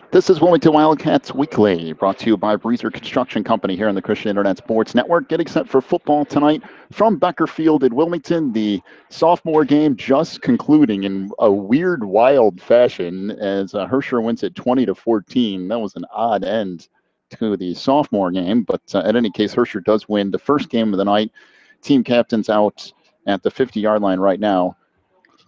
This is Wilmington Wildcats Weekly, brought to you by Breezer Construction Company here on the Christian Internet Sports Network. Getting set for football tonight from Becker Field in Wilmington. The sophomore game just concluding in a weird, wild fashion as Herscher wins it 20-14. That was an odd end to the sophomore game, but in any case, Herscher does win the first game of the night. Team captain's out at the 50-yard line right now,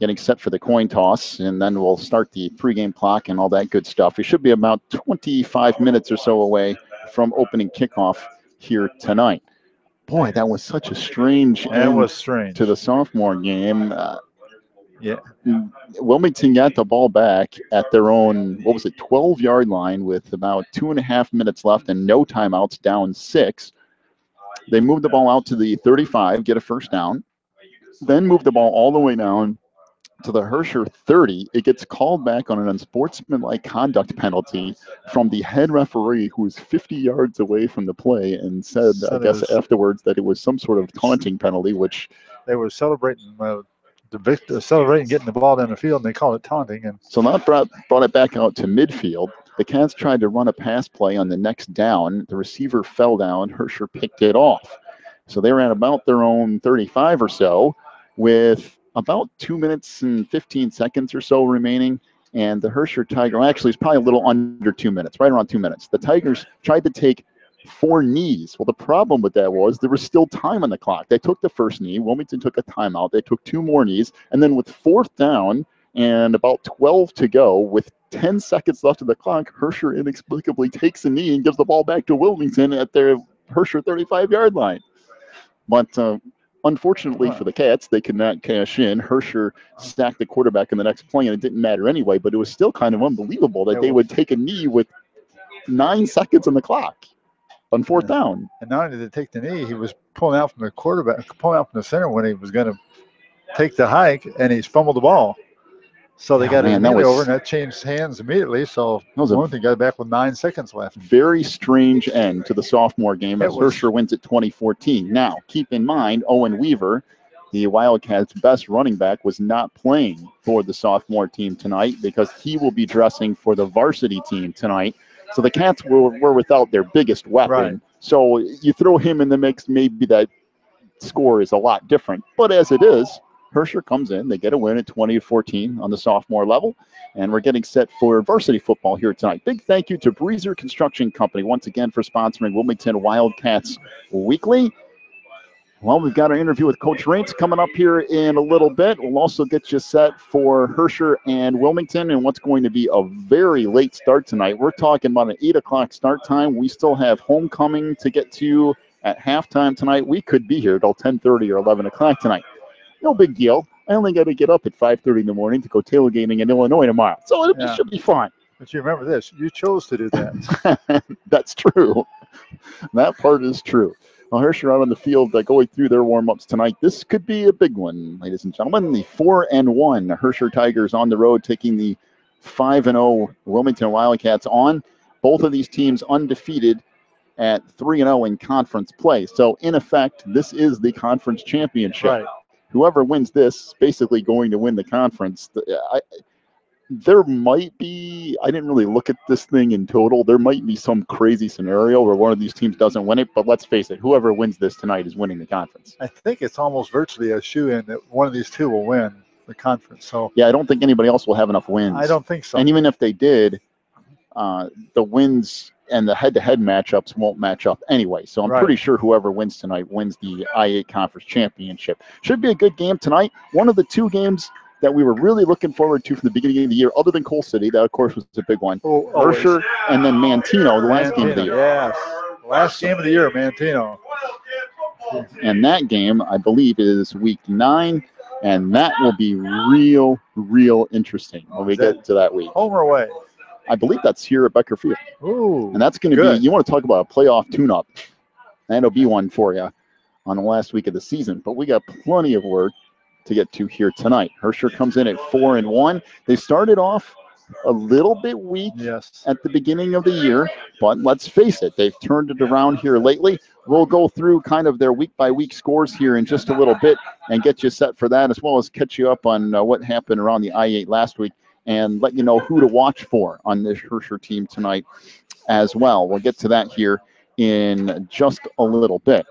getting set for the coin toss, and then we'll start the pregame clock and all that good stuff. We should be about 25 minutes or so away from opening kickoff here tonight. Boy, that was such a strange end to the sophomore game. Wilmington got the ball back at their own, 12-yard line with about 2.5 minutes left and no timeouts, down 6. They moved the ball out to the 35, get a first down, then move the ball all the way down to the Herscher 30. It gets called back on an unsportsmanlike conduct penalty from the head referee, who was 50 yards away from the play, and said, I guess afterwards, that it was some sort of taunting penalty, which they were celebrating celebrating getting the ball down the field, and they called it taunting. And so that brought it back out to midfield. The Cats tried to run a pass play on the next down. The receiver fell down. Herscher picked it off. So they ran about their own 35 or so with about 2 minutes and 15 seconds or so remaining, and the Herscher Tiger, actually, it's probably a little under 2 minutes, right around 2 minutes. The Tigers tried to take 4 knees. Well, the problem with that was there was still time on the clock. They took the first knee. Wilmington took a timeout. They took 2 more knees, and then with 4th down and about 12 to go, with 10 seconds left of the clock, Herscher inexplicably takes a knee and gives the ball back to Wilmington at their Herscher 35-yard line. But unfortunately for the Cats, they could not cash in. Herscher stacked the quarterback in the next play, and it didn't matter anyway, but it was still kind of unbelievable that they would take a knee with 9 seconds on the clock on 4th down. And not only did they take the knee, he was pulling out from the center when he was going to take the hike, and he's fumbled the ball. So they got it immediately over, and that changed hands immediately. So Wilmington got it back with 9 seconds left. Very strange end to the sophomore game as Herscher wins at 20-14. Now, keep in mind, Owen Weaver, the Wildcats' best running back, was not playing for the sophomore team tonight because he will be dressing for the varsity team tonight. So the Cats were without their biggest weapon. Right. So you throw him in the mix, maybe that score is a lot different. But as it is, Herscher comes in. They get a win at 20-14 on the sophomore level, and we're getting set for varsity football here tonight. Big thank you to Breezer Construction Company once again for sponsoring Wilmington Wildcats Weekly. Well, we've got our interview with Coach Raints coming up here in a little bit. We'll also get you set for Herscher and Wilmington and what's going to be a very late start tonight. We're talking about an 8 o'clock start time. We still have homecoming to get to at halftime tonight. We could be here till 10:30 or 11 o'clock tonight. No big deal. I only got to get up at 5:30 in the morning to go tailgating in Illinois tomorrow. So it should be fun. But you remember this. You chose to do that. That's true. That part is true. Well, Herscher out on the field going through their warm-ups tonight. This could be a big one, ladies and gentlemen. The 4-1 Herscher Tigers on the road, taking the 5-0 Wilmington Wildcats on. Both of these teams undefeated at 3-0 in conference play. So, in effect, this is the conference championship. Right. Whoever wins this is basically going to win the conference. There might be, I didn't really look at this thing in total, there might be some crazy scenario where one of these teams doesn't win it, but let's face it, whoever wins this tonight is winning the conference. I think it's almost virtually a shoe-in that one of these two will win the conference. So yeah, I don't think anybody else will have enough wins. I don't think so. And even if they did, the wins and the head-to-head matchups won't match up anyway. So I'm pretty sure whoever wins tonight wins the I-8 Conference Championship. Should be a good game tonight. One of the 2 games that we were really looking forward to from the beginning of the year, other than Coal City, that, of course, was a big one. Herscher and then Mantino, the last game of the year. Yes, last game of the year, Mantino. And that game, I believe, is week 9, and that will be real interesting when we get to that week. Home or away? I believe that's here at Becker Field. Ooh, and that's going to be, you want to talk about a playoff tune-up. That'll be one for you on the last week of the season. But we got plenty of work to get to here tonight. Herscher comes in at 4-1. They started off a little bit weak at the beginning of the year, but let's face it, they've turned it around here lately. We'll go through kind of their week-by-week scores here in just a little bit and get you set for that, as well as catch you up on what happened around the I-8 last week and let you know who to watch for on this Herscher team tonight as well. We'll get to that here in just a little bit.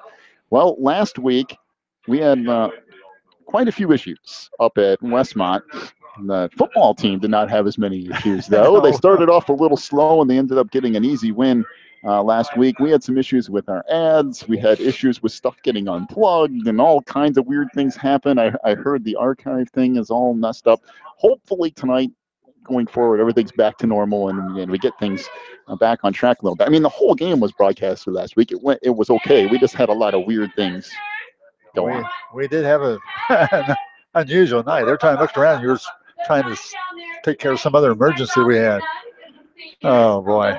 Well, last week we had quite a few issues up at Westmont. The football team did not have as many issues, though. They started off a little slow, and they ended up getting an easy win last week. We had some issues with our ads. We had issues with stuff getting unplugged, and all kinds of weird things happen. I heard the archive thing is all messed up. Hopefully tonight, going forward, everything's back to normal, and we get things back on track a little bit. I mean, the whole game was broadcasted last week. It was okay. We just had a lot of weird things going on. We did have an unusual night. Every time I looked around, you were trying to take care of some other emergency we had. Oh, boy.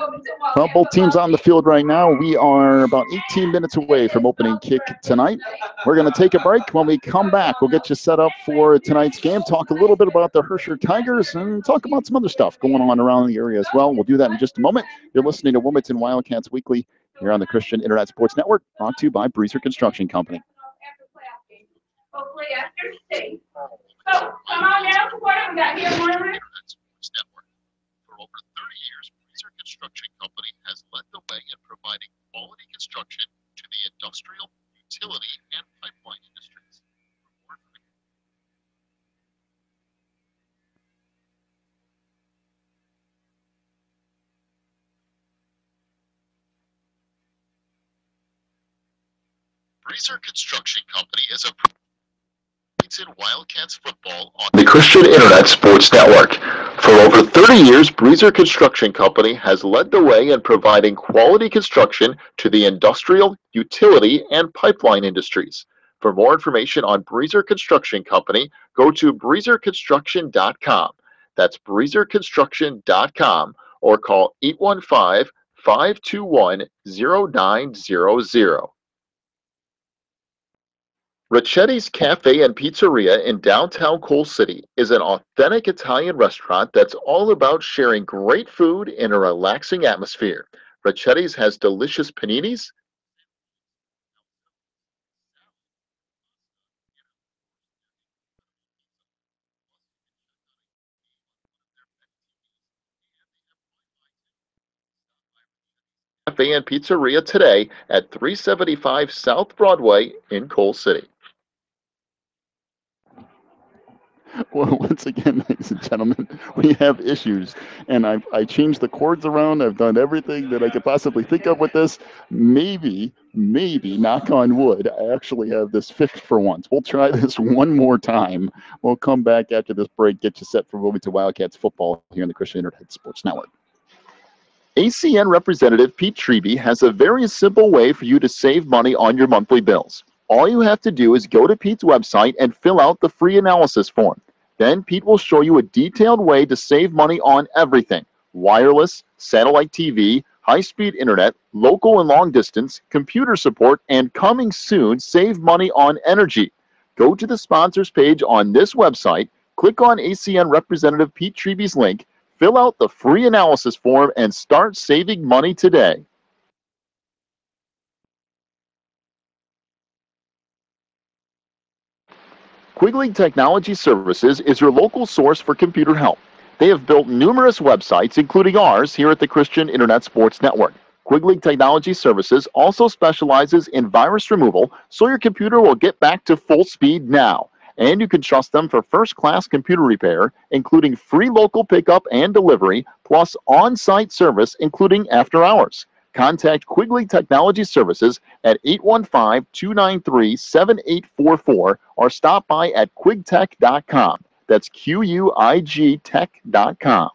Well, both teams on the field right now. We are about 18 minutes away from opening kick tonight. We're going to take a break. When we come back, we'll get you set up for tonight's game, talk a little bit about the Herscher Tigers, and talk about some other stuff going on around the area as well. We'll do that in just a moment. You're listening to Wilmington Wildcats Weekly here on the Christian Internet Sports Network, brought to you by Breezer Construction Company. Hopefully after state. So come on down, what have we got here, Mortimer? For over 30 years, Breezer Construction Company has led the way in providing quality construction to the industrial, utility, and pipeline industries. Breezer Construction Company is a Wildcats football on the Christian Internet Sports Network. For over 30 years, Breezer Construction Company has led the way in providing quality construction to the industrial, utility, and pipeline industries. For more information on Breezer Construction Company, go to breezerconstruction.com. That's breezerconstruction.com, or call 815-521-0900. Ricchetti's Cafe and Pizzeria in downtown Coal City is an authentic Italian restaurant that's all about sharing great food in a relaxing atmosphere. Ricchetti's has delicious paninis, Cafe and Pizzeria today at 375 South Broadway in Coal City. Well, once again, ladies and gentlemen, we have issues, and I changed the cords around. I've done everything that I could possibly think of with this. Maybe, knock on wood, I actually have this fixed for once. We'll try this one more time. We'll come back after this break, get you set for Wilmington Wildcats football here on the Christian Internet Sports Network. ACN Representative Pete Treby has a very simple way for you to save money on your monthly bills. All you have to do is go to Pete's website and fill out the free analysis form. Then Pete will show you a detailed way to save money on everything: wireless, satellite TV, high-speed internet, local and long distance, computer support, and coming soon, save money on energy. Go to the sponsors page on this website, click on ACN Representative Pete Treby's link, fill out the free analysis form, and start saving money today. Quigley Technology Services is your local source for computer help. They have built numerous websites, including ours here at the Christian Internet Sports Network. Quigley Technology Services also specializes in virus removal, so your computer will get back to full speed now. And you can trust them for first-class computer repair, including free local pickup and delivery, plus on-site service, including after hours. Contact Quigley Technology Services at 815-293-7844 or stop by at quigtech.com. That's QUIG tech.com.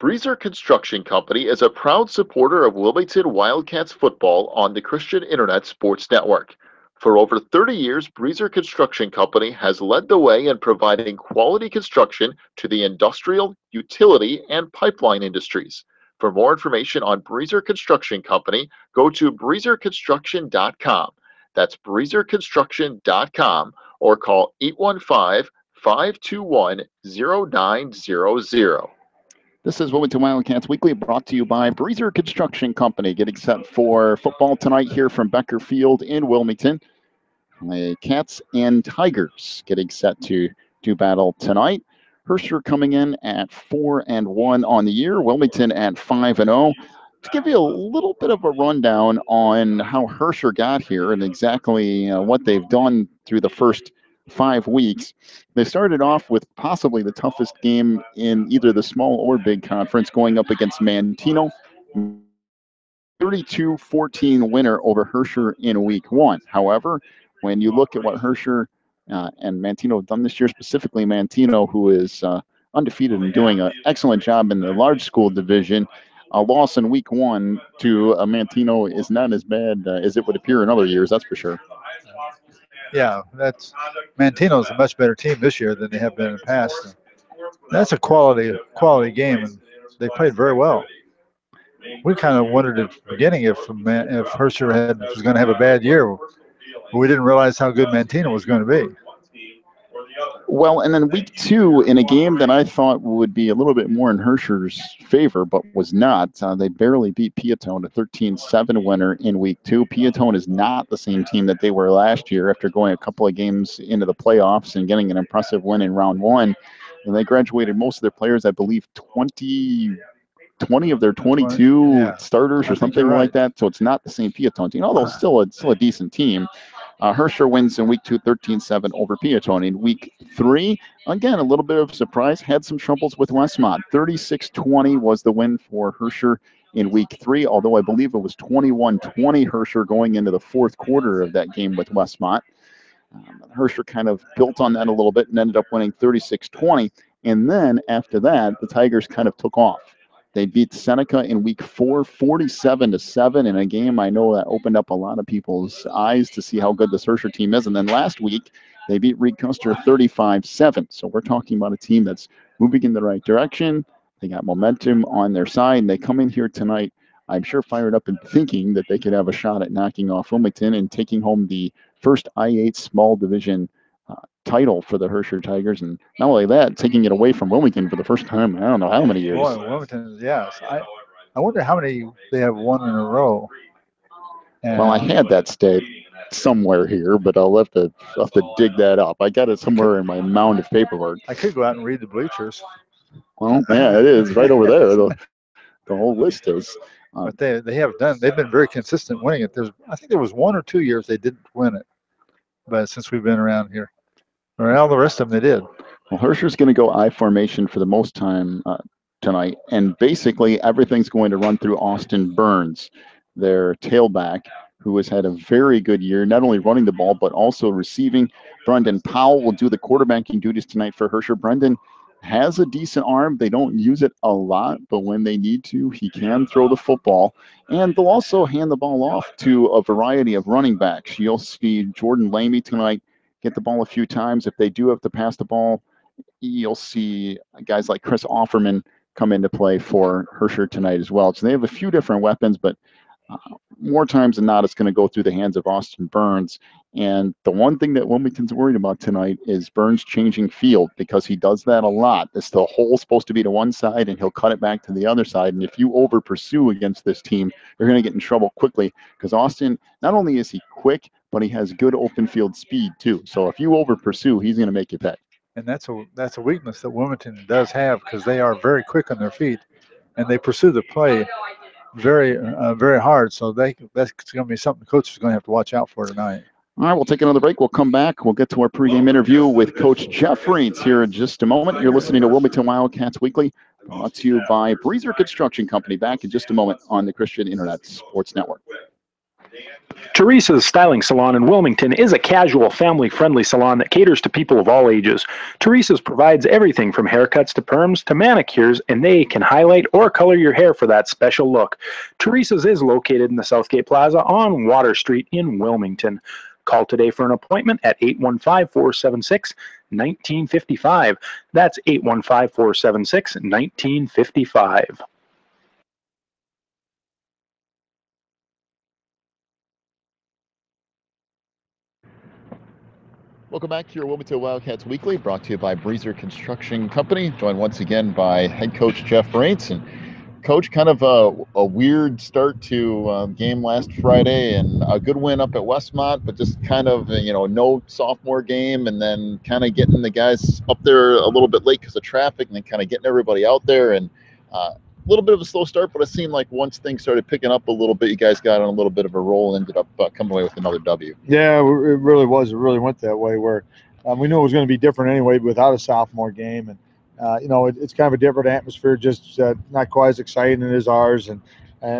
Breezer Construction Company is a proud supporter of Wilmington Wildcats football on the Christian Internet Sports Network. For over 30 years, Breezer Construction Company has led the way in providing quality construction to the industrial, utility, and pipeline industries. For more information on Breezer Construction Company, go to breezerconstruction.com. That's breezerconstruction.com, or call 815-521-0900. This is Wilmington Wildcats Weekly, brought to you by Breezer Construction Company, getting set for football tonight here from Becker Field in Wilmington. The Cats and Tigers getting set to do battle tonight. Herscher coming in at 4-1 on the year. Wilmington at 5-0. To give you a little bit of a rundown on how Herscher got here and exactly what they've done through the first 5 weeks. They started off with possibly the toughest game in either the small or big conference, going up against Manteno. 32-14 winner over Herscher in week 1. However, when you look at what Herscher and Manteno have done this year, specifically Manteno, who is undefeated and doing an excellent job in the large school division, a loss in week 1 to Manteno is not as bad as it would appear in other years, that's for sure. Yeah, Manteno's a much better team this year than they have been in the past. That's a quality game, and they played very well. We kind of wondered at the beginning if Herscher was going to have a bad year. We didn't realize how good Manteno was going to be. Well, and then week 2, in a game that I thought would be a little bit more in Herscher's favor, but was not, they barely beat Piatone, a 13-7 winner in week 2. Piatone is not the same team that they were last year after going a couple of games into the playoffs and getting an impressive win in round 1. And they graduated most of their players, I believe, 20 of their 22 starters or something like that. So it's not the same Piatone team, although still a decent team. Herscher wins in week 2, 13-7 over Piatone. In week 3, again, a little bit of surprise, had some troubles with Westmont. 36-20 was the win for Herscher in week 3, although I believe it was 21-20 Herscher going into the fourth quarter of that game with Westmont. Herscher kind of built on that a little bit and ended up winning 36-20. And then after that, the Tigers kind of took off. They beat Seneca in week 4, 47-7 in a game I know that opened up a lot of people's eyes to see how good this Herscher team is. And then last week, they beat Reed Custer 35-7. So we're talking about a team that's moving in the right direction. They got momentum on their side. And they come in here tonight, I'm sure, fired up and thinking that they could have a shot at knocking off Wilmington and taking home the first I-8 small division title for the Herscher Tigers, and not only that, taking it away from Wilmington for the first time, I don't know how many years. Boy, Wilmington, yes. I wonder how many they have won in a row. And well, I had that stat somewhere here, but I'll have to dig that up. I got it somewhere in my mound of paperwork. I could go out and read the bleachers. Well, yeah, it is right over there. The whole list is. But they've been very consistent winning it. I think there was 1 or 2 years they didn't win it, but since we've been around here. All the rest of them, they did. Well, Herscher's going to go I formation for the most time tonight, and basically everything's going to run through Austin Burns, their tailback, who has had a very good year, not only running the ball, but also receiving. Brendan Powell will do the quarterbacking duties tonight for Herscher. Brendan has a decent arm. They don't use it a lot, but when they need to, he can throw the football. And they'll also hand the ball off to a variety of running backs. You'll see Jordan Lamy tonight get the ball a few times. If they do have to pass the ball, you'll see guys like Chris Offerman come into play for Herscher tonight as well. So they have a few different weapons, but more times than not, it's going to go through the hands of Austin Burns. And the one thing that Wilmington's worried about tonight is Burns changing field, because he does that a lot. It's the hole supposed to be to one side, and he'll cut it back to the other side. And if you over pursue against this team, you're going to get in trouble quickly, because Austin, not only is he quick, but he has good open field speed too. So if you over pursue, he's going to make you pay. And that's a weakness that Wilmington does have, because they are very quick on their feet, and they pursue the play very hard. So that's going to be something the coach is going to have to watch out for tonight. All right, we'll take another break. We'll come back. We'll get to our pregame interview with Coach Jeff Reitz here in just a moment. You're listening to Wilmington Wildcats Weekly, brought to you by Breezer Construction Company. Back in just a moment on the Christian Internet Sports Network. Teresa's Styling Salon in Wilmington is a casual, family-friendly salon that caters to people of all ages. Teresa's provides everything from haircuts to perms to manicures, and they can highlight or color your hair for that special look. Teresa's is located in the Southgate Plaza on Water Street in Wilmington. Call today for an appointment at 815-476-1955. That's 815-476-1955. Welcome back to your Wilmington Wildcats Weekly, brought to you by Breezer Construction Company. Joined once again by head coach Jeff Reitz. And Coach, kind of a weird start to game last Friday, and a good win up at Westmont, but just kind of no sophomore game, and then kind of getting the guys up there a little bit late because of traffic, and then kind of getting everybody out there, and a little bit of a slow start. But it seemed like once things started picking up a little bit, you guys got on a little bit of a roll, and ended up coming away with another W. Yeah, it really was. It really went that way. Where we knew it was going to be different anyway without a sophomore game, and it's kind of a different atmosphere, just not quite as exciting as ours. And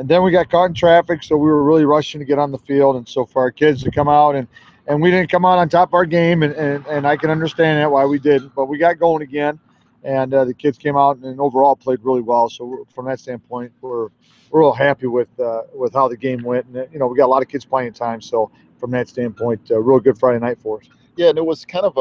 then we got caught in traffic, so we were really rushing to get on the field. And so for our kids to come out and we didn't come out on top of our game, and I can understand that why we didn't, but we got going again, and the kids came out and overall played really well. So from that standpoint, we're real happy with how the game went. And we got a lot of kids playing time, so from that standpoint, real good Friday night for us. Yeah, and it was kind of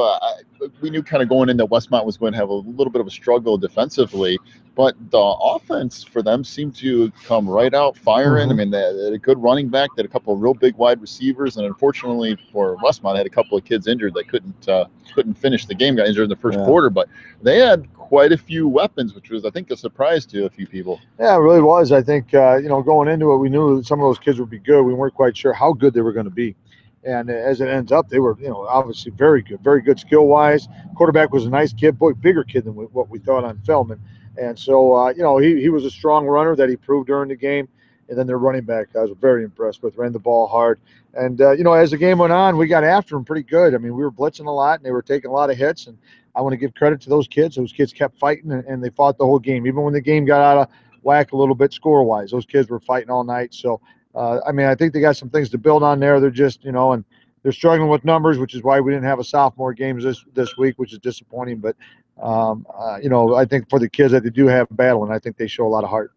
we knew kind of going into Westmont was going to have a little bit of a struggle defensively, but the offense for them seemed to come right out firing. I mean, they had a good running back, they had a couple of real big wide receivers, and unfortunately for Westmont, they had a couple of kids injured that couldn't finish the game, got injured in the first quarter, but they had quite a few weapons, which was, I think, a surprise to a few people. Yeah, it really was. I think, going into it, we knew that some of those kids would be good. We weren't quite sure how good they were going to be. And as it ends up, they were, obviously very good skill-wise. Quarterback was a nice kid, bigger kid than what we thought on film. And so, he was a strong runner that he proved during the game. And then their running back, I was very impressed with, ran the ball hard. And, as the game went on, we got after them pretty good. I mean, we were blitzing a lot, and they were taking a lot of hits. And I want to give credit to those kids. Those kids kept fighting, and they fought the whole game. Even when the game got out of whack a little bit score-wise, those kids were fighting all night. So, I think they got some things to build on there. They're just, and they're struggling with numbers, which is why we didn't have a sophomore games this week, which is disappointing. But, I think for the kids that they do have a battle, and I think they show a lot of heart.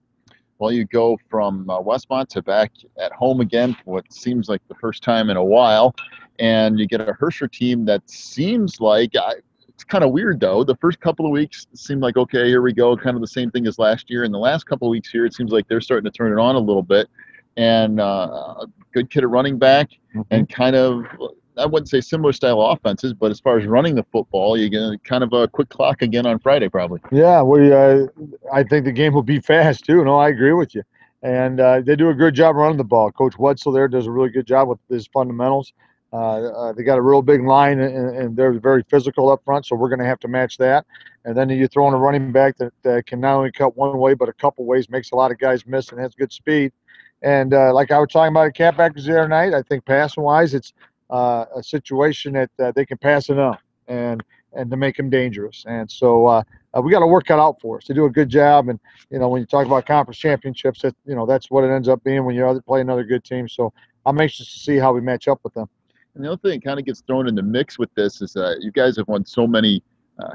Well, you go from Westmont to back at home again for what seems like the first time in a while, and you get a Herscher team that seems like it's kind of weird, though. The first couple of weeks seemed like, okay, here we go, kind of the same thing as last year. And the last couple of weeks here, it seems like they're starting to turn it on a little bit. And a good kid at running back, and kind of, I wouldn't say similar style offenses, but as far as running the football, you're going to kind of a quick clock again on Friday, probably. Yeah, I think the game will be fast, too. No, I agree with you. And they do a good job running the ball. Coach Wetzel there does a really good job with his fundamentals. They got a real big line, and they're very physical up front, so we're going to have to match that. And then you throw in a running back that can not only cut one way, but a couple ways, makes a lot of guys miss, and has good speed. And like I was talking about at Cat Backers the other night, I think passing-wise, it's a situation that they can pass enough and to make them dangerous. And so we got to work that out for us. They do a good job. And, when you talk about conference championships, that's what it ends up being when you play another good team. So I'm anxious to see how we match up with them. And the other thing that kind of gets thrown in the mix with this is you guys have won so many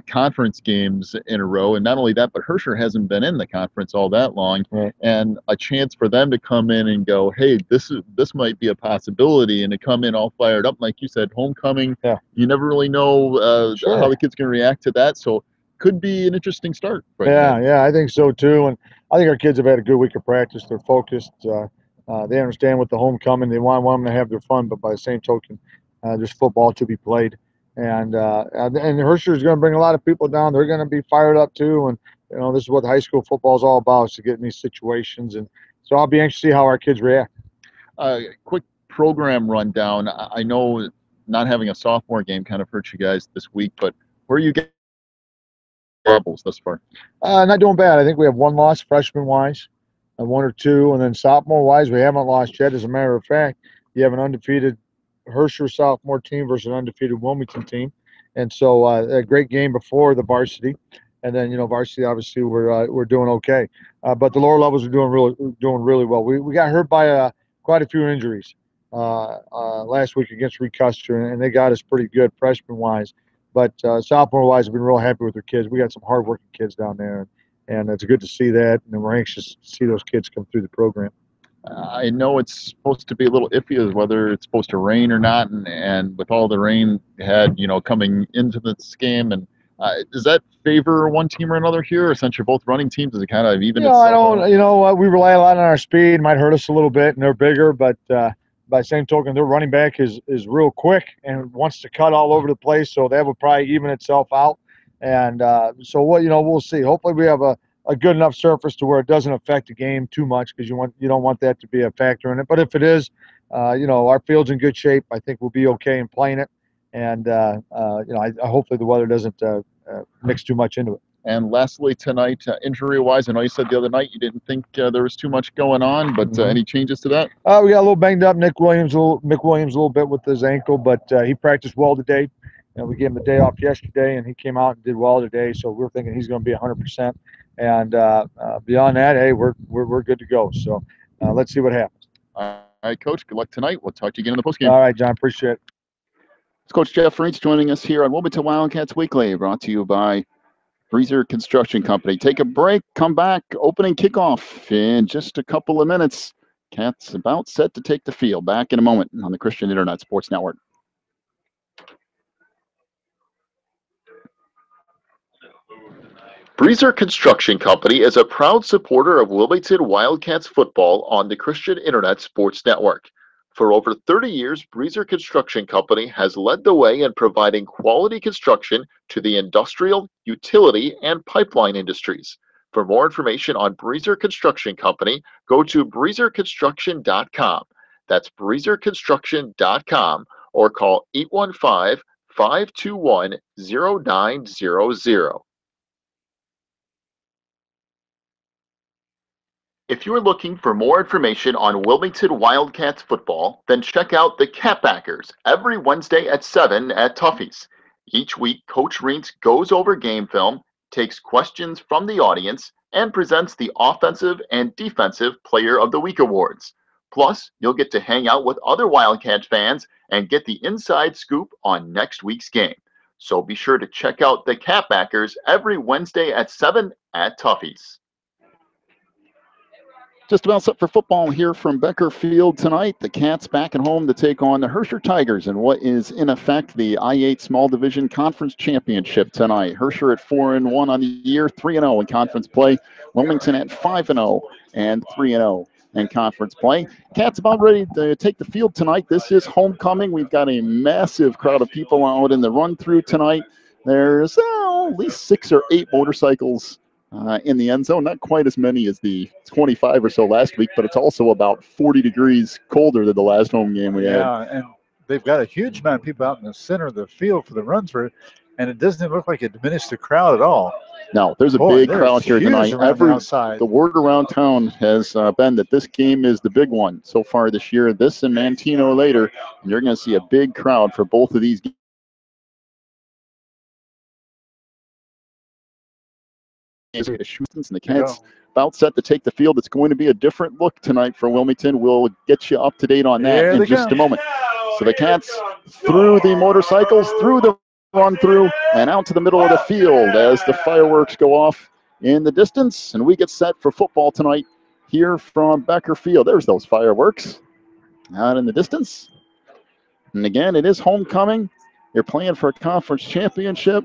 conference games in a row, and not only that, but Herscher hasn't been in the conference all that long, and a chance for them to come in and go, hey, this might be a possibility, and to come in all fired up, like you said, homecoming. You never really know how the kid's going to react to that, so could be an interesting start. Yeah, I think so too, and I think our kids have had a good week of practice. They're focused. They understand with the homecoming, they want them to have their fun, but by the same token, there's football to be played. And Herscher is going to bring a lot of people down. They're going to be fired up too. And this is what high school football is all about, is to get in these situations. And so I'll be anxious to see how our kids react. Quick program rundown. I know not having a sophomore game kind of hurt you guys this week, but where are you getting levels thus far? Not doing bad. I think we have one loss freshman wise, one or two, and then sophomore wise we haven't lost yet. As a matter of fact, you have an undefeated Herscher sophomore team versus an undefeated Wilmington team, and so a great game before the varsity, and then varsity obviously we're doing okay, but the lower levels are doing really well. We got hurt by quite a few injuries last week against Custer, and they got us pretty good freshman wise, but sophomore wise I've been real happy with their kids. We got some hardworking kids down there, and it's good to see that, and we're anxious to see those kids come through the program. I know it's supposed to be a little iffy as whether it's supposed to rain or not, and with all the rain had coming into this game, and does that favor one team or another here? Or since you're both running teams, does it kind of even? I don't. We rely a lot on our speed. It might hurt us a little bit, and they're bigger, but by the same token, their running back is real quick and wants to cut all over the place, so that would probably even itself out. And so we'll see. Hopefully we have a a good enough surface to where it doesn't affect the game too much, because you don't want that to be a factor in it. But if it is, our field's in good shape. I think we'll be okay in playing it, and hopefully the weather doesn't mix too much into it. And lastly tonight, injury-wise, I know you said the other night you didn't think there was too much going on, but any changes to that? We got a little banged up. Mick Williams a little bit with his ankle, but he practiced well today. We gave him the day off yesterday, and he came out and did well today. So we're thinking he's going to be 100%. And beyond that, hey, we're good to go. So let's see what happens. All right, Coach. Good luck tonight. We'll talk to you again in the postgame. All right, John. Appreciate it. It's Coach Jeff Reitz joining us here on Wilmington Wildcats Weekly, brought to you by Breezer Construction Company. Take a break, come back, opening kickoff in just a couple of minutes. Cats about set to take the field. Back in a moment on the Christian Internet Sports Network. Breezer Construction Company is a proud supporter of Wilmington Wildcats football on the Christian Internet Sports Network. For over 30 years, Breezer Construction Company has led the way in providing quality construction to the industrial, utility, and pipeline industries. For more information on Breezer Construction Company, go to breezerconstruction.com. That's breezerconstruction.com, or call 815-521-0900. If you're looking for more information on Wilmington Wildcats football, then check out the Catbackers every Wednesday at 7 at Tuffy's. Each week, Coach Reitz goes over game film, takes questions from the audience, and presents the Offensive and Defensive Player of the Week awards. Plus, you'll get to hang out with other Wildcat fans and get the inside scoop on next week's game. So be sure to check out the Catbackers every Wednesday at 7 at Tuffy's. Just about set for football here from Becker Field tonight. The Cats back at home to take on the Herscher Tigers in what is, in effect, the I-8 Small Division Conference Championship tonight. Herscher at 4-1 on the year, 3-0 in conference play. Wilmington at 5-0 and 3-0 in conference play. Cats about ready to take the field tonight. This is homecoming. We've got a massive crowd of people out in the run-through tonight. There's at least 6 or 8 motorcycles in the end zone. Not quite as many as the 25 or so last week, but it's also about 40 degrees colder than the last home game we had. Yeah, and they've got a huge amount of people out in the center of the field for the run through, and it doesn't look like it diminished the crowd at all. No, there's a big crowd here tonight. The word around town has been that this game is the big one so far this year. This and Mantino later, and you're going to see a big crowd for both of these games. And the Cats about set to take the field. It's going to be a different look tonight for Wilmington. We'll get you up to date on that in just a moment. So the Cats through the motorcycles, through the run through, and out to the middle of the field as the fireworks go off in the distance. And we get set for football tonight here from Becker Field. There's those fireworks out in the distance. And again, it is homecoming. You're playing for a conference championship.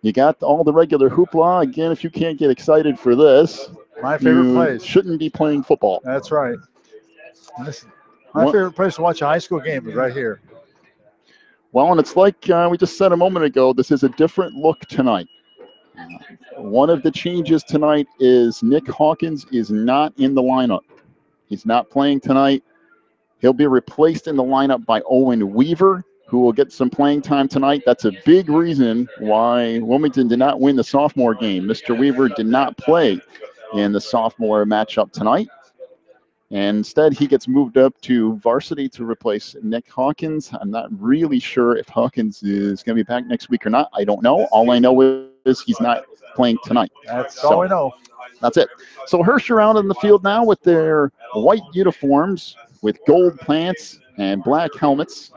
You got all the regular hoopla. Again, if you can't get excited for this, my favorite place, shouldn't be playing football. That's right. My favorite place to watch a high school game is right here. Well, and it's like we just said a moment ago, this is a different look tonight. One of the changes tonight is Nick Hawkins is not in the lineup. He's not playing tonight. He'll be replaced in the lineup by Owen Weaver, who will get some playing time tonight. That's a big reason why Wilmington did not win the sophomore game. Mr. Weaver did not play in the sophomore matchup tonight. And instead, he gets moved up to varsity to replace Nick Hawkins. I'm not really sure if Hawkins is going to be back next week or not. I don't know. All I know is he's not playing tonight. That's all we know. That's it. So Herscher out in the field now with their white uniforms with gold pants and black helmets.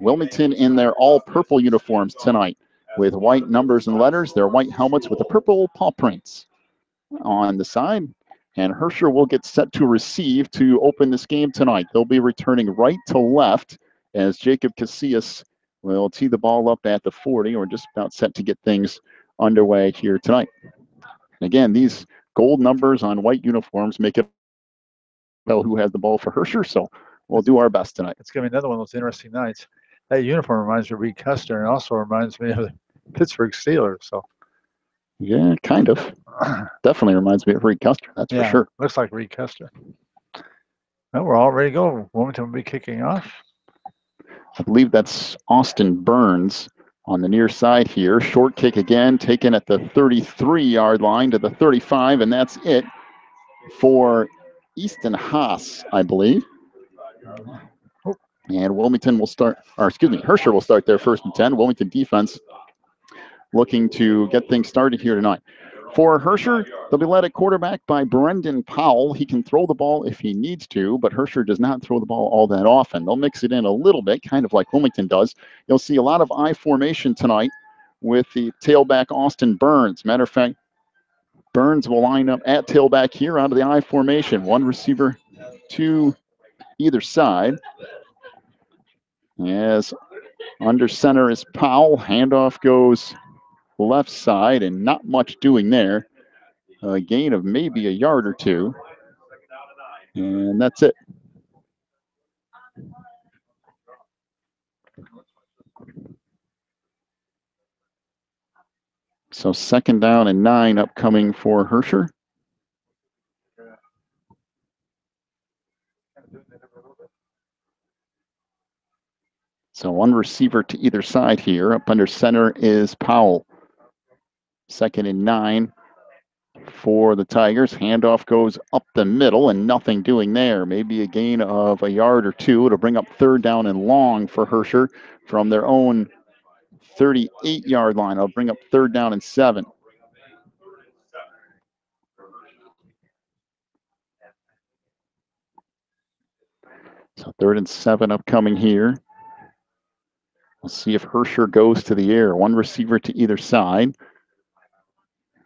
Wilmington in their all-purple uniforms tonight with white numbers and letters, their white helmets with the purple paw prints on the side. And Herscher will get set to receive to open this game tonight. They'll be returning right to left as Jacob Casillas will tee the ball up at the 40, or just about set to get things underway here tonight. Again, these gold numbers on white uniforms make it well who has the ball for Herscher, so we'll do our best tonight. It's going to be another one of those interesting nights. That uniform reminds me of Reed Custer and also reminds me of the Pittsburgh Steelers. So Yeah, kind of. Definitely reminds me of Reed Custer, that's for sure. Looks like Reed Custer. Well, we're all ready to go. Wilmington will be kicking off. I believe that's Austin Burns on the near side here. Short kick again, taken at the 33-yard line to the 35, and that's it for Easton Haas, I believe. And Wilmington will start, or excuse me, Herscher will start their 1st and 10. Wilmington defense looking to get things started here tonight. For Herscher, they'll be led at quarterback by Brendan Powell. He can throw the ball if he needs to, but Herscher does not throw the ball all that often. They'll mix it in a little bit, kind of like Wilmington does. You'll see a lot of I formation tonight with the tailback Austin Burns. Matter of fact, Burns will line up at tailback here out of the I formation. One receiver to either side. As under center is Powell. Handoff goes left side, and not much doing there. A gain of maybe a yard or two. And that's it. So 2nd down and 9 upcoming for Herscher. So one receiver to either side here. Up under center is Powell. 2nd and 9 for the Tigers. Handoff goes up the middle and nothing doing there. Maybe a gain of a yard or two. It'll bring up 3rd down and long for Herscher from their own 38-yard line. It'll bring up 3rd down and 7. So 3rd and 7 upcoming here. We'll see if Herscher goes to the air. One receiver to either side.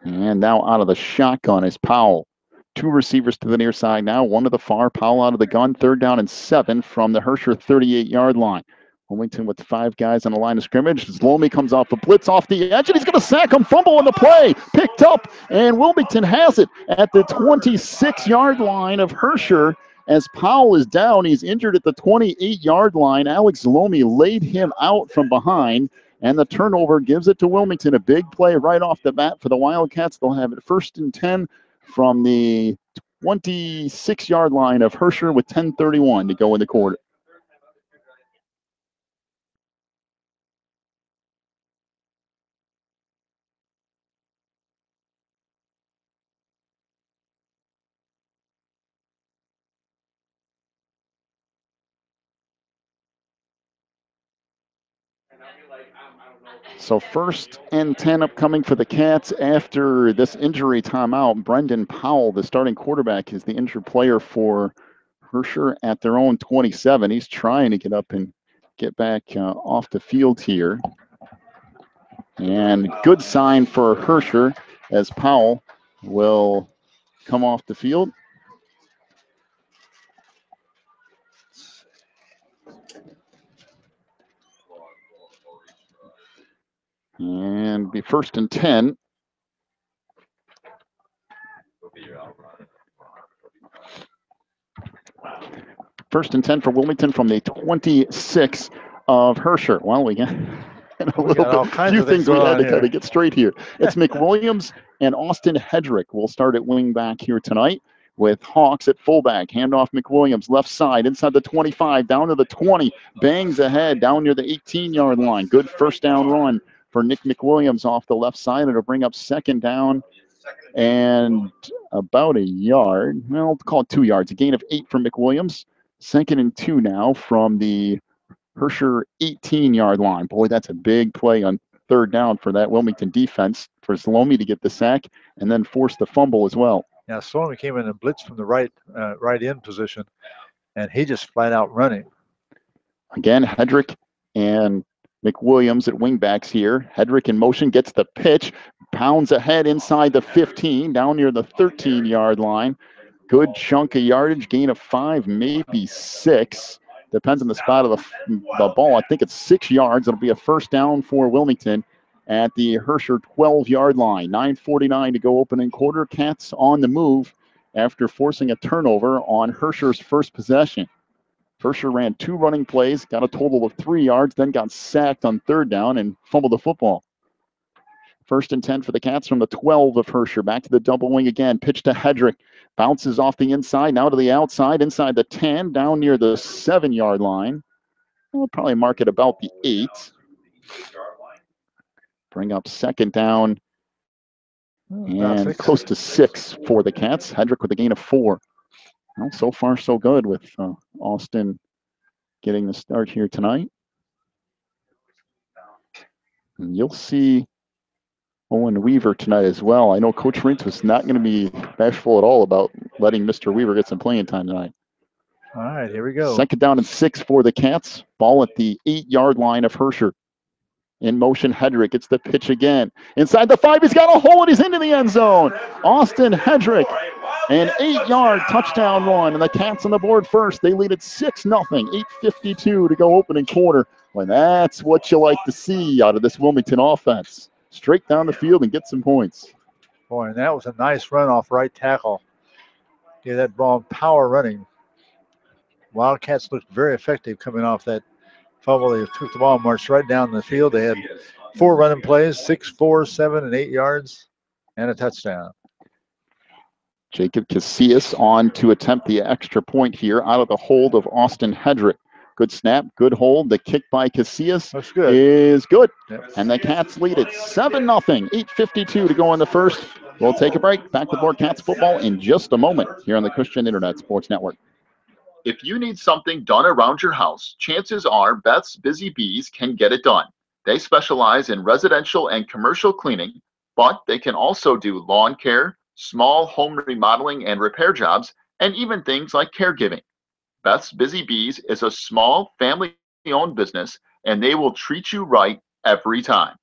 And now out of the shotgun is Powell. 2 receivers to the near side now. One to the far. Powell out of the gun. 3rd down and 7 from the Herscher 38-yard line. Wilmington with 5 guys on the line of scrimmage. Zlomi comes off a blitz off the edge, and he's going to sack him. Fumble on the play. Picked up, and Wilmington has it at the 26-yard line of Herscher. As Powell is down, he's injured at the 28-yard line. Alex Zlomi laid him out from behind, and the turnover gives it to Wilmington. A big play right off the bat for the Wildcats. They'll have it 1st and 10 from the 26-yard line of Herscher with 10:31 to go in the quarter. So 1st and 10 upcoming for the Cats after this injury timeout. Brendan Powell, the starting quarterback, is the injured player for Herscher at their own 27. He's trying to get up and get back off the field here. And good sign for Herscher as Powell will come off the field. And be 1st and 10. First and 10 for Wilmington from the 26 of Herscher. Well, we got a little bit, few things we had to kind of get straight here. It's McWilliams and Austin Hedrick will start at wing back here tonight, with Hawks at fullback. Handoff McWilliams, left side, inside the 25, down to the 20, bangs ahead, down near the 18-yard line. Good 1st down run for Nick McWilliams off the left side. It'll bring up 2nd down and about a yard. Well, we'll call it 2 yards. A gain of 8 for McWilliams. 2nd and 2 now from the Herscher 18-yard line. Boy, that's a big play on 3rd down for that Wilmington defense, for Zlomi to get the sack and then force the fumble as well. Yeah, Zlomi came in and blitz from the right end position, and he just flat out running. Again, Hedrick and McWilliams at wingbacks here. Hedrick in motion, gets the pitch, pounds ahead inside the 15, down near the 13-yard line. Good chunk of yardage, gain of 5, maybe 6. Depends on the spot of the ball. I think it's 6 yards. It'll be a 1st down for Wilmington at the Herscher 12-yard line. 9:49 to go opening quarter. Cats on the move after forcing a turnover on Herscher's first possession. Herscher ran 2 running plays, got a total of 3 yards, then got sacked on 3rd down and fumbled the football. First and 10 for the Cats from the 12 of Herscher. Back to the double wing again. Pitch to Hedrick. Bounces off the inside, now to the outside, inside the 10, down near the 7-yard line. We'll probably mark it about the 8. Bring up second down and close to 6 for the Cats. Hedrick with a gain of 4. Well, so far so good with Austin getting the start here tonight. And you'll see Owen Weaver tonight as well. I know Coach Rintz was not going to be bashful at all about letting Mr. Weaver get some playing time tonight. All right, here we go. Second down and 6 for the Cats. Ball at the 8-yard line of Herscher. In motion, Hedrick gets the pitch again. Inside the 5, he's got a hole and he's into the end zone. Austin Hedrick, an 8-yard touchdown run, and the Cats on the board first. They lead at 6-0, 8:52 to go opening quarter. Well, that's what you like to see out of this Wilmington offense. Straight down the field and get some points. Boy, and that was a nice run off right tackle. Yeah, that ball power running. Wildcats looked very effective coming off that fumble. They took the ball and marched right down the field. They had 4 running plays, 6, 4, 7, and 8 yards, and a touchdown. Jacob Casillas on to attempt the extra point here out of the hold of Austin Hedrick. Good snap, good hold. The kick by Casillas is good. Yep. And the Cats lead it 7-0, 8:52 to go in the first. We'll take a break. Back with more Cats football in just a moment here on the Christian Internet Sports Network. If you need something done around your house, chances are Beth's Busy Bees can get it done. They specialize in residential and commercial cleaning, but they can also do lawn care, small home remodeling and repair jobs, and even things like caregiving. Beth's Busy Bees is a small family-owned business, and they will treat you right every time.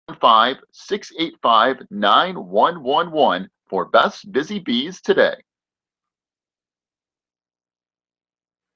5-685-9111 for Beth's Busy Bees today.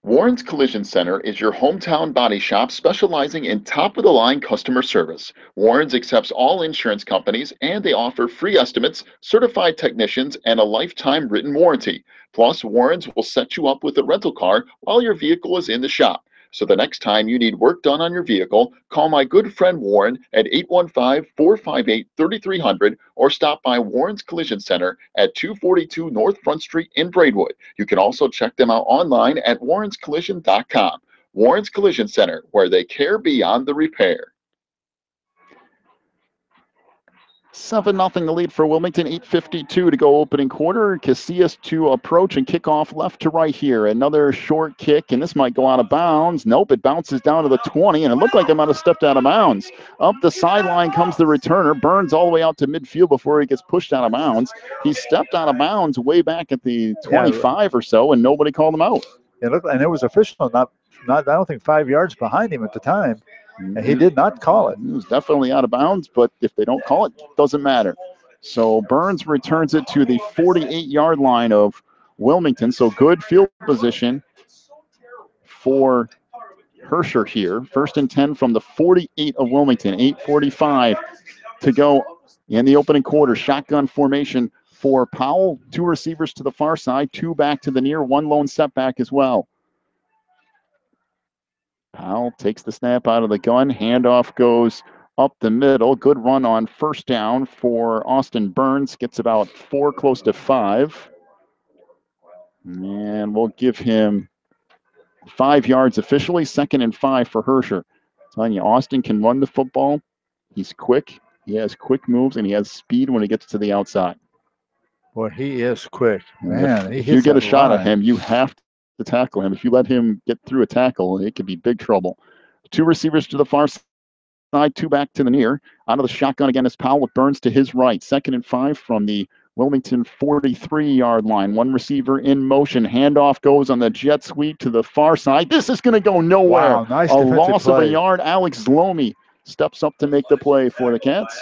Warren's Collision Center is your hometown body shop specializing in top-of-the-line customer service. Warren's accepts all insurance companies, and they offer free estimates, certified technicians, and a lifetime written warranty. Plus, Warren's will set you up with a rental car while your vehicle is in the shop. So the next time you need work done on your vehicle, call my good friend Warren at 815-458-3300 or stop by Warren's Collision Center at 242 North Front Street in Braidwood. You can also check them out online at warrenscollision.com. Warren's Collision Center, where they care beyond the repair. 7-0 the lead for Wilmington, 8:52 to go opening quarter. Casillas to approach and kick off left to right here. Another short kick, and this might go out of bounds. Nope, it bounces down to the 20, and it looked like it might have stepped out of bounds. Up the sideline comes the returner. Burns all the way out to midfield before he gets pushed out of bounds. He stepped out of bounds way back at the 25 or so, and nobody called him out. It looked, and it was official, not I don't think 5 yards behind him at the time. And he did not call it. It was definitely out of bounds, but if they don't call it, it doesn't matter. So Burns returns it to the 48-yard line of Wilmington. So good field position for Herscher here. First and 10 from the 48 of Wilmington. 8:45 to go in the opening quarter. Shotgun formation for Powell. 2 receivers to the far side, 2 back to the near, 1 lone setback as well. Powell takes the snap out of the gun. Handoff goes up the middle. Good run on first down for Austin Burns. Gets about 4, close to 5. And we'll give him 5 yards officially. 2nd and 5 for Herscher. I'm telling you, Austin can run the football. He's quick. He has quick moves, and he has speed when he gets to the outside. Boy, he is quick. Man, if you get a shot at him, you have to tackle him. If you let him get through a tackle, it could be big trouble. 2 receivers to the far side, 2 back to the near. Out of the shotgun again is Powell with Burns to his right. 2nd and 5 from the Wilmington 43-yard line. 1 receiver in motion. Handoff goes on the jet sweep to the far side. This is going to go nowhere. Wow, nice a loss play. of a yard. Alex Zlomi steps up to make the play for the Cats.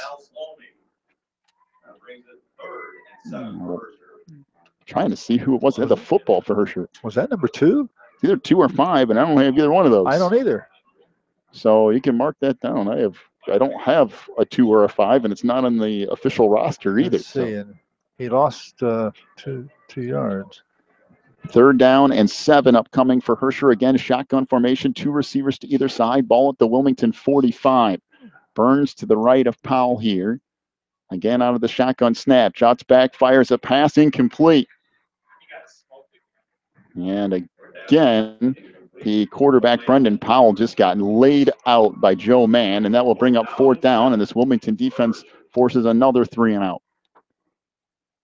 Trying to see who it was that had the football for Herscher. Was that number 2? It's either 2 or 5, and I don't have either one of those. I don't either. So you can mark that down. I don't have a 2 or a 5, and it's not on the official roster either. Let's see, and he lost 2 yards. 3rd down and 7 upcoming for Herscher. Again, shotgun formation, 2 receivers to either side. Ball at the Wilmington 45. Burns to the right of Powell here. Again out of the shotgun snap. Shots back, fires a pass, incomplete. And again, the quarterback, Brendan Powell, just got laid out by Joe Mann, and that will bring up 4th down, and this Wilmington defense forces another 3 and out.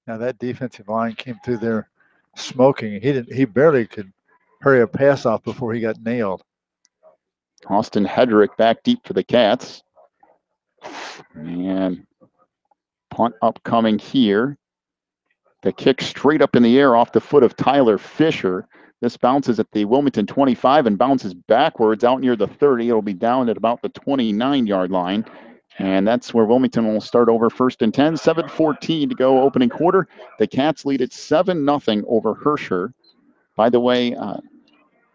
Now that defensive line came through there smoking. He barely could hurry a pass off before he got nailed. Austin Hedrick back deep for the Cats. And punt upcoming here. The kick straight up in the air off the foot of Tyler Fisher. This bounces at the Wilmington 25 and bounces backwards out near the 30. It'll be down at about the 29-yard line. And that's where Wilmington will start over 1st and 10. 7:14 to go opening quarter. The Cats lead at 7-0 over Herscher. By the way,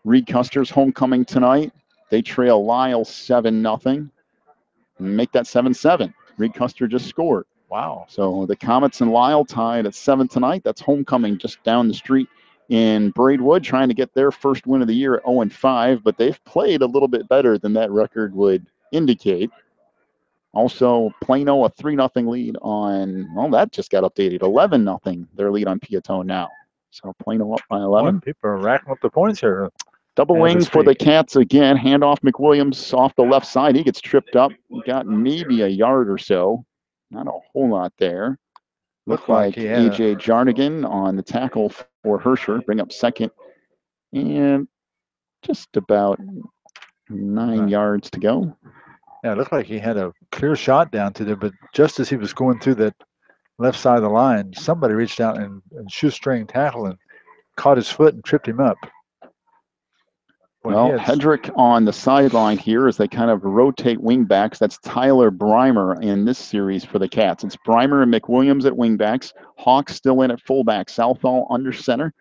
Reed Custer's homecoming tonight. They trail Lyle 7-0. Make that 7-7. Reed Custer just scored. Wow. So the Comets and Lyle tied at 7 tonight. That's homecoming just down the street in Braidwood, trying to get their first win of the year at 0-5, but they've played a little bit better than that record would indicate. Also, Plano, a 3-0 lead on, well, that just got updated. 11-0, their lead on Piatone now. So Plano up by 11. Boy, people are racking up the points here. Double wing for the Cats again. Handoff McWilliams off the left side. He gets tripped up. Got maybe a yard or so. Not a whole lot there. Looked like A.J. Jarnigan on the tackle for Herscher. Bring up 2nd. And just about 9 yards to go. Yeah, it looked like he had a clear shot down to there, but just as he was going through that left side of the line, somebody reached out and shoestring tackle and caught his foot and tripped him up. Well, Hedrick on the sideline here as they kind of rotate wingbacks. That's Tyler Breimer in this series for the Cats. It's Breimer and McWilliams at wingbacks. Hawks still in at fullback. Southall under center.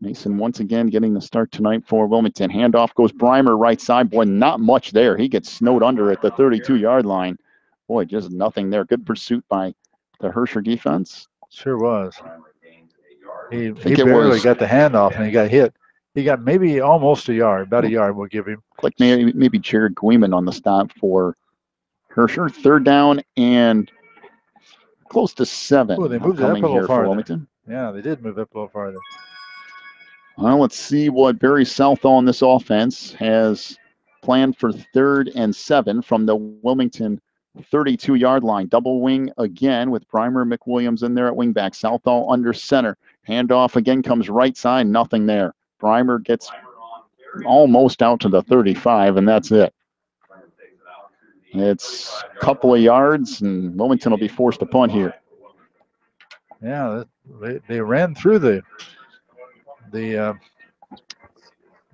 Mason once again getting the start tonight for Wilmington. Handoff goes Breimer right side. Boy, not much there. He gets snowed under at the 32-yard line. Boy, just nothing there. Good pursuit by the Herscher defense. Sure was. He barely got the handoff and he got hit. He got maybe almost a yard, about a yard we'll give him. Like maybe Jared Guiman on the stop for Herscher. 3rd down and close to 7. Oh, they moved it up a little farther. Wilmington. Yeah, they did move up a little farther. Well, let's see what Barry Southall in this offense has planned for 3rd and 7 from the Wilmington 32-yard line. Double wing again with Breimer McWilliams in there at wingback. Southall under center. Handoff again comes right side. Nothing there. Breimer gets almost out to the 35, and that's it. It's a couple of yards, and Wilmington will be forced to punt here. Yeah, they ran through the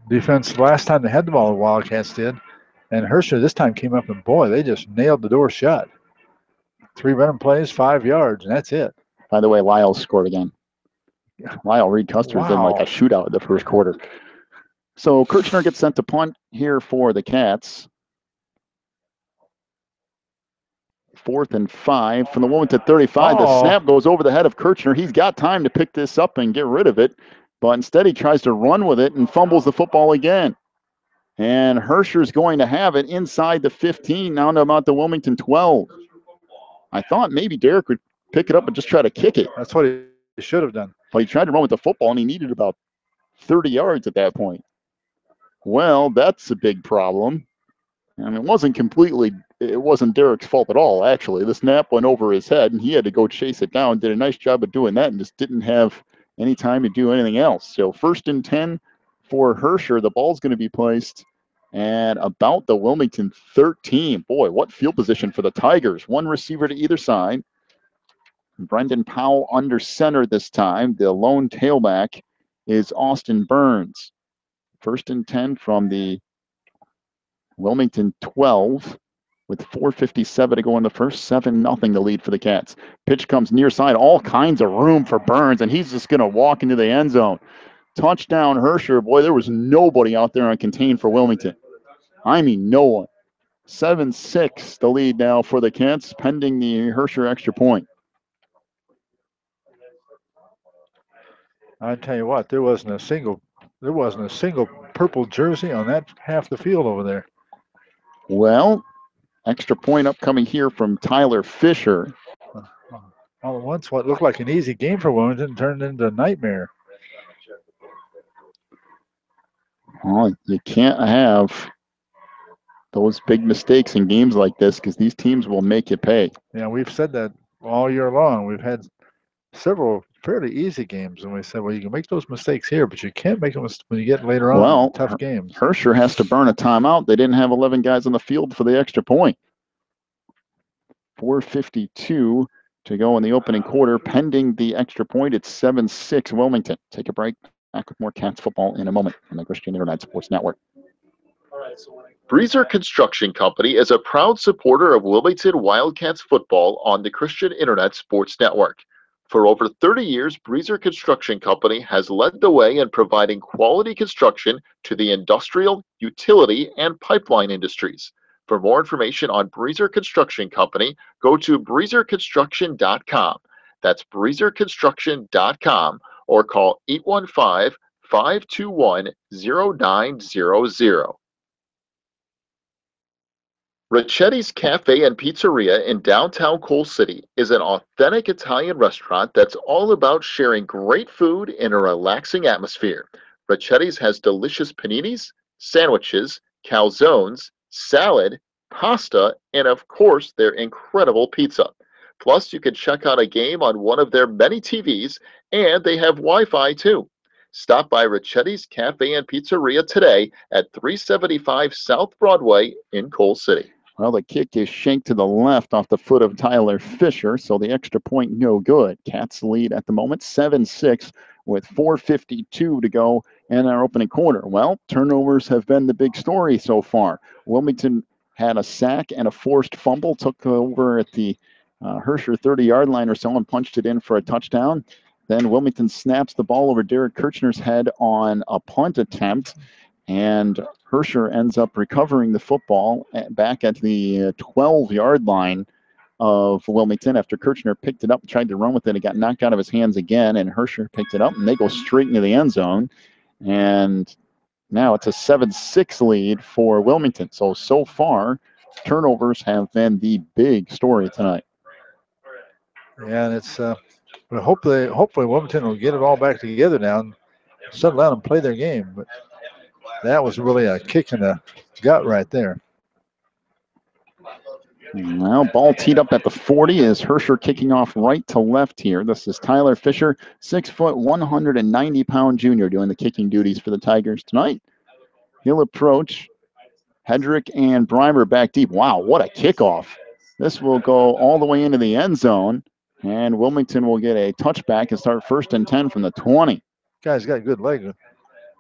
defense last time they had the ball, the Wildcats did. And Herscher this time came up, and boy, they just nailed the door shut. 3 running plays, 5 yards, and that's it. By the way, Lyle scored again. Lyle Reed Custer's in like a shootout in the first quarter. So Kirchner gets sent to punt here for the Cats. 4th and 5 from the Wilmington 35. The snap goes over the head of Kirchner. He's got time to pick this up and get rid of it, but instead he tries to run with it and fumbles the football again. And Herscher's going to have it inside the 15, now to about the Wilmington 12. I thought maybe Derek would pick it up and just try to kick it. That's what he should have done. But he tried to run with the football, and he needed about 30 yards at that point. Well, that's a big problem. And it wasn't Derek's fault at all, actually. The snap went over his head, and he had to go chase it down. Did a nice job of doing that and just didn't have any time to do anything else. So 1st and 10 for Herscher. The ball's going to be placed at about the Wilmington 13. Boy, what field position for the Tigers. 1 receiver to either side. Brendan Powell under center this time. The lone tailback is Austin Burns. 1st and 10 from the Wilmington 12 with 4:57 to go in the first. 7-0 the lead for the Cats. Pitch comes near side. All kinds of room for Burns, and he's just going to walk into the end zone. Touchdown Herscher. Boy, there was nobody out there uncontained for Wilmington. I mean, no one. 7-6 the lead now for the Cats, pending the Herscher extra point. I tell you what, there wasn't a single purple jersey on that half the field over there. Well, extra point upcoming here from Tyler Fisher. All at once, what looked like an easy game for Wilmington turned into a nightmare. Well, you can't have those big mistakes in games like this because these teams will make you pay. Yeah, we've said that all year long. We've had several fairly easy games, and we said, well, you can make those mistakes here, but you can't make them when you get later on. Well, tough games. Herscher has to burn a timeout. They didn't have 11 guys on the field for the extra point. 4:52 to go in the opening quarter. Pending the extra point, it's 7-6 Wilmington. Take a break. Back with more Cats football in a moment on the Christian Internet Sports Network. Breezer Construction Company is a proud supporter of Wilmington Wildcats football on the Christian Internet Sports Network. For over 30 years, Breezer Construction Company has led the way in providing quality construction to the industrial, utility, and pipeline industries. For more information on Breezer Construction Company, go to breezerconstruction.com. That's breezerconstruction.com or call 815-521-0900. Ricchetti's Cafe and Pizzeria in downtown Coal City is an authentic Italian restaurant that's all about sharing great food in a relaxing atmosphere. Ricchetti's has delicious paninis, sandwiches, calzones, salad, pasta, and of course their incredible pizza. Plus, you can check out a game on one of their many TVs, and they have Wi-Fi too. Stop by Ricchetti's Cafe and Pizzeria today at 375 South Broadway in Coal City. Well, the kick is shanked to the left off the foot of Tyler Fisher, so the extra point no good. Cats lead at the moment 7-6 with 4:52 to go in our opening quarter. Well, turnovers have been the big story so far. Wilmington had a sack and a forced fumble, took over at the Herscher 30-yard line or so and punched it in for a touchdown. Then Wilmington snaps the ball over Derek Kirchner's head on a punt attempt, and Herscher ends up recovering the football back at the 12-yard line of Wilmington after Kirchner picked it up, tried to run with it. It got knocked out of his hands again, and Herscher picked it up, and they go straight into the end zone. And now it's a 7-6 lead for Wilmington. So far, turnovers have been the big story tonight. Yeah, and it's but hopefully Wilmington will get it all back together now and settle down and play their game. But that was really a kick in the gut right there. Well, ball teed up at the 40 is Herscher kicking off right to left here. This is Tyler Fisher, 6 foot, 190-pound junior doing the kicking duties for the Tigers tonight. He'll approach Hedrick and Breimer back deep. Wow, what a kickoff. This will go all the way into the end zone, and Wilmington will get a touchback and start 1st and 10 from the 20. Guy's got good legs.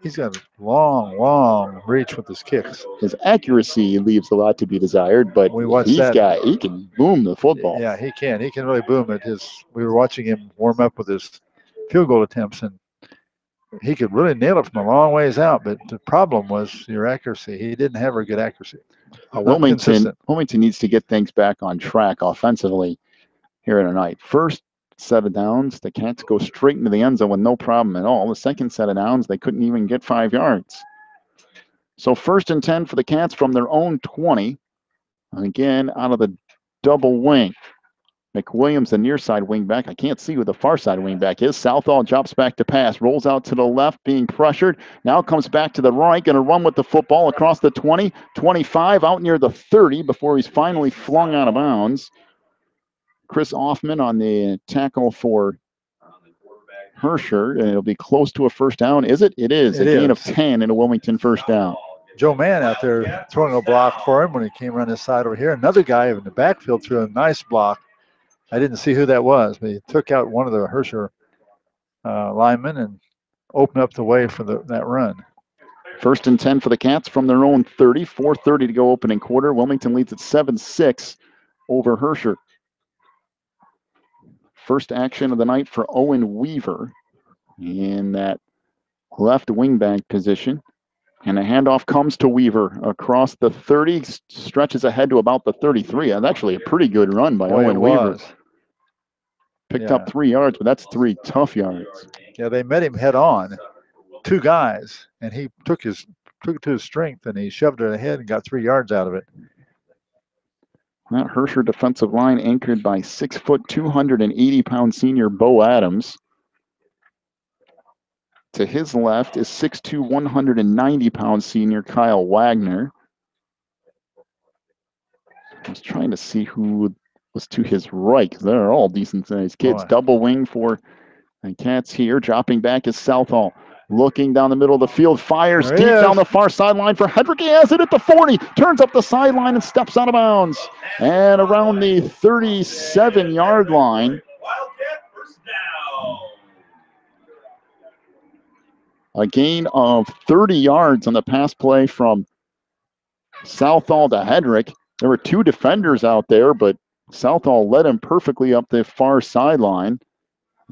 He's got a long reach with his kicks. His accuracy leaves a lot to be desired, but he can boom the football. Yeah, he can. He can really boom it. We were watching him warm up with his field goal attempts, and he could really nail it from a long ways out. But the problem was your accuracy. He didn't have very good accuracy. Wilmington needs to get things back on track offensively here tonight. First set of downs, the Cats go straight into the end zone with no problem at all. The second set of downs, they couldn't even get 5 yards. So 1st and 10 for the Cats from their own 20. Again, out of the double wing. McWilliams, the near side wing back. I can't see who the far side wing back is. Southall drops back to pass, rolls out to the left, being pressured. Now comes back to the right, going to run with the football across the 20, 25, out near the 30 before he's finally flung out of bounds. Chris Hoffman on the tackle for Herscher, and it'll be close to a first down. Is it? It is. A gain of 10 and a Wilmington first down. Joe Mann out there throwing a block for him when he came around this side over here. Another guy in the backfield threw a nice block. I didn't see who that was, but he took out one of the Herscher linemen and opened up the way for that run. 1st and 10 for the Cats from their own 30. 4:30 to go opening quarter. Wilmington leads at 7-6 over Herscher. First action of the night for Owen Weaver in that left wingback position. And the handoff comes to Weaver across the 30, stretches ahead to about the 33. That's actually a pretty good run by Owen Weaver. Picked up 3 yards, but that's 3 tough yards. Yeah, they met him head on, 2 guys, and he took it to his strength, and he shoved it ahead and got 3 yards out of it. That Herscher defensive line anchored by 6 foot, 280-pound senior Bo Adams. To his left is 6'2", 190-pound senior Kyle Wagner. I was trying to see who was to his right, because they're all decent-sized kids. Boy. Double wing for the Cats here. Dropping back is Southall. Looking down the middle of the field, fires deep down the far sideline for Hedrick. He has it at the 40, turns up the sideline and steps out of bounds. And around the 37-yard line. A gain of 30 yards on the pass play from Southall to Hedrick. There were two defenders out there, but Southall led him perfectly up the far sideline.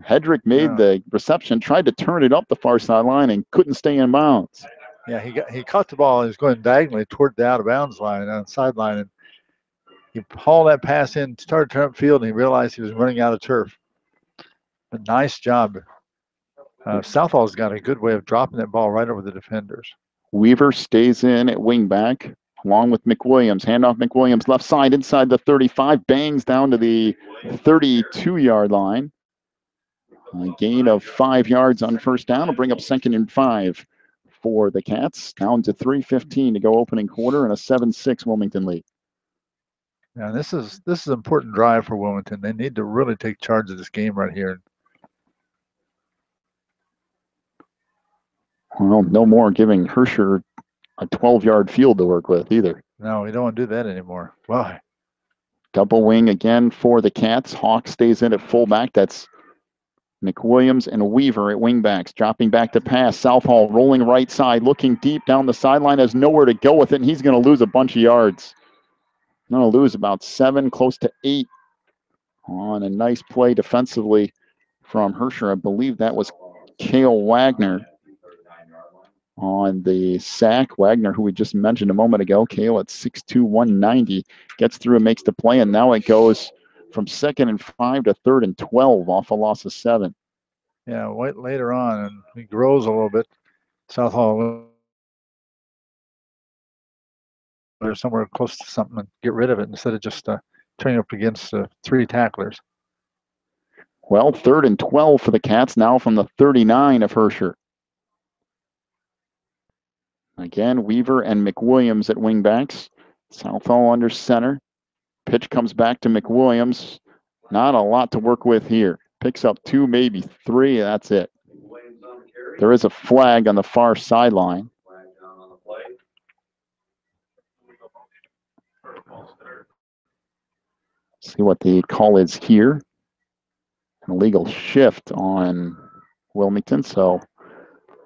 Hedrick made the reception, tried to turn it up the far sideline, and couldn't stay in bounds. Yeah, he caught the ball. He was going diagonally toward the out-of-bounds line on the sideline, and he hauled that pass in, started to turn upfield, and he realized he was running out of turf. A nice job. Southall's got a good way of dropping that ball right over the defenders. Weaver stays in at wingback, along with McWilliams. Handoff McWilliams left side inside the 35, bangs down to the 32-yard line. A gain of 5 yards on first down will bring up 2nd and 5 for the Cats. Down to 3:15 to go opening quarter and a 7-6 Wilmington lead. Yeah, this is an important drive for Wilmington. They need to really take charge of this game right here. Well, no more giving Herscher a 12-yard field to work with either. No, we don't want to do that anymore. Why? Double wing again for the Cats. Hawk stays in at fullback. That's McWilliams and Weaver at wingbacks. Dropping back to pass. Southall rolling right side, looking deep down the sideline, has nowhere to go with it, and he's going to lose a bunch of yards. Going to lose about 7, close to 8 on a nice play defensively from Herscher. I believe that was Cale Wagner on the sack. Wagner, who we just mentioned a moment ago, Cale at 6'2", 190, gets through and makes the play, and now it goes from 2nd and 5 to 3rd and 12 off a loss of 7. Yeah, wait later on, and he grows a little bit. Southall or somewhere close to something and get rid of it instead of just turning up against 3 tacklers. Well, 3rd and 12 for the Cats now from the 39 of Herscher. Again, Weaver and McWilliams at wingbacks. Southall under center. Pitch comes back to McWilliams. Not a lot to work with here. Picks up 2, maybe 3. That's it. There is a flag on the far sideline. See what the call is here. An illegal shift on Wilmington. So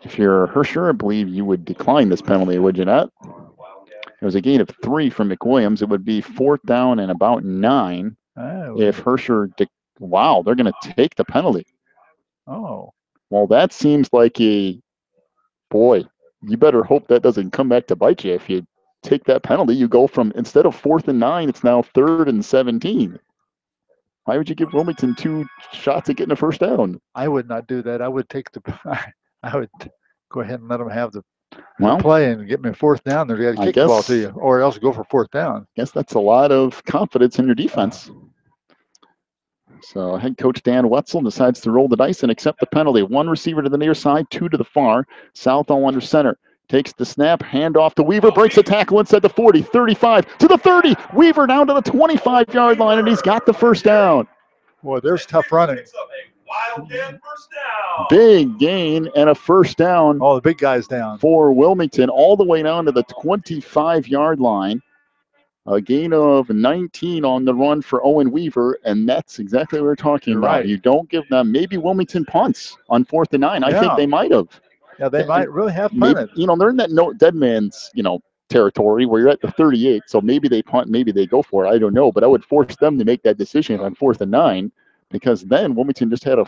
if you're Herscher, I believe you would decline this penalty, would you not? It was a gain of 3 from McWilliams. It would be 4th down and about 9 if Herscher. Wow, they're going to take the penalty. Oh. Well, that seems like boy, you better hope that doesn't come back to bite you. If you take that penalty, you go from, instead of 4th and 9, it's now 3rd and 17. Why would you give Wilmington 2 shots at getting a first down? I would not do that. I would I would go ahead and let them have the play and get me a 4th down. They're going to kick the ball to you, or else go for 4th down. I guess that's a lot of confidence in your defense. So head coach Dan Wetzel decides to roll the dice and accept the penalty. 1 receiver to the near side, 2 to the far. Southall under center. Takes the snap, handoff to Weaver, breaks the tackle inside the 40, 35, to the 30. Weaver down to the 25-yard line, and he's got the first down. Boy, there's tough running. Big gain and a first down. Oh, the big guy's down. For Wilmington, all the way down to the 25-yard line. A gain of 19 on the run for Owen Weaver, and that's exactly what we're talking about. Right. You don't give them, maybe Wilmington punts on 4th and 9. I think they might have. Yeah, they might really have punted. They're in that no dead man's, territory where you're at the 38, so maybe they punt, maybe they go for it. I don't know, but I would force them to make that decision on 4th and 9, because then Wilmington just had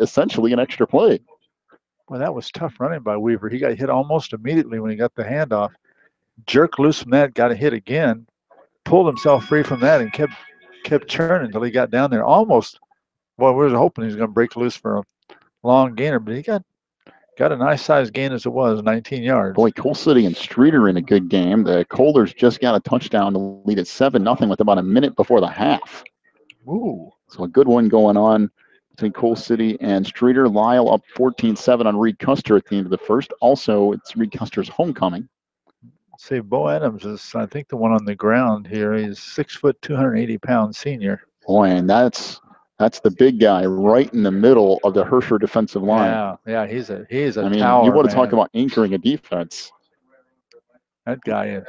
essentially an extra play. Well, that was tough running by Weaver. He got hit almost immediately when he got the handoff. Jerked loose from that, got a hit again, pulled himself free from that, and kept churning until he got down there. Almost, well, we were hoping he was going to break loose for a long gainer, but he got got a nice size gain as it was, 19 yards. Boy, Coal City and Streeter in a good game. The Colders just got a touchdown to lead at 7-0 with about a minute before the half. Ooh. So a good one going on between Coal City and Streeter. Lyle up 14-7 on Reed Custer at the end of the first. Also, it's Reed Custer's homecoming. See, Bo Adams is, I think, the one on the ground here. He's 6 foot, 280-pound senior. Boy, and that's the big guy right in the middle of the Herscher defensive line. Yeah, he's a I mean, tower, you want to man. talk about anchoring a defense. That guy is.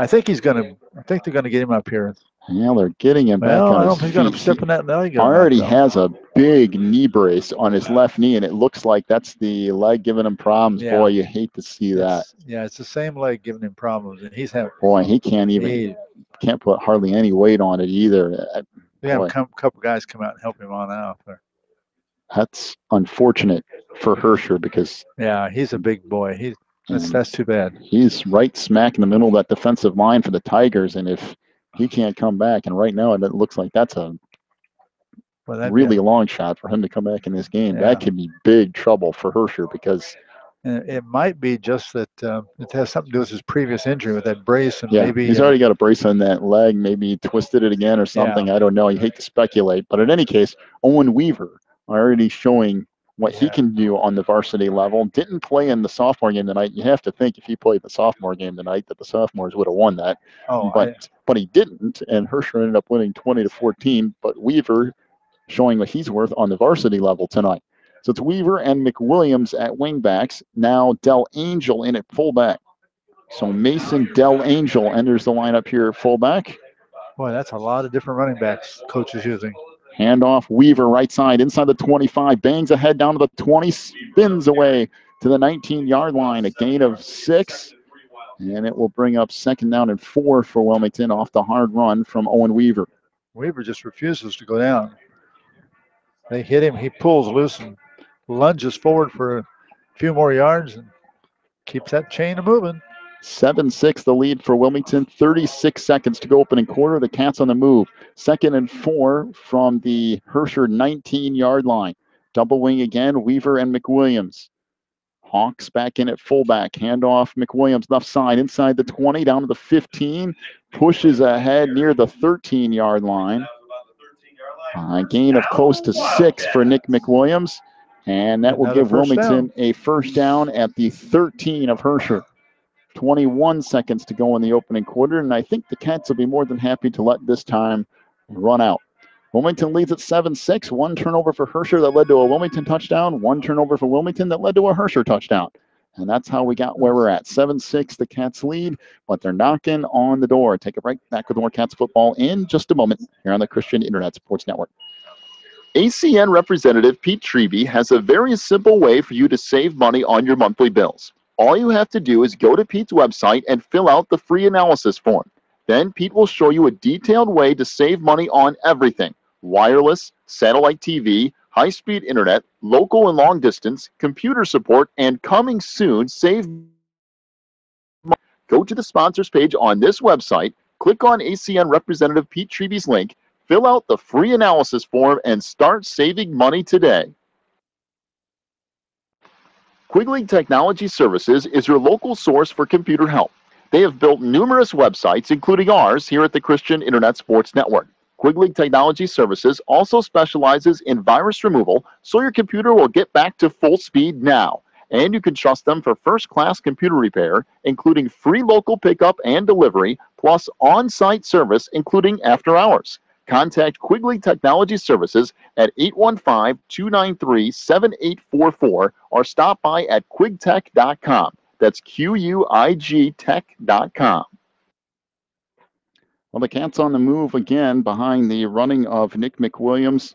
I think they're gonna get him up here. Yeah, they're getting him back on I don't his think he's feet. gonna step in that leg. Already has a big knee brace on his left knee, and it looks like that's the leg giving him problems. Yeah. Boy, you hate to see that. Yeah, it's the same leg giving him problems, and he's having. Boy, he can't put hardly any weight on it either. We have a couple guys come out and help him on out there. That's unfortunate for Herscher because he's a big boy. That's too bad. He's right smack in the middle of that defensive line for the Tigers, and if he can't come back, and right now it looks like that's a really long shot for him to come back in this game. That could be big trouble for Herscher because it might be just that it has something to do with his previous injury with that brace, and maybe he's already got a brace on that leg. Maybe he twisted it again or something. I don't know. You hate to speculate, but in any case, Owen Weaver already showing what he can do on the varsity level. Didn't play in the sophomore game tonight. You have to think if he played the sophomore game tonight that the sophomores would have won that. But he didn't, and Herscher ended up winning 20-14. But Weaver showing what he's worth on the varsity level tonight. So it's Weaver and McWilliams at wingbacks. Now Del Angel in at fullback. So Mason Del Angel enters the lineup here at fullback. Boy, that's a lot of different running backs coach is using. Handoff, Weaver right side, inside the 25, bangs ahead down to the 20, spins away to the 19-yard line, a gain of 6, and it will bring up 2nd down and 4 for Wilmington off the hard run from Owen Weaver. Weaver just refuses to go down. They hit him, he pulls loose and lunges forward for a few more yards and keeps that chain moving. 7-6 the lead for Wilmington. 36 seconds to go opening quarter. The Cats on the move. 2nd and 4 from the Herscher 19-yard line. Double wing again, Weaver and McWilliams. Hawks back in at fullback. Handoff, McWilliams left side, inside the 20, down to the 15. Pushes ahead near the 13-yard line. A gain of close to 6 for Nick McWilliams. And that will give Wilmington a first down at the 13 of Herscher. 21 seconds to go in the opening quarter, and I think the Cats will be more than happy to let this time run out. Wilmington leads at 7-6. One turnover for Herscher that led to a Wilmington touchdown. One turnover for Wilmington that led to a Herscher touchdown. And that's how we got where we're at. 7-6, the Cats lead, but they're knocking on the door. Take a break. Back with more Cats football in just a moment here on the Christian Internet Sports Network. ACN representative Pete Treby has a very simple way for you to save money on your monthly bills. All you have to do is go to Pete's website and fill out the free analysis form. Then Pete will show you a detailed way to save money on everything: wireless, satellite TV, high-speed internet, local and long distance, computer support, and coming soon, save money. Go to the sponsors page on this website, click on ACN Representative Pete Treby's link, fill out the free analysis form, and start saving money today. Quigley Technology Services is your local source for computer help. They have built numerous websites, including ours here at the Christian Internet Sports Network. Quigley Technology Services also specializes in virus removal, so your computer will get back to full speed now. And you can trust them for first-class computer repair, including free local pickup and delivery, plus on-site service, including after hours. Contact Quigley Technology Services at 815-293-7844 or stop by at quigtech.com. That's QUIG tech.com. Well, the Cats on the move again behind the running of Nick McWilliams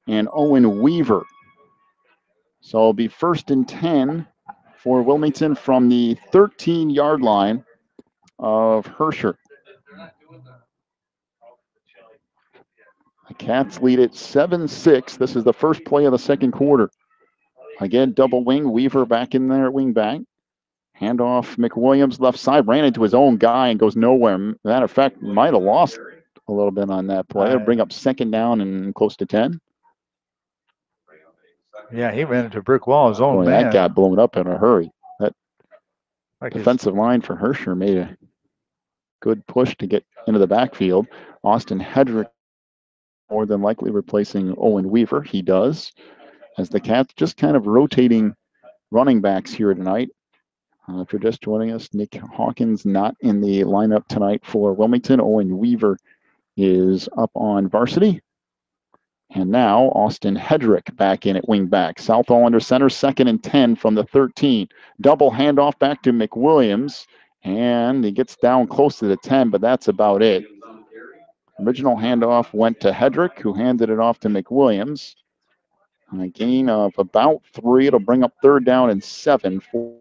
and Owen Weaver. So it'll be 1st and 10 for Wilmington from the 13-yard line of Herscher. The Cats lead at 7-6. This is the first play of the second quarter. Again, double wing. Weaver back in there at wing back. Handoff, McWilliams left side. Ran into his own guy and goes nowhere. Matter of fact, might have lost a little bit on that play. It'll bring up 2nd down and close to 10. Yeah, he ran into a brick wall. His own Boy, man. that got blown up in a hurry. That like defensive line for Herscher made a good push to get into the backfield. Austin Hedrick more than likely replacing Owen Weaver. He does. As the Cats just kind of rotating running backs here tonight. If you're just joining us, Nick Hawkins not in the lineup tonight for Wilmington. Owen Weaver is up on varsity. And now Austin Hedrick back in at wing back. Southall under center, 2nd and 10 from the 13. Double handoff back to McWilliams. And he gets down close to the 10, but that's about it. Original handoff went to Hedrick, who handed it off to McWilliams. A gain of about 3. It'll bring up 3rd down and 7 for.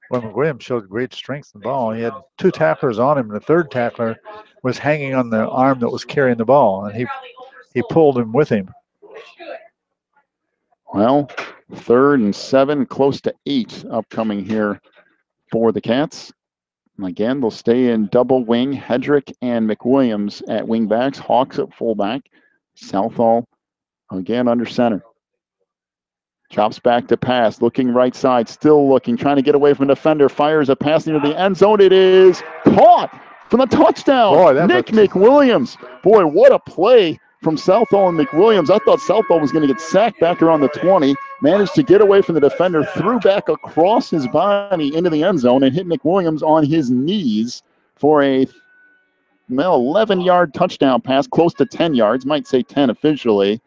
Well, McWilliams showed great strength in the ball. He had 2 tacklers on him, and the 3rd tackler was hanging on the arm that was carrying the ball, and he pulled him with him. Well, 3rd and 7, close to 8 upcoming here for the Cats. Again, they'll stay in double wing. Hedrick and McWilliams at wing backs. Hawks at fullback. Southall again under center. Chops back to pass, looking right side, still looking, trying to get away from the defender. Fires a pass into the end zone. It is caught for the touchdown. Boy, Nick McWilliams. Boy, what a play from Southall and McWilliams. I thought Southall was going to get sacked back around the 20. Managed to get away from the defender, threw back across his body into the end zone and hit McWilliams on his knees for a 11-yard touchdown pass, close to 10 yards, might say 10 officially.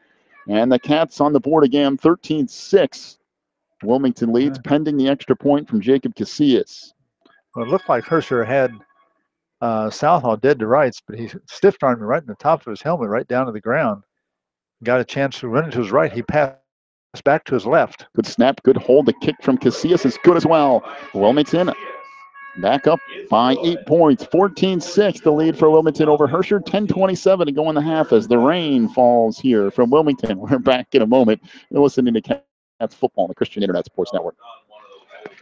And the Cats on the board again, 13-6. Wilmington leads pending the extra point from Jacob Casillas. Well, it looked like Herscher had Southall dead to rights, but he stiffed armed him right in the top of his helmet, right down to the ground. Got a chance to run into his right. He passed back to his left. Good snap, good hold. The kick from Casillas is good as well. Wilmington back up by 8 points. 14-6, the lead for Wilmington over Herscher. 10:27 to go in the half as the rain falls here from Wilmington. We're back in a moment. You're listening to Cats Football on the Christian Internet Sports Network.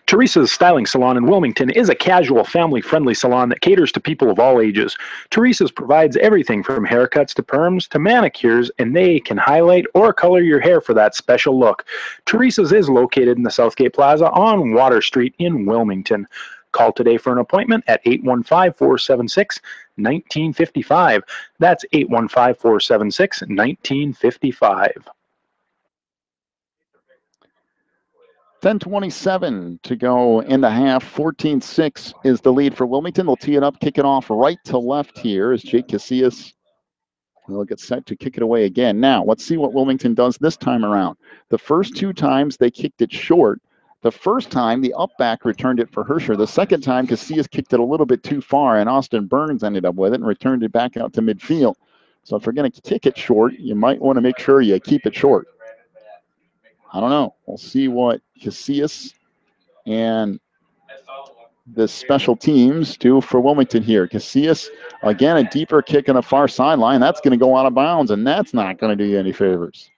Teresa's Styling Salon in Wilmington is a casual, family-friendly salon that caters to people of all ages. Teresa's provides everything from haircuts to perms to manicures, and they can highlight or color your hair for that special look. Teresa's is located in the Southgate Plaza on Water Street in Wilmington. Call today for an appointment at 815-476-1955. That's 815-476-1955. 10:27 to go in the half. 14-6 is the lead for Wilmington. They'll tee it up, kick it off right to left here as Jake Casillas will get set to kick it away again. Now, let's see what Wilmington does this time around. The first 2 times they kicked it short. The first time, the up back returned it for Herscher. The second time, Casillas kicked it a little bit too far, and Austin Burns ended up with it and returned it back out to midfield. So if you're going to kick it short, you might want to make sure you keep it short. I don't know. We'll see what Casillas and the special teams do for Wilmington here. Casillas, again, a deeper kick on the far sideline. That's going to go out of bounds, and that's not going to do you any favors.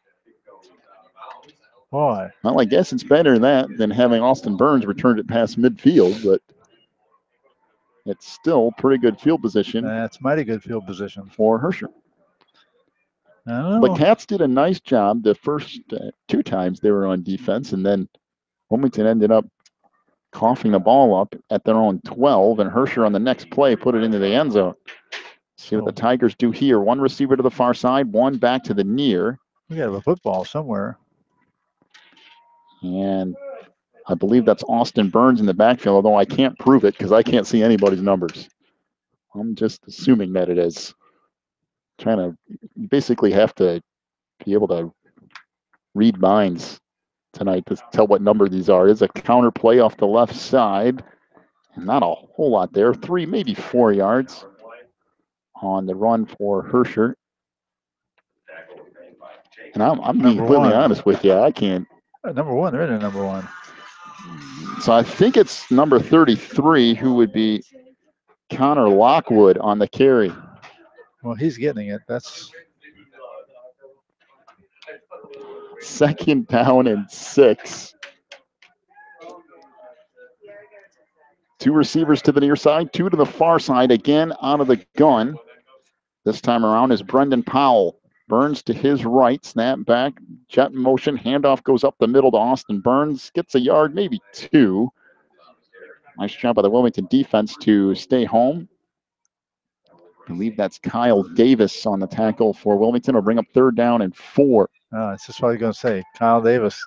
Boy. Well, I guess it's better than having Austin Burns return it past midfield, but it's still pretty good field position. That's mighty good field position for Herscher. The Cats did a nice job the first 2 times they were on defense, and then Wilmington ended up coughing the ball up at their own 12, and Herscher on the next play put it into the end zone. See what the Tigers do here. 1 receiver to the far side, 1 back to the near. We got a football somewhere. And I believe that's Austin Burns in the backfield, although I can't prove it because I can't see anybody's numbers. I'm just assuming that it is. You basically have to be able to read minds tonight to tell what number these are. It's a counter play off the left side. And not a whole lot there. 3, maybe 4 yards on the run for Herscher. And I'm being completely honest with you. I can't. Number 1, there isn't a number 1. So I think it's number 33 who would be Connor Lockwood on the carry. Well, he's getting it. That's 2nd down and 6. 2 receivers to the near side, 2 to the far side. Again, out of the gun. This time around is Brendan Powell. Burns to his right, snap back, jet motion, handoff goes up the middle to Austin Burns, gets a yard, maybe 2. Nice job by the Wilmington defense to stay home. I believe that's Kyle Davis on the tackle for Wilmington. Will bring up 3rd down and 4. That's just what I was going to say. Kyle Davis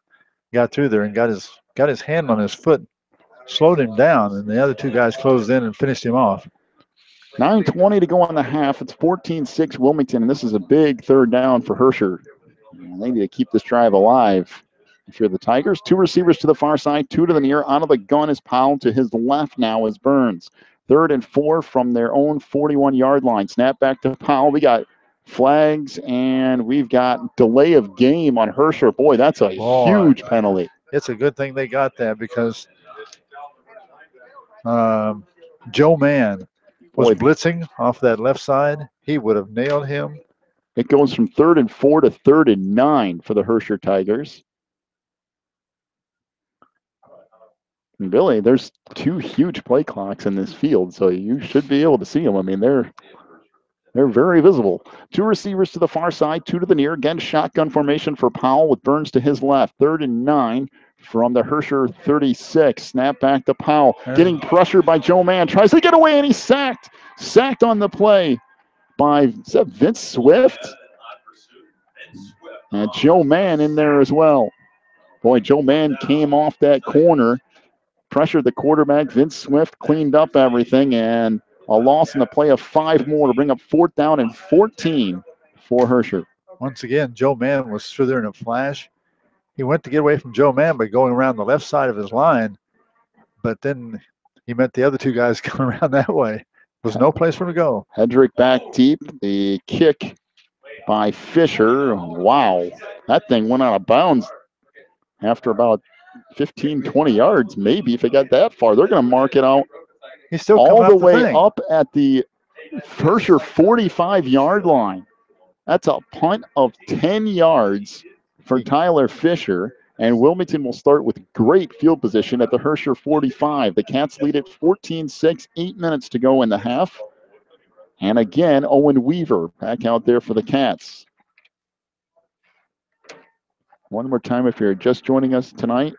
got through there and got his hand on his foot, slowed him down, and the other 2 guys closed in and finished him off. 9:20 to go on the half. It's 14-6 Wilmington, and this is a big 3rd down for Herscher. And they need to keep this drive alive. If you're the Tigers, 2 receivers to the far side, 2 to the near. Out of the gun is Powell. To his left now is Burns. 3rd and 4 from their own 41-yard line. Snap back to Powell. We got flags, and we've got delay of game on Herscher. Boy, that's a huge penalty. It's a good thing they got that because Joe Mann was blitzing off that left side. He would have nailed him. It goes from 3rd and 4 to 3rd and 9 for the Herscher Tigers. And Billy, there's 2 huge play clocks in this field, so you should be able to see them. I mean, they're very visible. 2 receivers to the far side, 2 to the near. Again, shotgun formation for Powell with Burns to his left. 3rd and 9 from the Herscher 36. Snap back to Powell. Getting pressured by Joe Mann. Tries to get away, and he's sacked. Sacked on the play by, is that Vince Swift? And Joe Mann in there as well. Boy, Joe Mann came off that corner, pressured the quarterback. Vince Swift cleaned up everything, and a loss in the play of 5 more to bring up 4th down and 14 for Herscher. Once again, Joe Mann was through there in a flash. He went to get away from Joe Mann by going around the left side of his line, but then he met the other 2 guys coming around that way. There was no place for him to go. Hedrick back deep. The kick by Fisher. Wow, that thing went out of bounds after about 15, 20 yards, maybe, if it got that far. They're going to mark it out. He's still all the way up at the Herscher 45-yard line. That's a punt of 10 yards for Tyler Fisher, and Wilmington will start with great field position at the Herscher 45. The Cats lead at 14-6, 8 minutes to go in the half. And again, Owen Weaver back out there for the Cats. One more time, if you're just joining us tonight,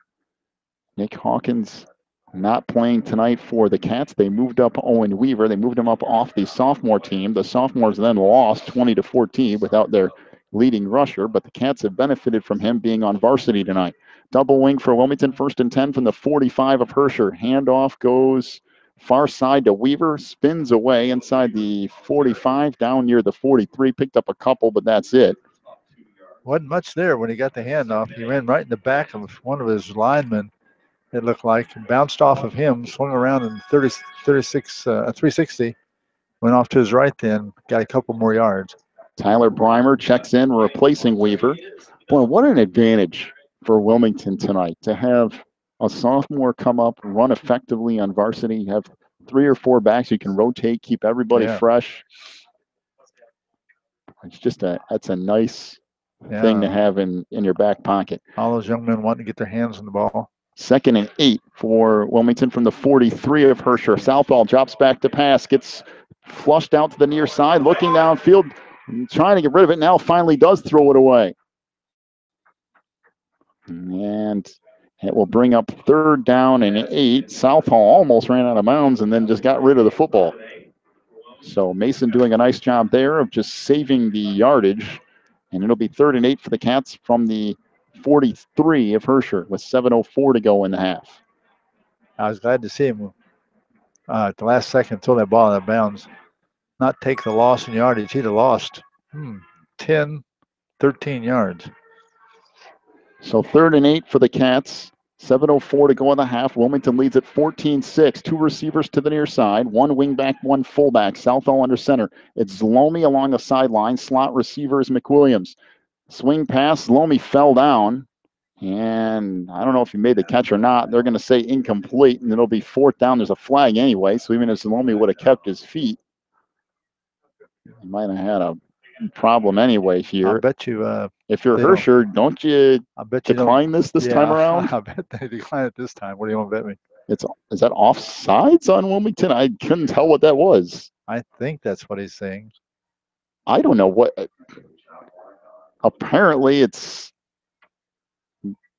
Nick Hawkins not playing tonight for the Cats. They moved up Owen Weaver. They moved him up off the sophomore team. The sophomores then lost 20-14 without their leading rusher, but the Cats have benefited from him being on varsity tonight. Double wing for Wilmington, 1st and 10 from the 45 of Herscher. Handoff goes far side to Weaver, spins away inside the 45, down near the 43, picked up a couple, but that's it. Wasn't much there when he got the handoff. He ran right in the back of one of his linemen, it looked like, bounced off of him, swung around in 360, went off to his right then, got a couple more yards. Tyler Breimer checks in, replacing Weaver. Boy, what an advantage for Wilmington tonight to have a sophomore come up, run effectively on varsity. You have 3 or 4 backs you can rotate, keep everybody fresh. It's just that's a nice thing to have in your back pocket. All those young men wanting to get their hands on the ball. 2nd and 8 for Wilmington from the 43 of Herscher. Southall drops back to pass, gets flushed out to the near side, looking downfield, trying to get rid of it. Now finally does throw it away. And it will bring up 3rd down and 8. Southall almost ran out of bounds and then just got rid of the football. So Mason doing a nice job there of just saving the yardage. And it'll be 3rd and 8 for the Cats from the 43 of Herscher with 7:04 to go in the half. I was glad to see him at the last second throw that ball out of bounds. Not take the loss in yardage. He'd have lost 10, 13 yards. So 3rd and 8 for the Cats. 7:04 to go in the half. Wilmington leads at 14-6. 2 receivers to the near side. 1 wingback, 1 fullback. Southall under center. It's Zlomi along the sideline. Slot receiver is McWilliams. Swing pass. Zlomi fell down. And I don't know if he made the catch or not. They're going to say incomplete, and it'll be 4th down. There's a flag anyway, so even if Zlomi would have kept his feet, he might have had a problem anyway here. I bet you. If you're Herscher, don't you decline this time around? I bet they decline it this time. What do you want to bet me? Is that offsides on Wilmington? I couldn't tell what that was. I think that's what he's saying. I don't know what. apparently it's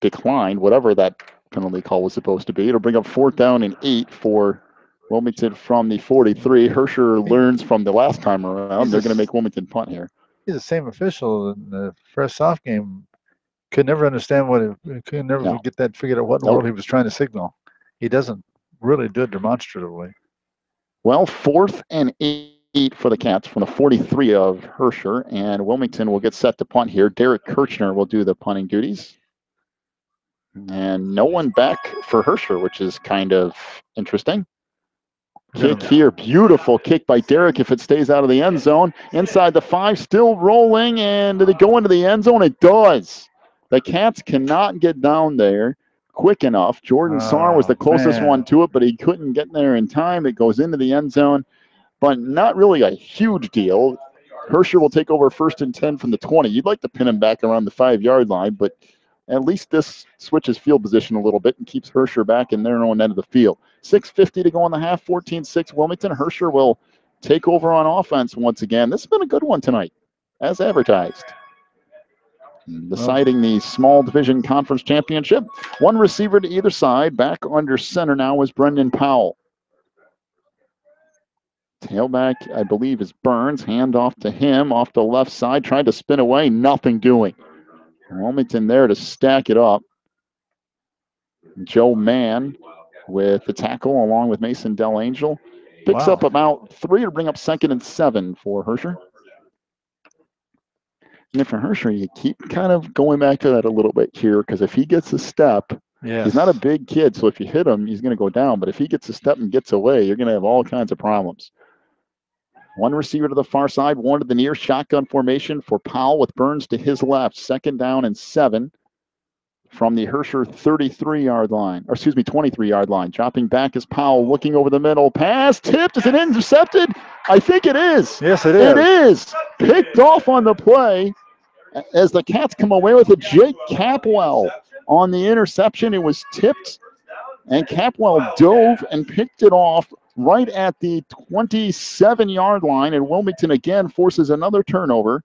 declined, whatever that penalty call was supposed to be. It'll bring up 4th down and 8 for Wilmington from the 43. Herscher learns from the last time around. They're going to make Wilmington punt here. He's the same official in the first off game. Could never understand could never get that figured out what in the world he was trying to signal. He doesn't really do it demonstratively. Well, 4th and 8 for the Cats from the 43 of Herscher, and Wilmington will get set to punt here. Derek Kirchner will do the punting duties. And no one back for Herscher, which is kind of interesting. Kick here, beautiful kick by Derek if it stays out of the end zone. Inside the 5, still rolling, and did it go into the end zone? It does. The Cats cannot get down there quick enough. Jordan Sarr was the closest one to it, but he couldn't get there in time. It goes into the end zone, but not really a huge deal. Herscher will take over 1st and 10 from the 20. You'd like to pin him back around the 5-yard line, but at least this switches field position a little bit and keeps Herscher back in their own end of the field. 6:50 to go in the half, 14-6 Wilmington. Herscher will take over on offense once again. This has been a good one tonight, as advertised. Deciding the small division conference championship. One receiver to either side. Back under center now is Brendan Powell. Tailback, I believe, is Burns. Hand off to him off the left side. Tried to spin away. Nothing doing. Wilmington there to stack it up. Joe Mann with the tackle along with Mason Delangel. Picks up about 3 to bring up 2nd and 7 for Herscher. And for Herscher, you keep kind of going back to that a little bit here because if he gets a step, he's not a big kid, so if you hit him, he's going to go down. But if he gets a step and gets away, you're going to have all kinds of problems. One receiver to the far side, one to the near. Shotgun formation for Powell with Burns to his left. 2nd down and 7 from the Herscher 33-yard line. Or excuse me, 23-yard line. Dropping back is Powell looking over the middle. Pass tipped. Is it intercepted? I think it is. Yes, it is. It is. Picked off on the play as the Cats come away with it. Jake Capwell on the interception. It was tipped, and Capwell dove and picked it off right at the 27-yard line, and Wilmington again forces another turnover,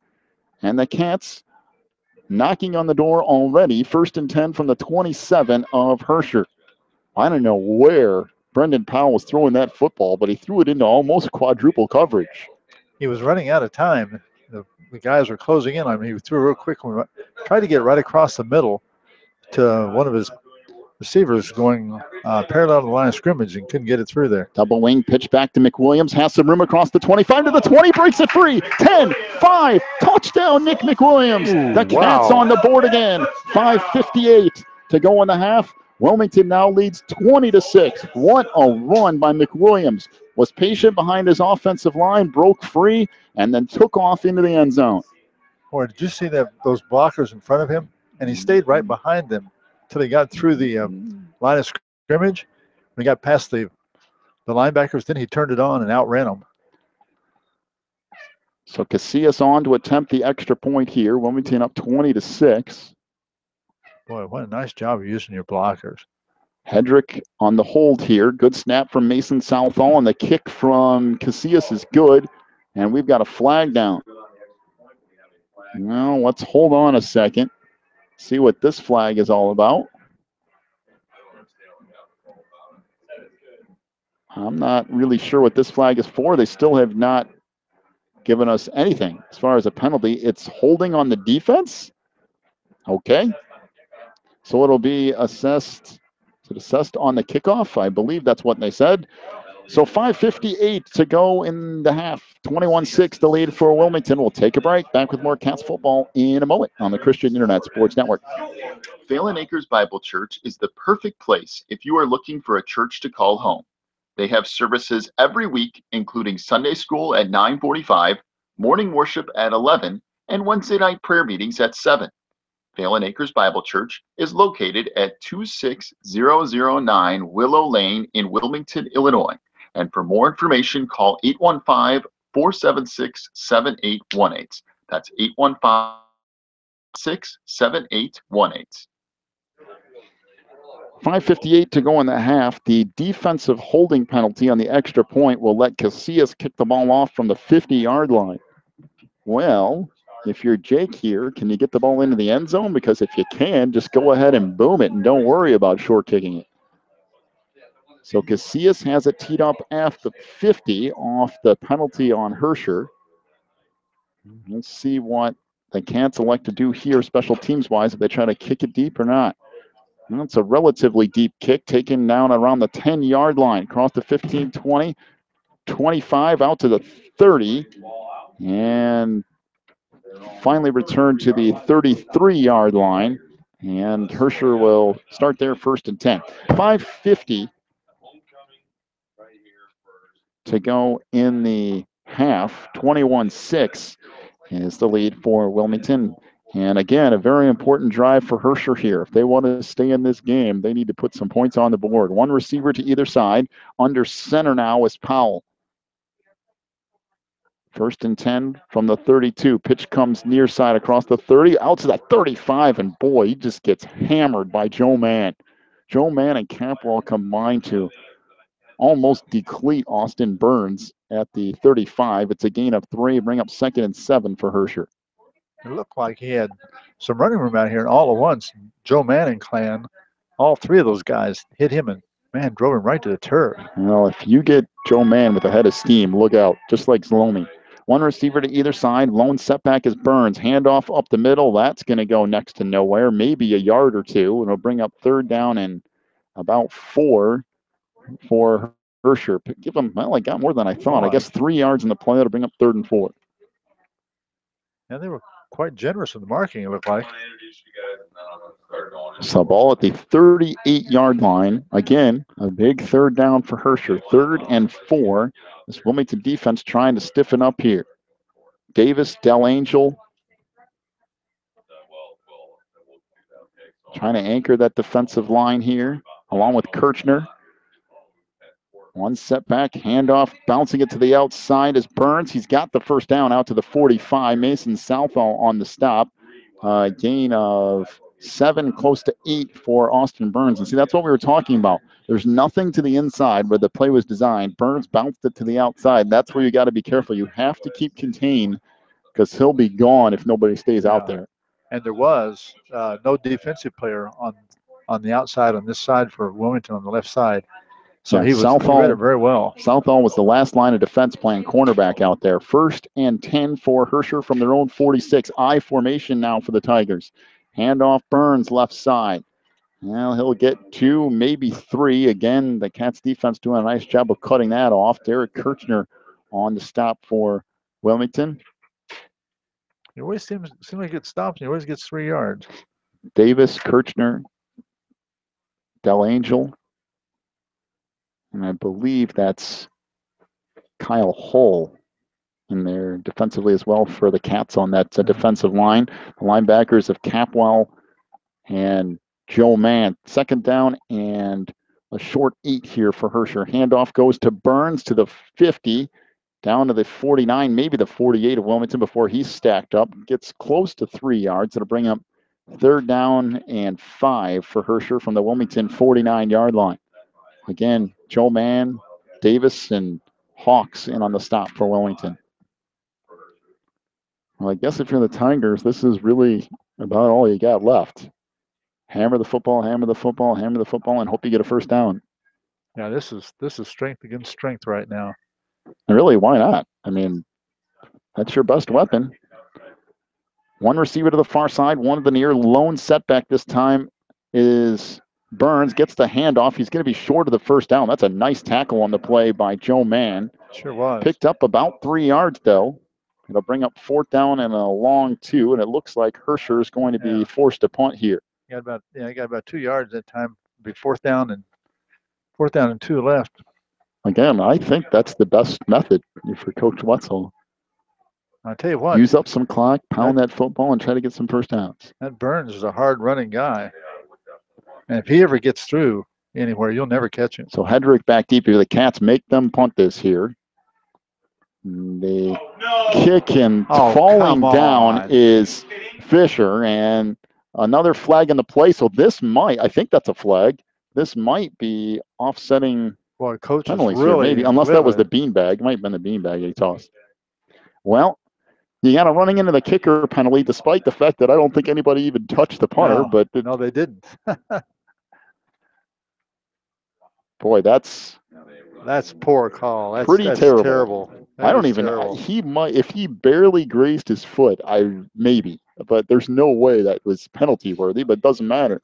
and the Cats knocking on the door already. 1st and 10 from the 27 of Herscher. I don't know where Brendan Powell was throwing that football, but he threw it into almost quadruple coverage. He was running out of time. The guys were closing in on him. He threw real quick. Tried to get right across the middle to one of his receivers going parallel to the line of scrimmage and couldn't get it through there. Double wing pitch back to McWilliams. Has some room across the 25 to the 20. Breaks it free. 10, 5. Touchdown, Nick McWilliams. The Cats on the board again. 5:58 to go in the half. Wilmington now leads 20-6. What a run by McWilliams. Was patient behind his offensive line, broke free, and then took off into the end zone. Boy, did you see those blockers in front of him? And he stayed right behind them until he got through the line of scrimmage. When he got past the linebackers, then he turned it on and outran them. So Casillas on to attempt the extra point here. Wilmington up 20-6. Boy, what a nice job of using your blockers. Hedrick on the hold here. Good snap from Mason Southall, and the kick from Casillas is good. And we've got a flag down. Well, let's hold on a second. See what this flag is all about. I'm not really sure what this flag is for. They still have not given us anything as far as a penalty. It's holding on the defense. Okay. So it'll be assessed. Is it assessed on the kickoff? I believe that's what they said. So 5:58 to go in the half. 21-6 the lead for Wilmington. We'll take a break. Back with more Cats football in a moment on the Christian Internet Sports Network. Phelan Acres Bible Church is the perfect place if you are looking for a church to call home. They have services every week, including Sunday school at 9:45, morning worship at 11, and Wednesday night prayer meetings at 7. Phelan Acres Bible Church is located at 26009 Willow Lane in Wilmington, Illinois. And for more information, call 815-476-7818. That's 815-67818. 5:58 to go in the half. The defensive holding penalty on the extra point will let Casillas kick the ball off from the 50-yard line. Well, if you're Jake here, can you get the ball into the end zone? Because if you can, just go ahead and boom it and don't worry about short kicking it. So Casillas has it teed up at the 50 off the penalty on Herscher. Let's see what the Cats elect to do here special teams-wise, if they try to kick it deep or not. That's a relatively deep kick, taken down around the 10-yard line, across the 15, 20, 25, out to the 30, and finally returned to the 33-yard line. And Herscher will start there, 1st and 10. 5:50 to go in the half. 21-6 is the lead for Wilmington. And again, a very important drive for Herscher here. If they want to stay in this game, they need to put some points on the board. One receiver to either side. Under center now is Powell. 1st and 10 from the 32. Pitch comes near side across the 30, out to the 35, and boy, he just gets hammered by Joe Mann. Joe Mann and Capwell combined to almost deplete Austin Burns at the 35. It's a gain of 3, bring up 2nd and 7 for Herscher. It looked like he had some running room out here, and all at once, Joe Mann and clan, all 3 of those guys hit him and man drove him right to the turf. Well, if you get Joe Mann with a head of steam, look out, just like Zlomi. One receiver to either side. Lone setback is Burns. Handoff up the middle. That's going to go next to nowhere, maybe a yard or two. And it'll bring up 3rd down and about 4 for Herscher. Give him, well, I got more than I thought. I guess 3 yards in the play. That'll bring up 3rd and 4. Yeah, they were quite generous in the marking, it looked like. So ball at the 38-yard line. Again, a big 3rd down for Herscher. 3rd and 4. This Wilmington defense trying to stiffen up here. Davis, Del Angel trying to anchor that defensive line here, along with Kirchner. One setback, handoff, bouncing it to the outside is Burns. He's got the 1st down out to the 45. Mason Southall on the stop. Gain of 7, close to 8 for Austin Burns. And see, that's what we were talking about. There's nothing to the inside where the play was designed. Burns bounced it to the outside. That's where you got to be careful. You have to keep contained because he'll be gone if nobody stays out there. And there was no defensive player on the outside on this side for Wilmington on the left side. So he read it very well. Southall was the last line of defense playing cornerback out there. 1st and 10 for Herscher from their own 46. I formation now for the Tigers. Handoff Burns left side. Well, he'll get 2, maybe 3. Again, the Cats defense doing a nice job of cutting that off. Derek Kirchner on the stop for Wilmington. He always seems like he gets stopped and he always gets 3 yards. Davis, Kirchner, Del Angel. And I believe that's Kyle Hull in there defensively as well for the Cats on that defensive line. The linebackers of Capwell and Joe Mann. 2nd down and a short 8 here for Herscher. Handoff goes to Burns to the 50, down to the 49, maybe the 48 of Wilmington before he's stacked up. Gets close to 3 yards. It'll bring up 3rd down and 5 for Herscher from the Wilmington 49-yard line. Again, Joe Mann, Davis, and Hawks in on the stop for Wilmington. Well, I guess if you're the Tigers, this is really about all you got left. Hammer the football, hammer the football, hammer the football, and hope you get a 1st down. Yeah, this is strength against strength right now. And really, why not? I mean, that's your best weapon. One receiver to the far side, one to the near. Lone setback this time is Burns. Gets the handoff. He's going to be short of the 1st down. That's a nice tackle on the play by Joe Mann. Sure was. Picked up about 3 yards, though. It'll bring up 4th down and a long 2, and it looks like Herscher is going to be forced to punt here. He got about 2 yards that time. It'll be 4th down and 2 left. Again, I think that's the best method for Coach Wetzel. I'll tell you what. Use up some clock, pound that football, and try to get some 1st downs. That Burns is a hard-running guy. And if he ever gets through anywhere, you'll never catch him. So Hedrick back deep here. The Cats make them punt this here. The kick and falling down is Fisher, and another flag in the play. So this might, I think that's a flag. This might be offsetting penalties here, maybe, unless that was the beanbag. It might have been the beanbag he tossed. Well, You got a running into the kicker penalty, despite the fact that I don't think anybody even touched the punter. No, they didn't. Boy, that's poor call. That's terrible. That I don't is even. terrible. He might, if he barely grazed his foot, maybe, but there's no way that was penalty worthy. But it doesn't matter.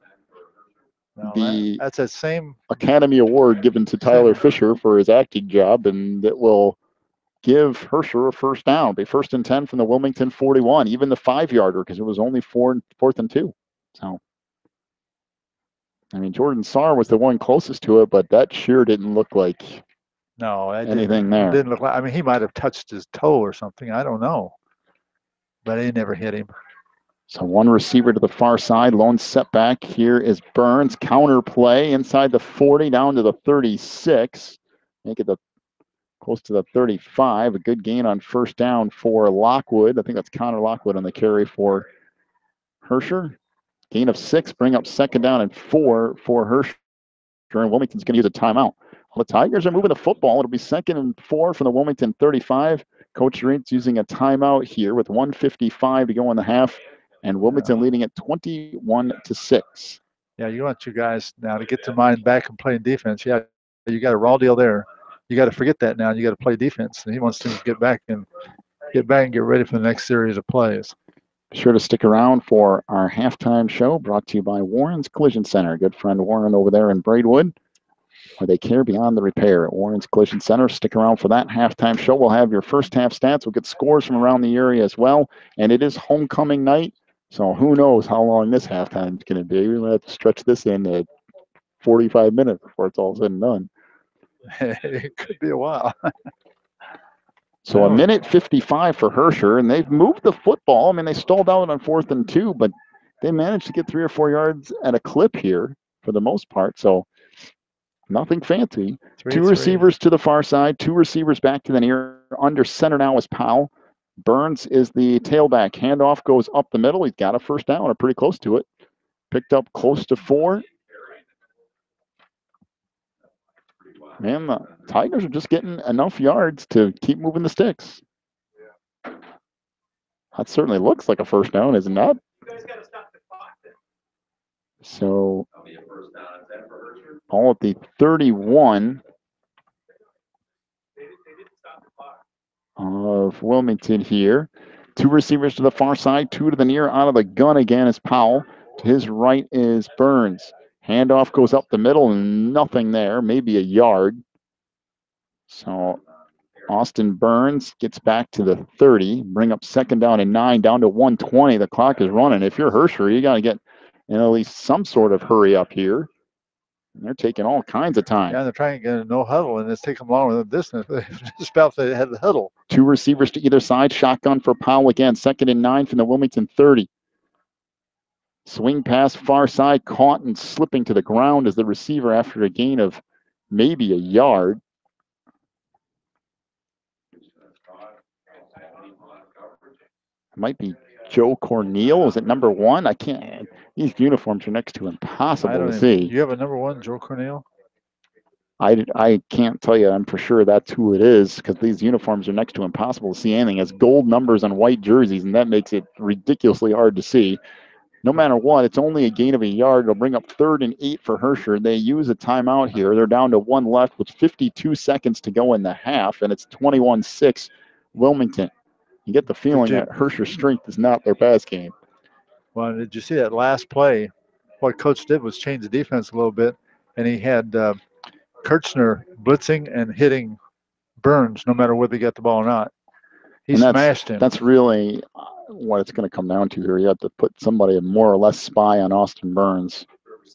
No, the that's that same Academy Award given to Tyler Fisher for his acting job, and it will give Herscher a first down. Be 1st and 10 from the Wilmington 41, even the 5-yarder, because it was only 4th and 2. So, I mean, Jordan Saar was the one closest to it, but that sure didn't look like anything there. Didn't look like. I mean, he might have touched his toe or something. I don't know, but he never hit him. So one receiver to the far side, lone setback. Here is Burns. Counter play inside the 40 down to the 36. Make it close to the 35. A good gain on first down for Lockwood. I think that's Connor Lockwood on the carry for Herscher. Gain of 6. Bring up 2nd down and 4 for Herscher. And Wilmington's going to use a timeout. Well, the Tigers are moving the football. It'll be 2nd and 4 from the Wilmington 35. Coach Reed's using a timeout here with 1:55 to go in the half. And Wilmington leading at 21-6. Yeah, you want you guys now to get to mind back and playing defense. Yeah, you got a raw deal there. You got to forget that now. You got to play defense. And he wants to get back and get ready for the next series of plays. Be sure to stick around for our halftime show brought to you by Warren's Collision Center. Good friend Warren over there in Braidwood, where they care beyond the repair at Warren's Collision Center. Stick around for that halftime show. We'll have your first half stats. We'll get scores from around the area as well. And it is homecoming night. So who knows how long this halftime is going to be. We might have to stretch this in at 45 minutes before it's all said and done. It could be a while. So 1:55 for Herscher, and they've moved the football. I mean, they stalled out on 4th and 2, but they managed to get 3 or 4 yards at a clip here for the most part. So nothing fancy. 2 receivers to the far side, 2 receivers back to the near. Under center now is Powell. Burns is the tailback. Handoff goes up the middle. He's got a first down or pretty close to it. Picked up close to 4. Man, the Tigers are just getting enough yards to keep moving the sticks. That certainly looks like a first down, is it not? So, all at the 31 of Wilmington here. 2 receivers to the far side, 2 to the near. Out of the gun again is Powell. To his right is Burns. Handoff goes up the middle and nothing there, maybe a yard. So Austin Burns gets back to the 30, bring up 2nd down and 9, down to 1:20. The clock is running. If you're Herscher, you got to get at least some sort of hurry up here. And they're taking all kinds of time. Yeah, they're trying to get a no huddle, and it's taking longer than this. Just about they had the huddle. 2 receivers to either side. Shotgun for Powell again. 2nd and 9 from the Wilmington 30. Swing pass far side, caught and slipping to the ground as the receiver after a gain of maybe a yard. It might be Joe Corneal. Is it number 1? I can't. These uniforms are next to impossible to see. You have a number 1, Joe Corneal? I can't tell you. I'm for sure that's who it is because these uniforms are next to impossible to see anything. It's gold numbers on white jerseys, and that makes it ridiculously hard to see. No matter what, it's only a gain of a yard. It'll bring up 3rd and 8 for Herscher. They use a timeout here. They're down to 1 left with 52 seconds to go in the half, and it's 21-6 Wilmington. You get the feeling that Herscher's strength is not their best game. Well, did you see that last play? What Coach did was change the defense a little bit, and he had Kirchner blitzing and hitting Burns no matter whether he got the ball or not. He smashed him. That's really what it's going to come down to here. You have to put somebody more or less spy on Austin Burns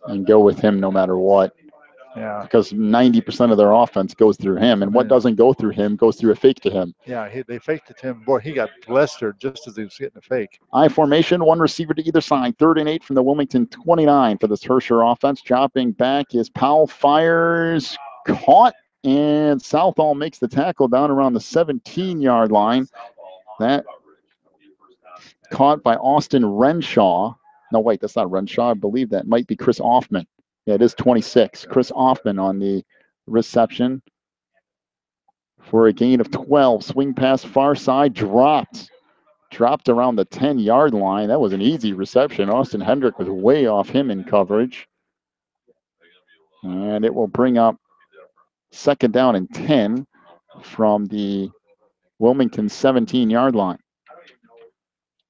and go with him no matter what. Yeah. Because 90% of their offense goes through him, and what doesn't go through him goes through a fake to him. Yeah, they faked it to him. Boy, he got blistered just as he was getting a fake. I formation, 1 receiver to either side. 3rd and 8 from the Wilmington 29 for this Herscher offense. Dropping back is Powell, fires, caught, and Southall makes the tackle down around the 17-yard line. That caught by Austin Renshaw. No, wait, that's not Renshaw. I believe that might be Chris Offman. Yeah, it is 26. Chris Offman on the reception for a gain of 12. Swing pass far side, dropped dropped around the 10-yard line. That was an easy reception. Austin Hendrick was way off him in coverage. And it will bring up 2nd down and 10 from the Wilmington 17-yard line.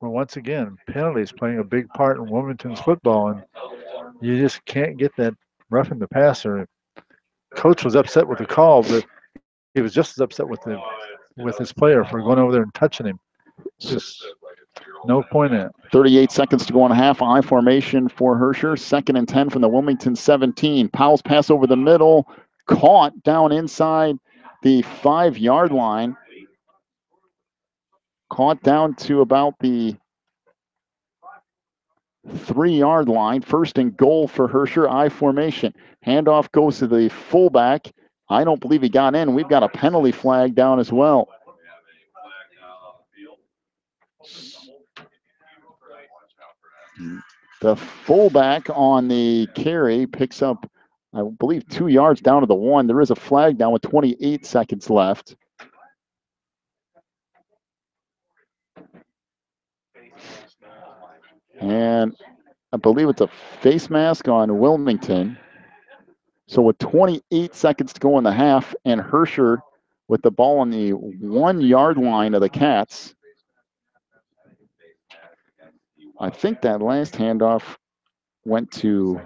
Well, once again, penalties playing a big part in Wilmington's football, and you just can't get that roughing the passer. Coach was upset with the call, but he was just as upset with his player for going over there and touching him. Just no point in it. 38 seconds to go in half. I formation for Herscher. 2nd and 10 from the Wilmington 17. Powell's pass over the middle, caught down inside the 5-yard line. Caught down to about the 3-yard line. 1st and goal for Herscher. I formation. Handoff goes to the fullback. I don't believe he got in. We've got a penalty flag down as well. The fullback on the carry picks up, I believe, 2 yards down to the 1. There is a flag down with 28 seconds left. And I believe it's a face mask on Wilmington. So with 28 seconds to go in the half, and Herscher with the ball on the 1-yard line of the Cats. I think that last handoff went to,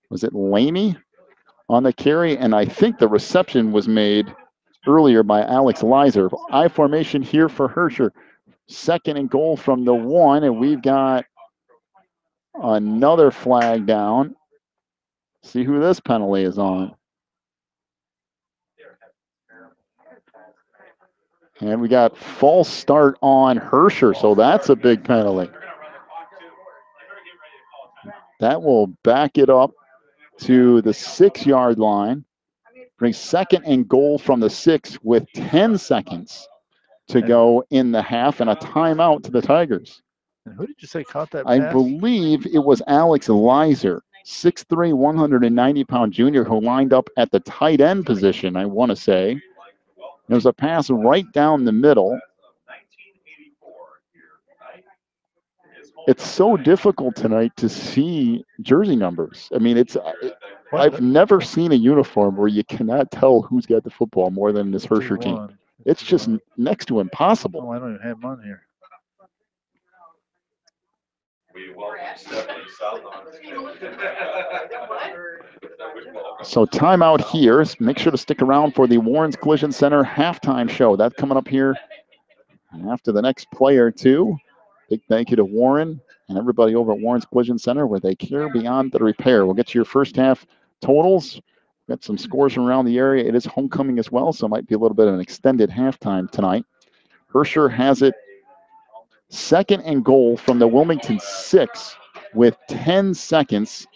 was it Laney on the carry? And I think the reception was made earlier by Alex Leiser. I formation here for Herscher. 2nd and goal from the 1, and we've got another flag down. See who this penalty is on. And we got false start on Herscher, so that's a big penalty. That will back it up to the 6-yard line. Brings 2nd and goal from the 6 with 10 seconds to go in the half, and a timeout to the Tigers. And who did you say caught that I pass? believe it was Alex Leiser, 6'3", 190-pound junior who lined up at the tight end position, I want to say. There was a pass right down the middle. It's so difficult tonight to see jersey numbers. I mean, I've never seen a uniform where you cannot tell who's got the football more than this Herscher team. It's just next to impossible. Oh, I don't even have them on here. So timeout here. Make sure to stick around for the Warren's Collision Center halftime show. That's coming up here after the next play or two. Big thank you to Warren and everybody over at Warren's Collision Center, where they care beyond the repair. We'll get you your first half totals. Got some scores from around the area. It is homecoming as well, so it might be a little bit of an extended halftime tonight. Herscher has it 2nd and goal from the Wilmington 6 with 10 seconds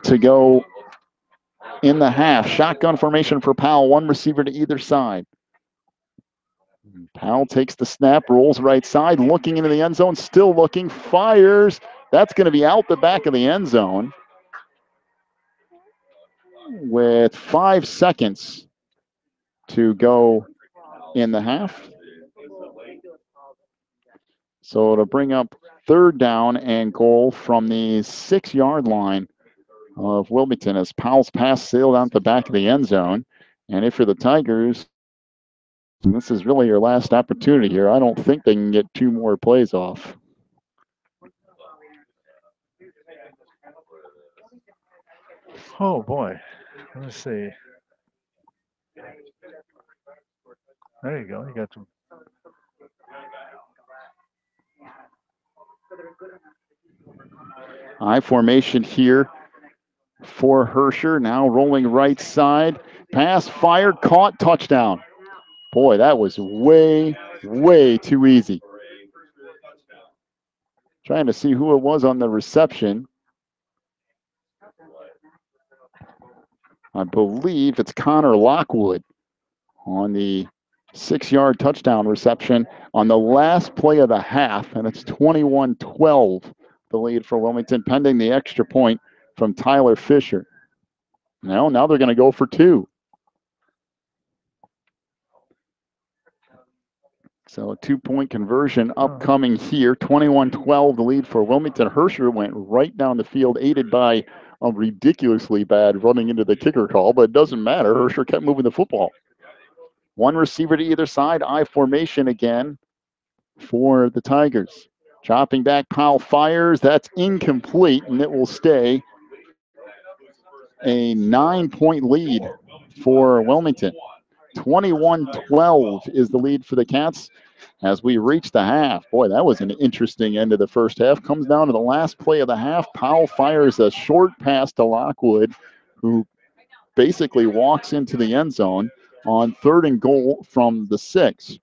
to go in the half. Shotgun formation for Powell, 1 receiver to either side. Powell takes the snap, rolls right side, looking into the end zone, still looking, fires. That's going to be out the back of the end zone with 5 seconds to go in the half. So it'll bring up 3rd down and goal from the 6-yard line of Wilmington as Powell's pass sailed out the back of the end zone. And if you're the Tigers, this is really your last opportunity here. I don't think they can get 2 more plays off. Oh, boy. Let's see. There you go. You got some. I formation here for Herscher. Now rolling right side. Pass fired, caught, touchdown. Boy, that was way, way too easy. Trying to see who it was on the reception. I believe it's Connor Lockwood on the 6-yard touchdown reception on the last play of the half, and it's 21-12, the lead for Wilmington, pending the extra point from Tyler Fisher. Now they're going to go for 2. So a 2-point conversion upcoming here. 21-12, the lead for Wilmington. Herscher went right down the field, aided by a ridiculously bad running into the kicker call, but it doesn't matter. Herscher kept moving the football. One receiver to either side, I formation again for the Tigers. Chopping back, Powell fires. That's incomplete, and it will stay a 9-point lead for Wilmington. 21-12 is the lead for the Cats as we reach the half. Boy, that was an interesting end of the first half. Comes down to the last play of the half. Powell fires a short pass to Lockwood, who basically walks into the end zone on 3rd and goal from the 6.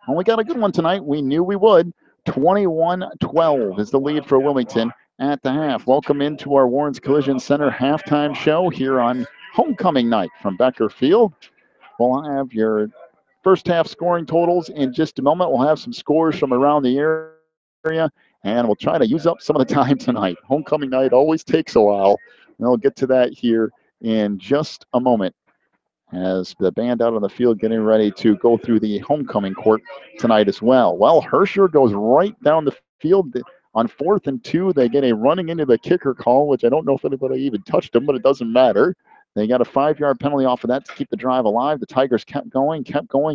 Well, we got a good one tonight. We knew we would. 21-12 is the lead for Wilmington at the half. Welcome into our Warren's Collision Center halftime show here on homecoming night from Becker Field. We'll have your first half scoring totals in just a moment. We'll have some scores from around the area, and we'll try to use up some of the time tonight. Homecoming night always takes a while, and we'll get to that here in just a moment as the band out on the field getting ready to go through the homecoming court tonight as well. Well, Herscher goes right down the field on 4th and 2. They get a running into the kicker call, which I don't know if anybody even touched him, but it doesn't matter. They got a 5-yard penalty off of that to keep the drive alive. The Tigers kept going,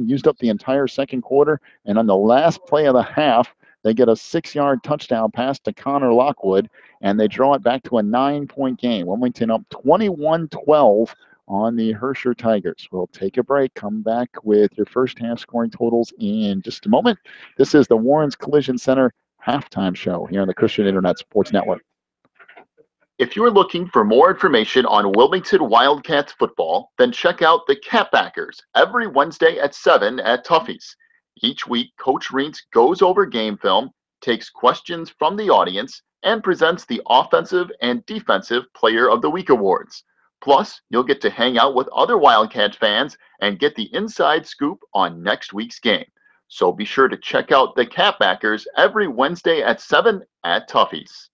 used up the entire second quarter, and on the last play of the half, they get a 6-yard touchdown pass to Connor Lockwood, and they draw it back to a 9-point game. Wilmington up 21-12 on the Herscher Tigers. We'll take a break, come back with your first half scoring totals in just a moment. This is the Warren's Collision Center halftime show here on the Christian Internet Sports Network. If you're looking for more information on Wilmington Wildcats football, then check out the Catbackers every Wednesday at 7 at Tuffy's. Each week, Coach Reentz goes over game film, takes questions from the audience, and presents the Offensive and Defensive Player of the Week awards. Plus, you'll get to hang out with other Wildcat fans and get the inside scoop on next week's game. So be sure to check out the Catbackers every Wednesday at 7 at Tuffy's.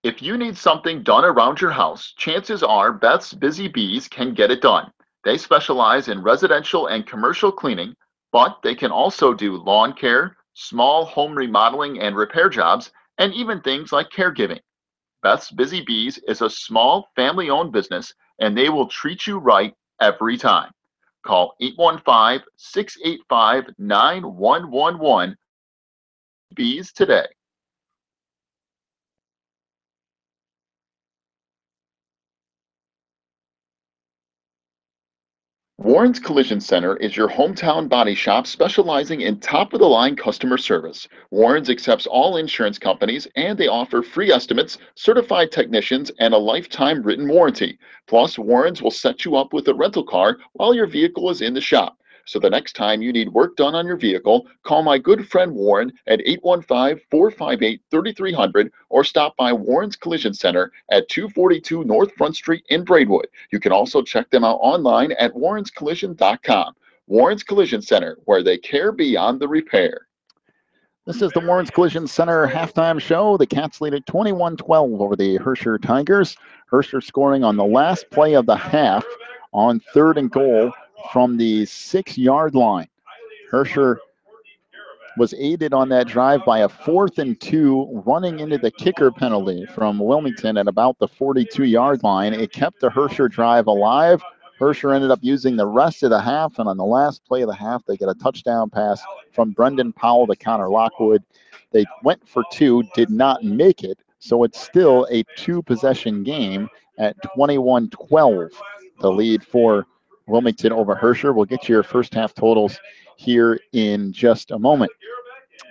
If you need something done around your house, chances are Beth's Busy Bees can get it done. They specialize in residential and commercial cleaning, but they can also do lawn care, small home remodeling and repair jobs, and even things like caregiving. Beth's Busy Bees is a small family-owned business, and they will treat you right every time. Call 815-685-9111 Bees today. Warren's Collision Center is your hometown body shop specializing in top-of-the-line customer service. Warren's accepts all insurance companies, and they offer free estimates, certified technicians, and a lifetime written warranty. Plus, Warren's will set you up with a rental car while your vehicle is in the shop. So the next time you need work done on your vehicle, call my good friend Warren at 815-458-3300 or stop by Warren's Collision Center at 242 North Front Street in Braidwood. You can also check them out online at warrenscollision.com. Warren's Collision Center, where they care beyond the repair. This is the Warren's Collision Center halftime show. The Cats lead at 21-12 over the Herscher Tigers. Herscher scoring on the last play of the half on 3rd and goal from the 6-yard line. Herscher was aided on that drive by a 4th and 2 running into the kicker penalty from Wilmington at about the 42-yard line. It kept the Herscher drive alive. Herscher ended up using the rest of the half, and on the last play of the half, they get a touchdown pass from Brendan Powell to Connor Lockwood. They went for 2, did not make it, so it's still a 2-possession game at 21-12. The lead for Wilmington over Herscher. We'll get you your first half totals here in just a moment.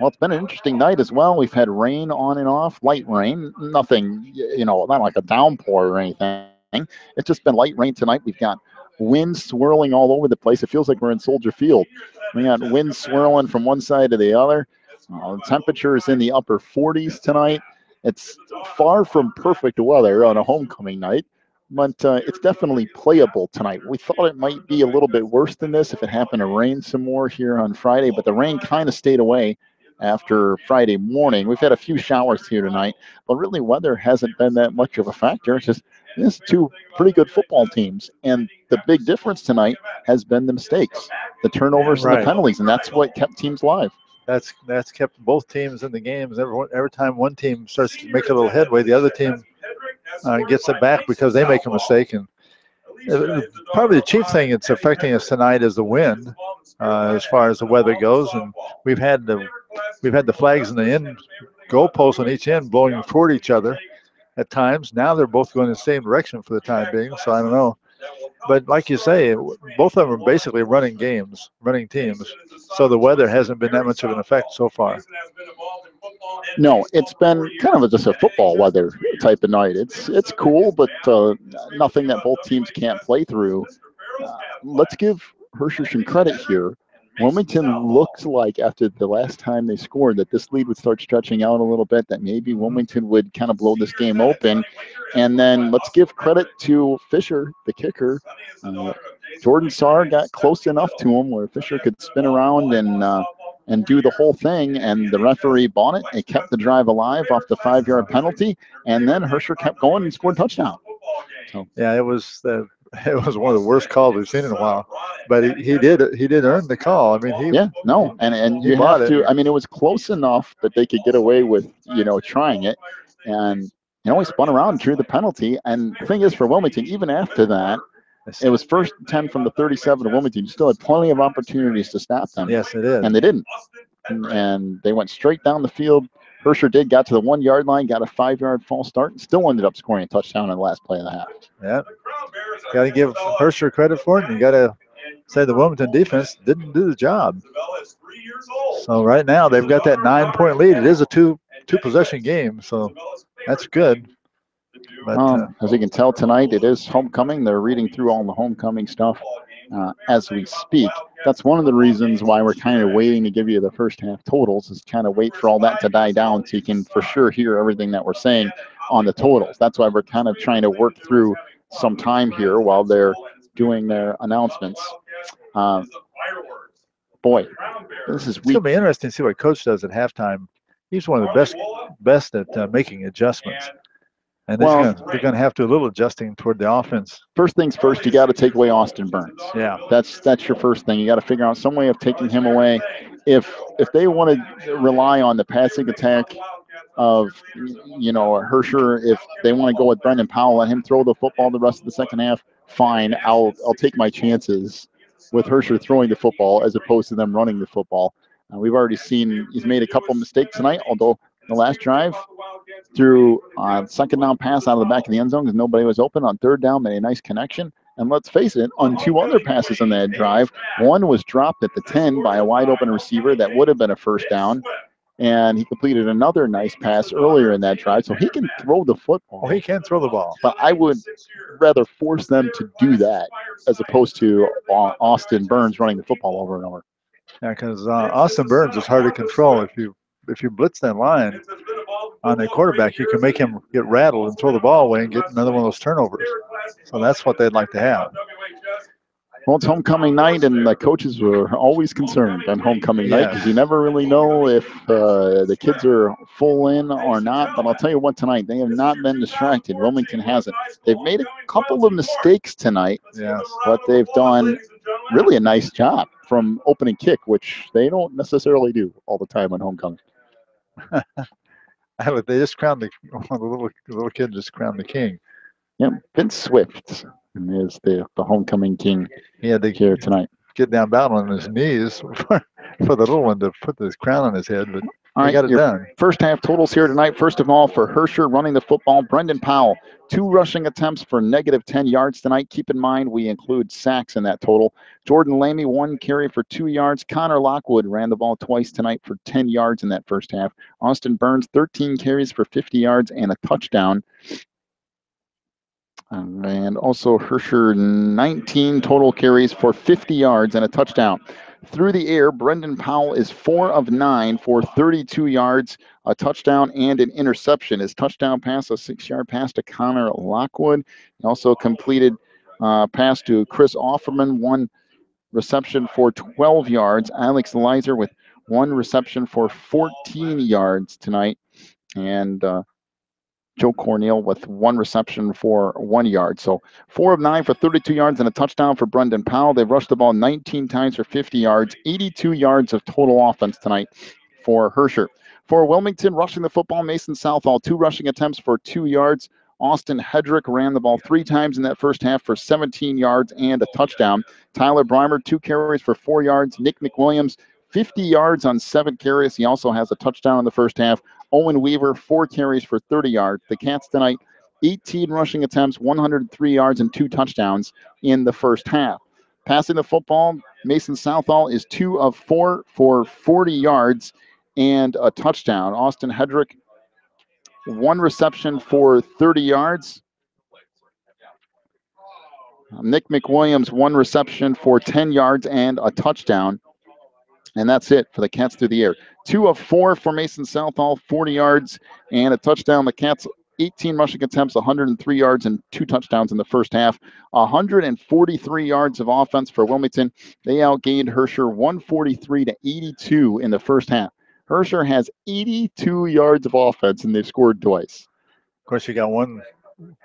Well, it's been an interesting night as well. We've had rain on and off, light rain, nothing, not like a downpour or anything. It's just been light rain tonight. We've got winds swirling all over the place. It feels like we're in Soldier Field. We got winds swirling from one side to the other. The temperature is in the upper 40s tonight. It's far from perfect weather on a homecoming night, but it's definitely playable tonight. We thought it might be a little bit worse than this if it happened to rain some more here on Friday, but the rain kind of stayed away after Friday morning. We've had a few showers here tonight, but really weather hasn't been that much of a factor. It's just This two pretty good football teams, and the big difference tonight has been the mistakes, the turnovers, and the penalties, and that's what kept teams live. That's kept both teams in the games. Every time one team starts to make a little headway, the other team gets it back because they make a mistake. And probably the chief thing that's affecting us tonight is the wind, as far as the weather goes. And we've had the flags in the end goalposts on each end blowing toward each other at times. Now they're both going in the same direction for the time being. So I don't know. But like you say, both of them are basically running teams. So the weather hasn't been that much of an effect so far. No, it's been kind of just a football weather type of night. It's cool, but nothing that both teams can't play through. Let's give Herscher some credit here. Wilmington looks like after the last time they scored that this lead would start stretching out a little bit, that maybe Wilmington would kind of blow this game open. And then let's give credit to Fisher, the kicker. Jordan Saar got close enough to him where Fisher could spin around and do the whole thing, and the referee bought it. It kept the drive alive off the 5-yard penalty, and then Herscher kept going and scored a touchdown. So yeah, it was one of the worst calls we've seen in a while, but he did earn the call. I mean, and you have to. I mean, it was close enough that they could get away with trying it, and he spun around and drew the penalty. And the thing is, for Wilmington, even after that, it was first 10 from the 37 of Wilmington. You still had plenty of opportunities to stop them. Yes, it is. And they didn't. And they went straight down the field. Herscher got to the 1-yard line, got a 5-yard false start, and still ended up scoring a touchdown in the last play of the half. Yeah. Got to give Herscher credit for it, and you got to say the Wilmington defense didn't do the job. So right now they've got that 9-point lead. It is a two-possession game, so that's good. But as you can tell tonight, it is homecoming. They're reading through all the homecoming stuff as we speak. That's one of the reasons why we're kind of waiting to give you the first half totals, is kind of wait for all that to die down so you can for sure hear everything that we're saying on the totals. That's why we're kind of trying to work through some time here while they're doing their announcements. Boy, this is It's going to be interesting to see what Coach does at halftime. He's one of the best at making adjustments. And they're going to have to do a little adjusting toward the offense. First things first, you got to take away Austin Burns. Yeah, that's your first thing. You got to figure out some way of taking him away. If they want to rely on the passing attack of Herscher, if they want to go with Brendan Powell, let him throw the football the rest of the second half, fine. I'll take my chances with Herscher throwing the football as opposed to them running the football. We've already seen he's made a couple mistakes tonight, although the last drive threw a second down pass out of the back of the end zone because nobody was open. On third down, made a nice connection. And let's face it, on 2 other passes on that drive, one was dropped at the 10 by a wide open receiver that would have been a first down. And he completed another nice pass earlier in that drive. So he can throw the football. Oh, he can throw the ball. But I would rather force them to do that as opposed to Austin Burns running the football over and over. Yeah, because Austin Burns is hard to control. If you blitz that line on a quarterback, you can make him get rattled and throw the ball away and get another one of those turnovers. So that's what they'd like to have. Well, it's homecoming night, and the coaches were always concerned on homecoming night because you never really know if the kids are full in or not. But I'll tell you what, tonight, they have not been distracted. Wilmington hasn't. They've made a couple of mistakes tonight, but they've done really a nice job from opening kick, which they don't necessarily do all the time on homecoming. They just crowned the little kid just crowned the king. Yep, Vince Swift is the homecoming king. He had to here tonight. Get down on his knees for the little one to put this crown on his head, but he got it done. First half totals here tonight. First of all, for Herscher running the football, Brendan Powell, 2 rushing attempts for -10 yards tonight. Keep in mind we include sacks in that total. Jordan Lamy, 1 carry for 2 yards. Connor Lockwood ran the ball twice tonight for 10 yards in that first half. Austin Burns, 13 carries for 50 yards and a touchdown. And also Herscher, 19 total carries for 50 yards and a touchdown. Through the air, Brendan Powell is 4 of 9 for 32 yards, a touchdown and an interception. His touchdown pass, a 6-yard pass to Connor Lockwood. He also completed pass to Chris Offerman, 1 reception for 12 yards. Alex Leiser with 1 reception for 14 yards tonight. And Joe Cornell with 1 reception for 1 yard. So 4 of 9 for 32 yards and a touchdown for Brendan Powell. They've rushed the ball 19 times for 50 yards, 82 yards of total offense tonight for Herscher. For Wilmington, rushing the football, Mason Southall, 2 rushing attempts for 2 yards. Austin Hedrick ran the ball 3 times in that first half for 17 yards and a touchdown. Tyler Breimer, 2 carries for 4 yards. Nick McWilliams, 50 yards on 7 carries. He also has a touchdown in the first half. Owen Weaver, 4 carries for 30 yards. The Cats tonight, 18 rushing attempts, 103 yards, and 2 touchdowns in the first half. Passing the football, Mason Southall is 2 of 4 for 40 yards and a touchdown. Austin Hedrick, 1 reception for 30 yards. Nick McWilliams, 1 reception for 10 yards and a touchdown. And that's it for the Cats through the air. 2 of 4 for Mason Southall, 40 yards and a touchdown. The Cats, 18 rushing attempts, 103 yards and 2 touchdowns in the first half. 143 yards of offense for Wilmington. They outgained Herscher 143-82 in the first half. Herscher has 82 yards of offense, and they've scored twice. Of course, you got one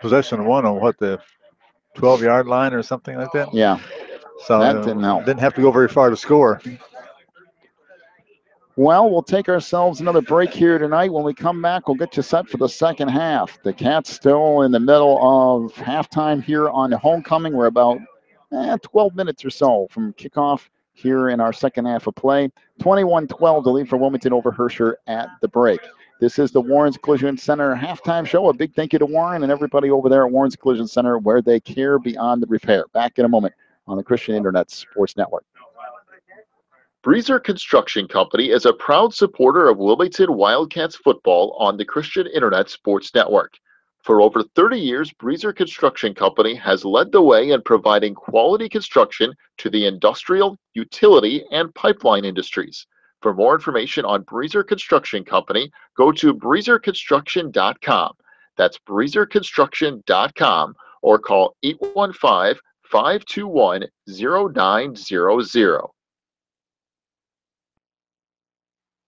possession one on the 12-yard line or something like that? Yeah. So that didn't help. Didn't have to go very far to score. Well, we'll take ourselves another break here tonight. When we come back, we'll get you set for the second half. The Cats still in the middle of halftime here on Homecoming. We're about 12 minutes or so from kickoff here in our second half of play. 21-12 to lead for Wilmington over Herscher at the break. This is the Warren's Collision Center halftime show. A big thank you to Warren and everybody over there at Warren's Collision Center, where they care beyond the repair. Back in a moment on the Christian Internet Sports Network. Breezer Construction Company is a proud supporter of Wilmington Wildcats football on the Christian Internet Sports Network. For over 30 years, Breezer Construction Company has led the way in providing quality construction to the industrial, utility, and pipeline industries. For more information on Breezer Construction Company, go to breezerconstruction.com. That's breezerconstruction.com or call 815-521-0900.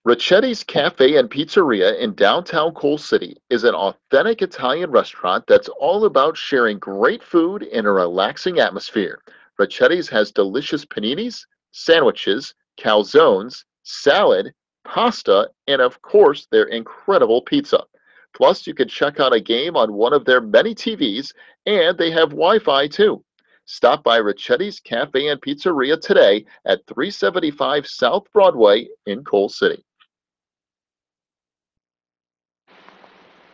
Ricchetti's Cafe and Pizzeria in downtown Coal City is an authentic Italian restaurant that's all about sharing great food in a relaxing atmosphere. Ricchetti's has delicious paninis, sandwiches, calzones, salad, pasta, and of course their incredible pizza. Plus, you can check out a game on one of their many TVs, and they have Wi-Fi too. Stop by Ricchetti's Cafe and Pizzeria today at 375 South Broadway in Coal City.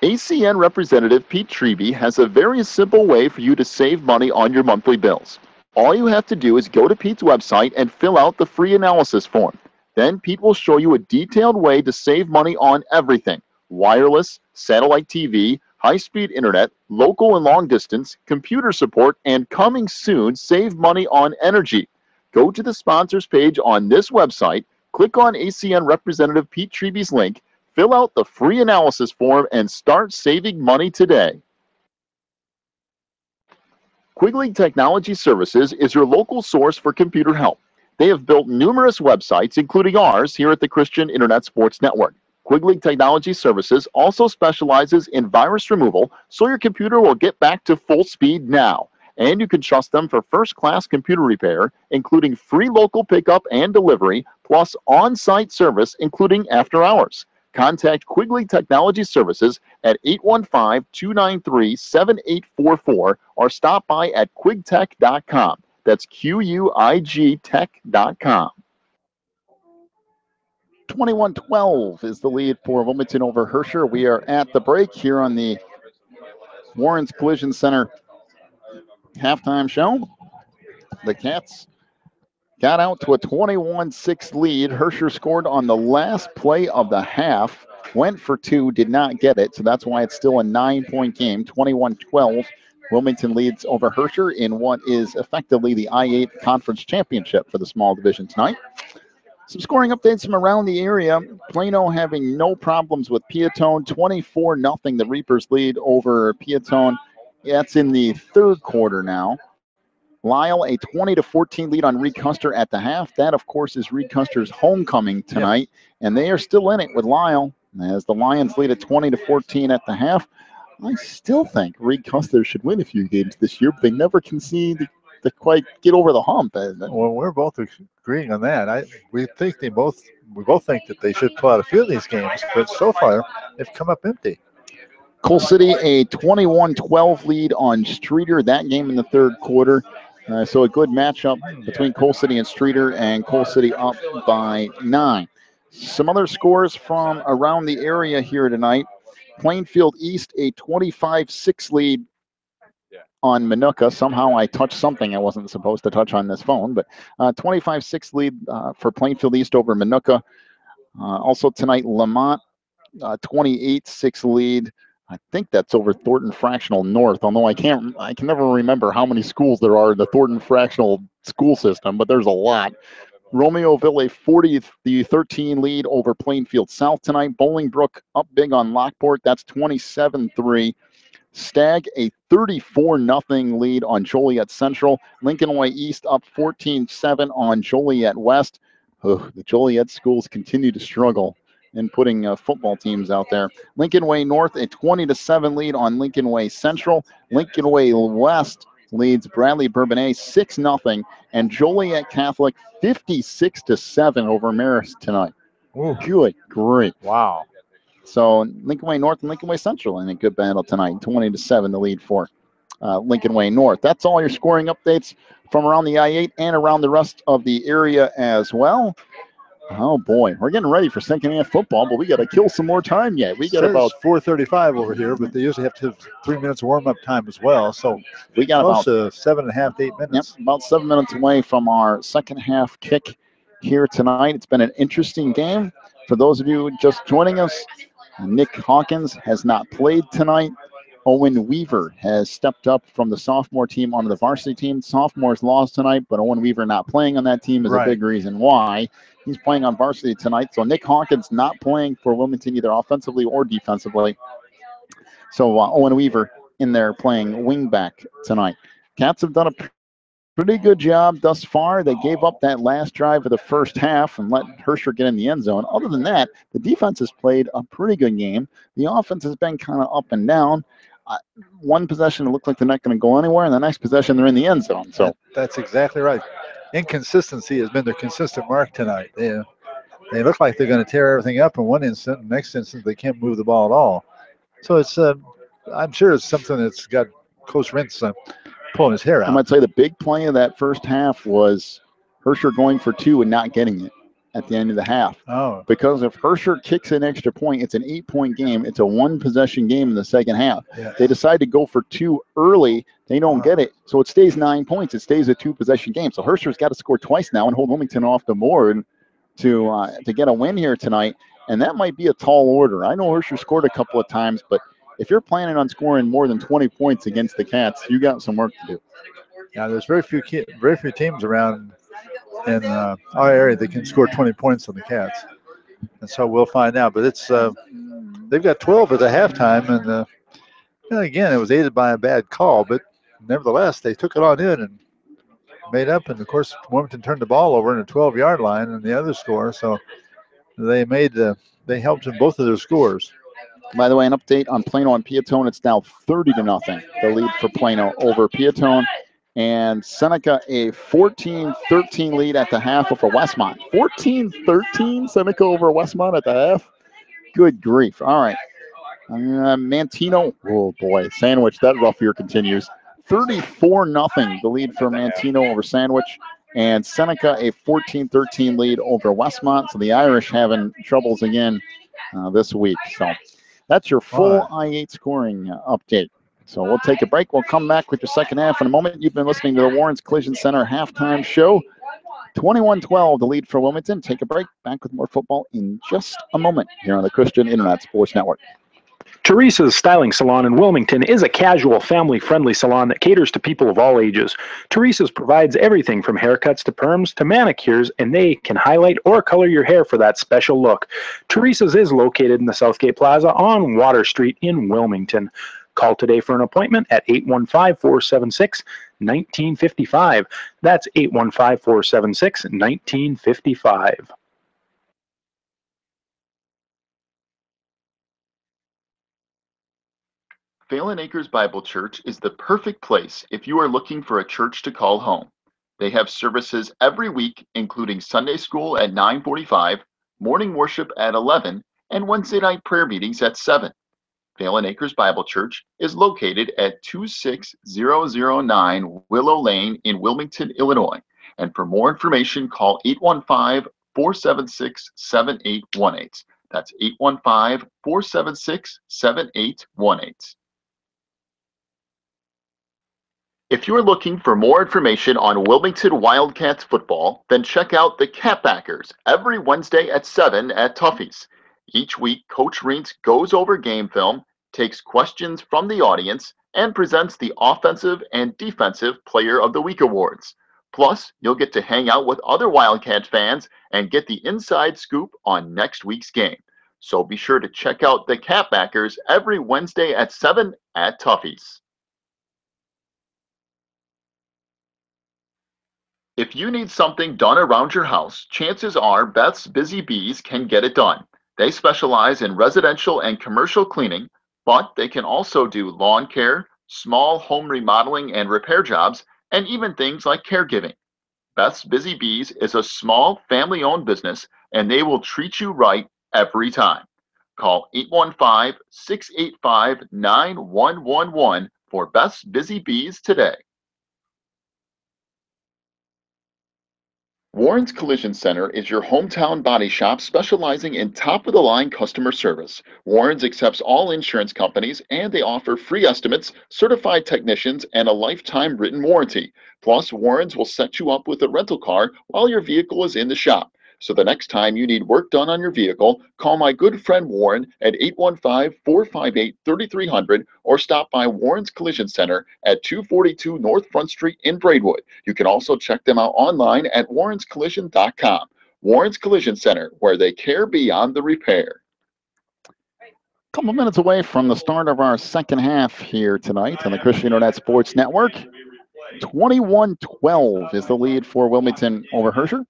ACN representative Pete Treby has a very simple way for you to save money on your monthly bills. All you have to do is go to Pete's website and fill out the free analysis form. Then Pete will show you a detailed way to save money on everything: wireless, satellite TV, high-speed internet, local and long distance, computer support, and coming soon, save money on energy. Go to the sponsors page on this website, click on ACN representative Pete Treby's link, fill out the free analysis form, and start saving money today. Quigley Technology Services is your local source for computer help. They have built numerous websites, including ours here at the Christian Internet Sports Network. Quigley Technology Services also specializes in virus removal, so your computer will get back to full speed now. And you can trust them for first-class computer repair, including free local pickup and delivery, plus on-site service, including after hours. Contact Quigley Technology Services at 815-293-7844 or stop by at quigtech.com. That's QUIG tech.com. 21-12 is the lead for Wilmington over Herscher. We are at the break here on the Warren's Collision Center halftime show. The Cats got out to a 21-6 lead. Herscher scored on the last play of the half, went for 2, did not get it, so that's why it's still a 9-point game. 21-12. Wilmington leads over Herscher in what is effectively the I-8 Conference Championship for the small division tonight. Some scoring updates from around the area. Plano having no problems with Piatone. 24-0, the Reapers lead over Piatone. That's in the third quarter now. Lyle, a 20-14 lead on Reed Custer at the half. That, of course, is Reed Custer's homecoming tonight, and they are still in it with Lyle as the Lions lead at 20-14 at the half. I still think Reed Custer should win a few games this year, but they never can seem to quite get over the hump. Well, we're both agreeing on that. We both think that they should pull out a few of these games, but so far they've come up empty. Coal City a 21-12 lead on Streeter. That game in the third quarter. So a good matchup between Coal City and Streeter, and Coal City up by 9. Some other scores from around the area here tonight. Plainfield East a 25-6 lead on Minooka. Somehow I touched something I wasn't supposed to touch on this phone, but 25-6 lead for Plainfield East over Minooka. Also tonight, Lamont 28-6 lead. I think that's over Thornton Fractional North, although I can never remember how many schools there are in the Thornton Fractional school system, but there's a lot. Romeoville a 40-13 lead over Plainfield South tonight. Bolingbrook up big on Lockport. That's 27-3. Stagg a 34-0 lead on Joliet Central. Lincoln Way East up 14-7 on Joliet West. The Joliet schools continue to struggle in putting football teams out there. Lincoln Way North a 20-7 lead on Lincoln Way Central. Lincoln Way West leads Bradley Bourbonnais 6-0, and Joliet Catholic 56-7 over Marist tonight. Ooh. Good grief! Wow. So Lincoln Way North and Lincoln Way Central in a good battle tonight. 20-7 the lead for Lincoln Way North. That's all your scoring updates from around the I-8 and around the rest of the area as well. Oh boy, we're getting ready for second half football, but we got to kill some more time yet. We got about 4:35 over here, but they usually have to have 3 minutes warm up time as well. So we got close about to 7.5 to 8 minutes. Yep, about 7 minutes away from our second half kick here tonight. It's been an interesting game. For those of you just joining us, Nick Hawkins has not played tonight. Owen Weaver has stepped up from the sophomore team onto the varsity team. Sophomores lost tonight, but Owen Weaver not playing on that team is a big reason why. He's playing on varsity tonight. So Nick Hawkins not playing for Wilmington either offensively or defensively. So Owen Weaver in there playing wingback tonight. Cats have done a pretty good job thus far. They gave up that last drive of the first half and let Herscher get in the end zone. Other than that, the defense has played a pretty good game. The offense has been kind of up and down. One possession, it looked like they're not going to go anywhere, and the next possession, they're in the end zone. So that's exactly right. Inconsistency has been their consistent mark tonight. They look like they're going to tear everything up in one instant, and the next instant they can't move the ball at all. So it's I'm sure it's something that's got Coach Rentz pulling his hair out. I might say the big play of that first half was Herscher going for 2 and not getting it at the end of the half. Oh. Because if Herscher kicks an extra point, it's an 8-point game. It's a 1-possession game in the second half. Yes. They decide to go for 2 early. They don't get it. So it stays 9 points. It stays a 2-possession game. So Herscher's got to score twice now and hold Wilmington off the board to get a win here tonight. And that might be a tall order. I know Herscher scored a couple of times, but if you're planning on scoring more than 20 points against the Cats, you got some work to do. Yeah, there's very few teams around in our area that can score 20 points on the Cats, and so we'll find out. But it's they've got 12 at the halftime, and again, it was aided by a bad call, but nevertheless, they took it on in and made up. And of course, Wilmington turned the ball over in a 12-yard line and the other score, so they helped in both of their scores. By the way, an update on Plano and Piatone. It's now 30-0, the lead for Plano over Piatone. And Seneca a 14-13 lead at the half over Westmont. 14-13 Seneca over Westmont at the half. Good grief. All right. Mantino. Oh, boy. Sandwich. That rough year continues. 34-0 the lead for Mantino over Sandwich. And Seneca a 14-13 lead over Westmont. So the Irish having troubles again this week. So that's your full I-8 scoring update. So we'll take a break. We'll come back with your second half in a moment. You've been listening to the Warren's Collision Center halftime show. 21-12, the lead for Wilmington. Take a break. Back with more football in just a moment here on the Christian Internet Sports Network. Teresa's Styling Salon in Wilmington is a casual, family-friendly salon that caters to people of all ages. Teresa's provides everything from haircuts to perms to manicures, and they can highlight or color your hair for that special look. Teresa's is located in the Southgate Plaza on Water Street in Wilmington. Call today for an appointment at 815-476-1955. That's 815-476-1955. Phelan Acres Bible Church is the perfect place if you are looking for a church to call home. They have services every week, including Sunday school at 9:45, morning worship at 11, and Wednesday night prayer meetings at 7. Phelan Acres Bible Church is located at 26009 Willow Lane in Wilmington, Illinois. And for more information, call 815-476-7818. That's 815-476-7818. If you're looking for more information on Wilmington Wildcats football, then check out the Catbackers every Wednesday at 7 at Tuffy's. Each week, Coach Reentz goes over game film, takes questions from the audience, and presents the Offensive and Defensive Player of the Week awards. Plus, you'll get to hang out with other Wildcat fans and get the inside scoop on next week's game. So be sure to check out the Catbackers every Wednesday at 7 at Tuffy's. If you need something done around your house, chances are Beth's Busy Bees can get it done. They specialize in residential and commercial cleaning, but they can also do lawn care, small home remodeling and repair jobs, and even things like caregiving. Beth's Busy Bees is a small family-owned business, and they will treat you right every time. Call 815-685-9111 for Beth's Busy Bees today. Warren's Collision Center is your hometown body shop specializing in top-of-the-line customer service. Warren's accepts all insurance companies, and they offer free estimates, certified technicians, and a lifetime written warranty. Plus, Warren's will set you up with a rental car while your vehicle is in the shop. So the next time you need work done on your vehicle, call my good friend Warren at 815-458-3300 or stop by Warren's Collision Center at 242 North Front Street in Braidwood. You can also check them out online at warrenscollision.com. Warren's Collision Center, where they care beyond the repair. A couple minutes away from the start of our second half here tonight on the Christian Internet Sports Network. 21-12 is the lead for Wilmington over Herscher.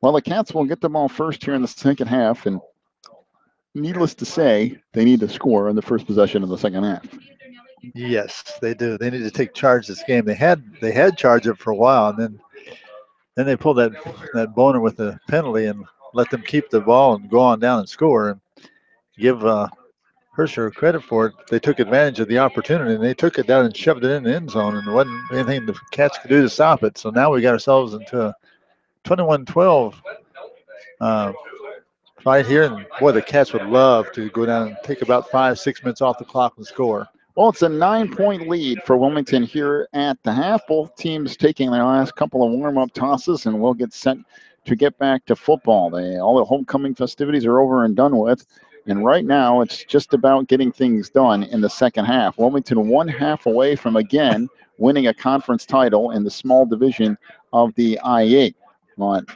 Well, the Cats will get the ball first here in the second half, and needless to say, they need to score on the first possession of the second half. Yes, they do. They need to take charge of this game. They had charge of it for a while, and then they pulled that boner with the penalty and let them keep the ball and go on down and score. And give Herscher credit for it. They took advantage of the opportunity, and they took it down and shoved it in the end zone, and there wasn't anything the Cats could do to stop it. So now we got ourselves into a 21-12 fight here. And, boy, the Cats would love to go down and take about 5-6 minutes off the clock and score. Well, it's a 9-point lead for Wilmington here at the half. Both teams taking their last couple of warm-up tosses, and we'll get set to get back to football. All the homecoming festivities are over and done with. And right now, it's just about getting things done in the second half. Wilmington 1 half away from, again, winning a conference title in the small division of the I-8. But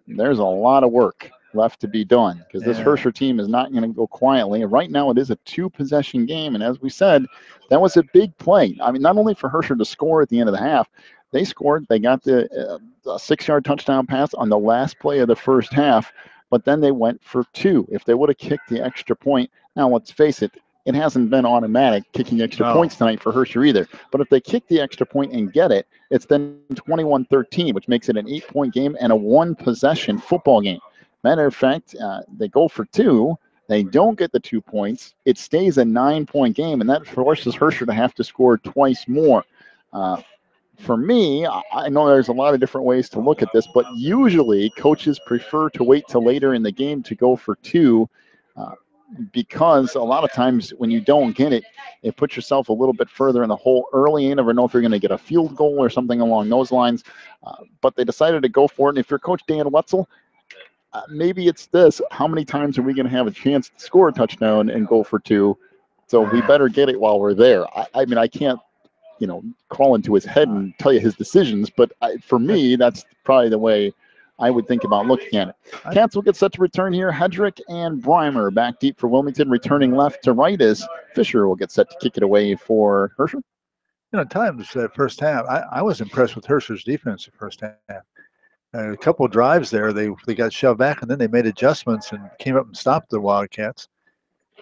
there's a lot of work left to be done because this Herscher team is not going to go quietly. And right now, it is a 2-possession game. And as we said, that was a big play. I mean, not only for Herscher to score at the end of the half, they scored. They got the 6-yard touchdown pass on the last play of the first half. But then they went for 2. If they would have kicked the extra point, now let's face it, it hasn't been automatic kicking extra points tonight for Herscher either. But if they kick the extra point and get it, it's then 21-13, which makes it an 8-point game and a 1-possession football game. Matter of fact, they go for 2. They don't get the 2 points. It stays a 9-point game, and that forces Herscher to have to score twice more. For me, I know there's a lot of different ways to look at this, but usually coaches prefer to wait till later in the game to go for 2 because a lot of times when you don't get it, it puts yourself a little bit further in the hole early. You never know if you're going to get a field goal or something along those lines, but they decided to go for it. And if you're Coach Dan Wetzel, maybe it's this. How many times are we going to have a chance to score a touchdown and go for 2? So we better get it while we're there. I mean, I can't, crawl into his head and tell you his decisions. But for me, that's probably the way I would think about looking at it. Cats will get set to return here. Hedrick and Breimer back deep for Wilmington, returning left to right as Fisher will get set to kick it away for Herscher. At times that first half, I was impressed with Herscher's defense the first half. A couple of drives there, they got shoved back, and then they made adjustments and came up and stopped the Wildcats.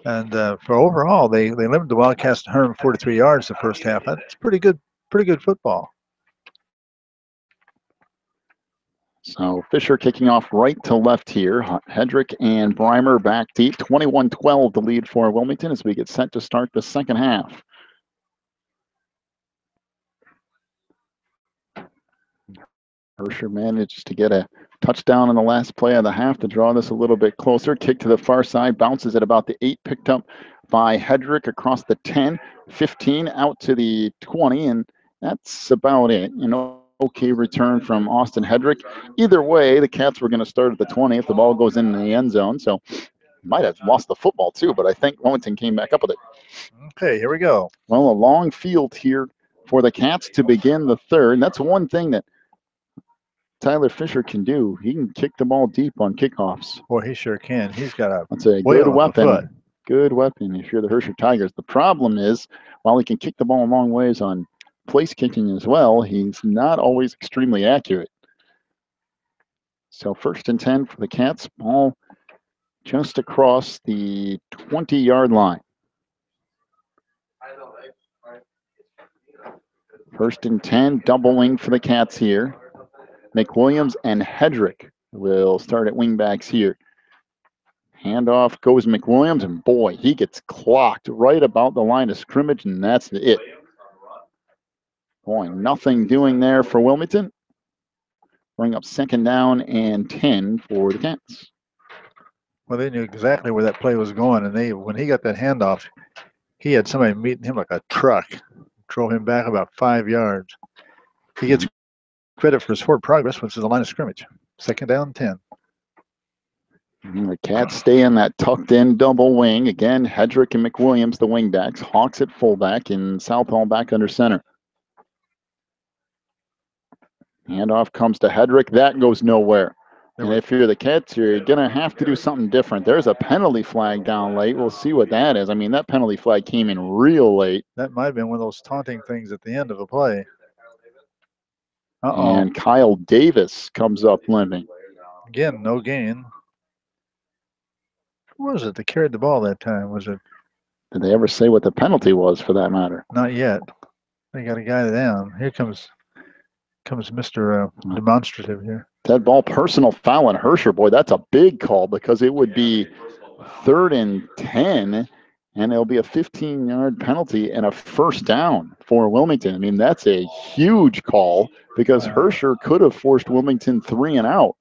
And for overall, they limited the Wildcats to 143 yards the first half. That's pretty good football. So Fisher kicking off right to left here. Hedrick and Breimer back deep. 21-12 the lead for Wilmington as we get set to start the second half. Herscher manages to get a touchdown on the last play of the half to draw this a little bit closer. Kick to the far side, bounces at about the 8, picked up by Hedrick across the 10, 15, out to the 20, and that's about it. Okay return from Austin Hedrick. Either way, the Cats were going to start at the 20 if the ball goes in the end zone, so might have lost the football too, but I think Wilmington came back up with it. Okay, here we go. Well, a long field here for the Cats to begin the third, and that's one thing that Tyler Fisher can do. He can kick the ball deep on kickoffs. Boy, he sure can. He's got That's a good weapon. Good weapon if you're the Herscher Tigers. The problem is, while he can kick the ball a long ways on place kicking as well, he's not always extremely accurate. So 1st and 10 for the Cats. Ball just across the 20-yard line. 1st and 10, double wing for the Cats here. McWilliams and Hedrick will start at wingbacks here. Handoff goes McWilliams, and boy, he gets clocked right about the line of scrimmage, and that's it. Boy, nothing doing there for Wilmington. Bring up 2nd down and 10 for the Cats. Well, they knew exactly where that play was going, and when he got that handoff, he had somebody meeting him like a truck. Drove him back about 5 yards. He gets credit for his forward progress, which is the line of scrimmage. 2nd down, 10. And the Cats stay in that tucked-in double wing. Again, Hedrick and McWilliams, the wingbacks. Hawks at fullback and Southall back under center. Handoff comes to Hedrick. That goes nowhere. And if you're the Cats, you're going to have to do something different. There's a penalty flag down late. We'll see what that is. I mean, that penalty flag came in real late. That might have been one of those taunting things at the end of a play. And Kyle Davis comes up limping. Again, no gain. Who was it that carried the ball that time? Was it? Did they ever say what the penalty was for that matter? Not yet. They got a guy down. Here comes Mr. Demonstrative here. That ball, personal foul on Herscher. Boy, that's a big call because it would be 3rd and 10, and it'll be a 15-yard penalty and a 1st down for Wilmington. I mean, that's a huge call because Herscher could have forced Wilmington 3 and out.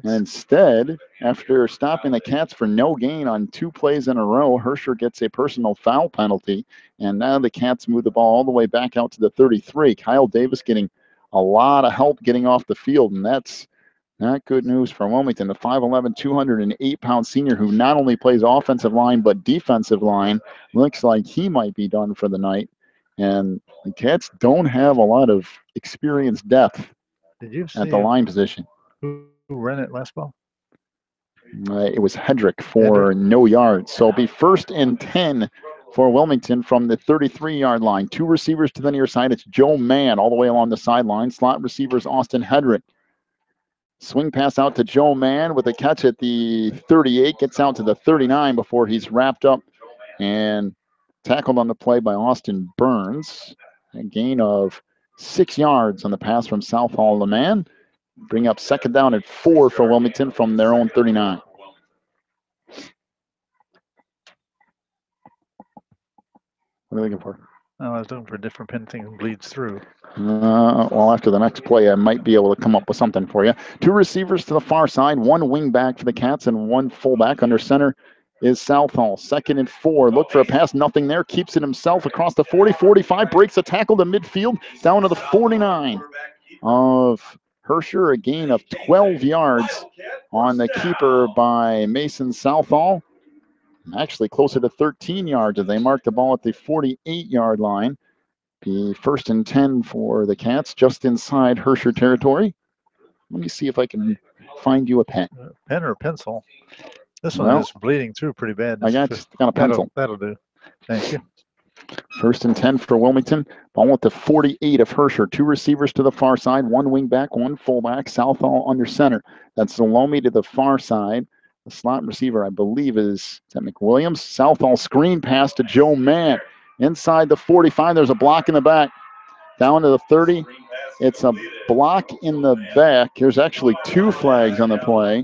And instead, after stopping the Cats for no gain on 2 plays in a row, Herscher gets a personal foul penalty, and now the Cats move the ball all the way back out to the 33. Kyle Davis getting a lot of help getting off the field, and that's not good news for Wilmington. The 5'11", 208-pound senior who not only plays offensive line but defensive line looks like he might be done for the night. And the Cats don't have a lot of experienced depth at the line position. Who ran it last ball? It was Hedrick for no yards. So it'll be 1st and 10 for Wilmington from the 33-yard line. 2 receivers to the near side. It's Joe Mann all the way along the sideline. Slot receivers Austin Hedrick. Swing pass out to Joe Mann with a catch at the 38. Gets out to the 39 before he's wrapped up and tackled on the play by Austin Burns. A gain of 6 yards on the pass from Southall. The man bring up 2nd down and 4 for Wilmington from their own 39. What are you looking for? Oh, I was looking for a different pin thing that bleeds through. Well, after the next play, I might be able to come up with something for you. 2 receivers to the far side, 1 wing back for the Cats, and 1 fullback. Under center is Southall. 2nd and 4. Look for a pass. Nothing there. Keeps it himself across the 40, 45. Breaks a tackle to midfield. Down to the 49 of Herscher. A gain of 12 yards on the keeper by Mason Southall. Actually closer to 13 yards as they mark the ball at the 48-yard line. Be 1st and 10 for the Cats, just inside Herscher territory. Let me see if I can find you a pen. Pen or a pencil? This one is bleeding through pretty bad. I got a pencil. That'll do. Thank you. 1st and 10 for Wilmington. Ball at the 48 of Herscher. 2 receivers to the far side, 1 wing back, 1 fullback. Southall under center. That's Salome to the far side. The slot receiver, I believe, is that McWilliams. Southall screen pass to Joe Mann. Inside the 45, there's a block in the back. Down to the 30, it's a block in the back. There's actually 2 flags on the play.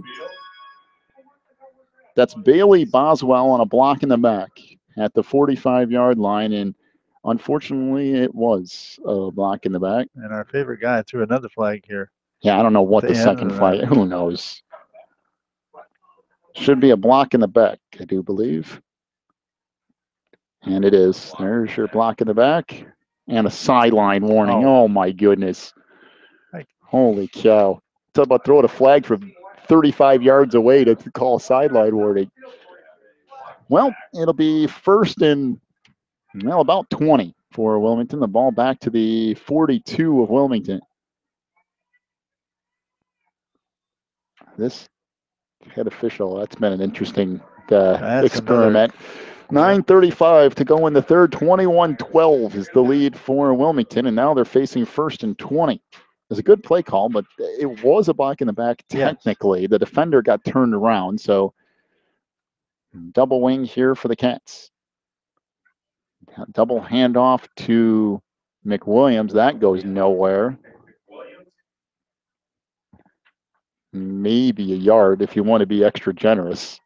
That's Bailey Boswell on a block in the back at the 45-yard line, and unfortunately, it was a block in the back. And our favorite guy threw another flag here. Yeah, I don't know what the second flag. Who knows? Should be a block in the back, I do believe. And it is. There's your block in the back. And a sideline warning. Oh my goodness. Holy cow. Talk about throwing a flag from 35 yards away to call a sideline warning. Well, it'll be first and, well, about 20 for Wilmington. The ball back to the 42 of Wilmington. This head official, that's been an interesting experiment. 9:35 to go in the third. 21-12 is the lead for Wilmington, and now they're facing first and 20. It was a good play call, but it was a block in the back technically. Yes. The defender got turned around, so double wing here for the Cats. Double handoff to McWilliams. That goes nowhere. Maybe a yard if you want to be extra generous.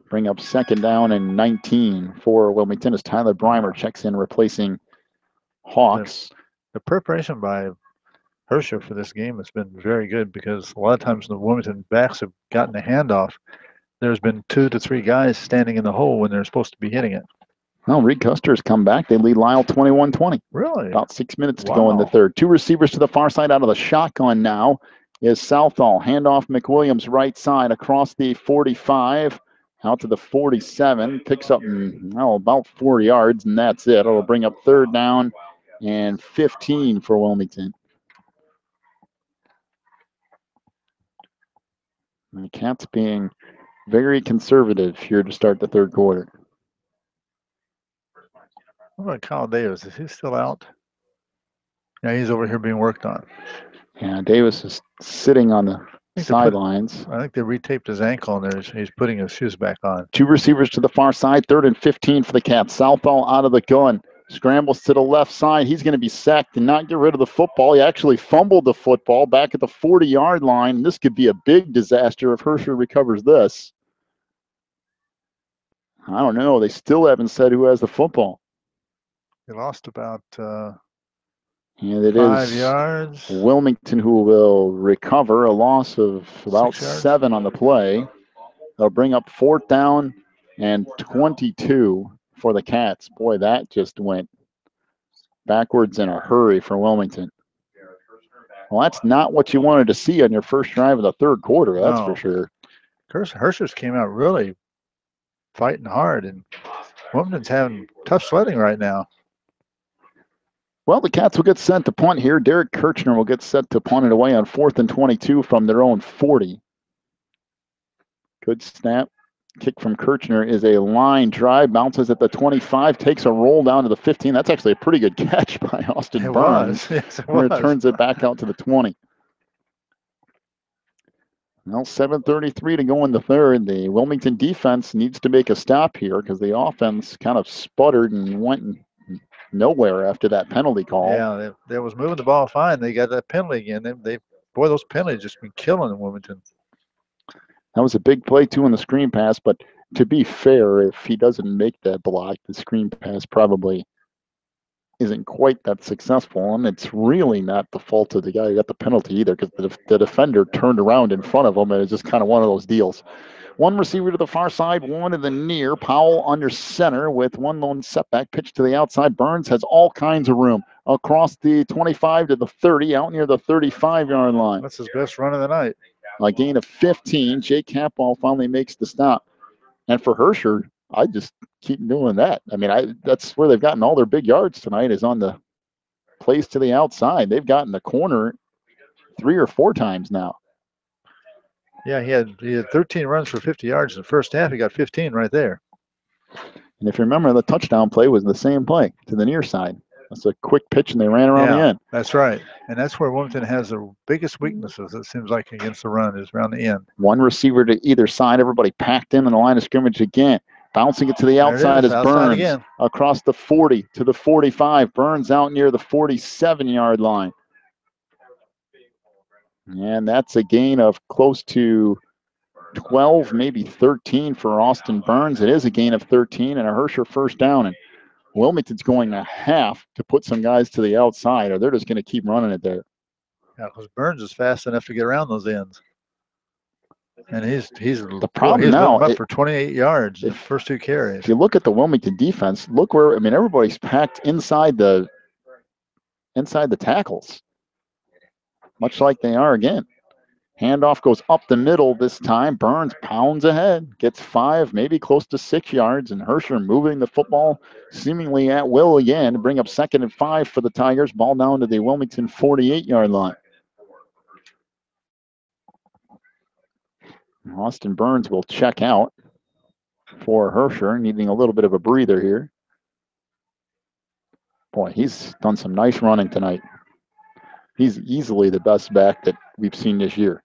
Bring up second down and 19 for Wilmington as Tyler Breimer checks in, replacing Hawks. The preparation by Herscher for this game has been very good because a lot of times the Wilmington backs have gotten a handoff. There's been 2 to 3 guys standing in the hole when they're supposed to be hitting it. Well, Reed Custer's come back. They lead Lyle 21-20. Really? About 6 minutes to go in the third. 2 receivers to the far side out of the shotgun now is Southall. Handoff McWilliams right side across the 45. Out to the 47, picks up about 4 yards, and that's it. It'll bring up third down and 15 for Wilmington. The Cats being very conservative here to start the third quarter. What about Kyle Davis? Is he still out? Yeah, he's over here being worked on. Yeah, Davis is sitting on the sidelines. I think they retaped his ankle and he's putting his shoes back on. 2 receivers to the far side, 3rd and 15 for the Cats. Southall out of the gun. Scrambles to the left side. He's going to be sacked and not get rid of the football. He actually fumbled the football back at the 40-yard line. This could be a big disaster if Herscher recovers this. I don't know. They still haven't said who has the football. They lost about and it 5 is yards. Wilmington who will recover a loss of about 7 on the play. They'll bring up 4th down and 22 for the Cats. Boy, that just went backwards in a hurry for Wilmington. Well, that's not what you wanted to see on your first drive of the third quarter, that's for sure. Herscher's came out really fighting hard, and Wilmington's having tough sledding right now. Well, the Cats will get sent to punt here. Derek Kirchner will get set to punt it away on 4th and 22 from their own 40. Good snap. Kick from Kirchner is a line drive. Bounces at the 25. Takes a roll down to the 15. That's actually a pretty good catch by Austin Burns. Yes, it where was. It turns it back out to the 20. Well, 7:33 to go in the third. The Wilmington defense needs to make a stop here because the offense kind of sputtered and went nowhere after that penalty call. Yeah, they was moving the ball fine. They got that penalty again. Boy, those penalties just been killing Wilmington. That was a big play too on the screen pass, but to be fair, if he doesn't make that block, the screen pass probably isn't quite that successful, and it's really not the fault of the guy who got the penalty either, because the defender turned around in front of him, and it's just kind of one of those deals. 1 receiver to the far side, 1 to the near. Powell under center with 1 lone setback. Pitch to the outside. Burns has all kinds of room across the 25 to the 30, out near the 35-yard line. That's his best run of the night. A gain of 15. Jake Capwell finally makes the stop. And for Herscher, I just keep doing that. I mean, that's where they've gotten all their big yards tonight, is on the plays to the outside. They've gotten the corner 3 or 4 times now. Yeah, he had 13 runs for 50 yards in the first half. He got 15 right there. And if you remember, the touchdown play was the same play to the near side. That's a quick pitch, and they ran around the end. That's right. And that's where Wilmington has the biggest weaknesses, it seems like, against the run, is around the end. One receiver to either side. Everybody packed in on the line of scrimmage again. Bouncing it to the outside is Burns. Again. Across the 40 to the 45. Burns out near the 47-yard line. And that's a gain of close to 12, maybe 13 for Austin Burns. It is a gain of 13 and a Herscher first down. And Wilmington's going a half to put some guys to the outside, or they're just going to keep running it there. Yeah, because Burns is fast enough to get around those ends. And he's the problem now up for 28 yards the first 2 carries. If you look at the Wilmington defense, look where everybody's packed inside the tackles, much like they are again. Handoff goes up the middle this time. Burns pounds ahead, gets 5, maybe close to 6 yards, and Herscher moving the football seemingly at will again to bring up 2nd and 5 for the Tigers. Ball down to the Wilmington 48-yard line. Austin Burns will check out for Herscher, needing a little bit of a breather here. Boy, he's done some nice running tonight. He's easily the best back that we've seen this year.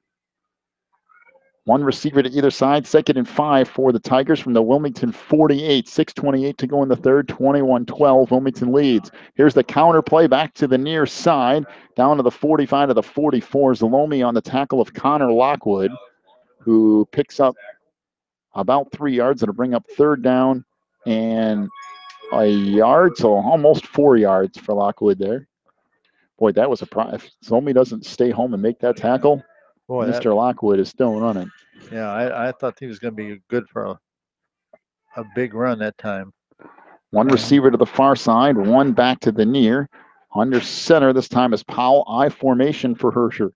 One receiver to either side, 2nd and 5 for the Tigers from the Wilmington 48. 6:28 to go in the third, 21-12. Wilmington leads. Here's the counter play back to the near side, down to the 45 to the 44. Zalomi on the tackle of Connor Lockwood, who picks up about 3 yards. It'll bring up 3rd down and a yard, so almost 4 yards for Lockwood there. Boy, that was a problem. If Zalomi doesn't stay home and make that tackle, boy, Mr. Lockwood is still running. Yeah, I thought he was going to be good for a big run that time. One receiver to the far side, one back to the near. Under center this time is Powell. I formation for Herscher.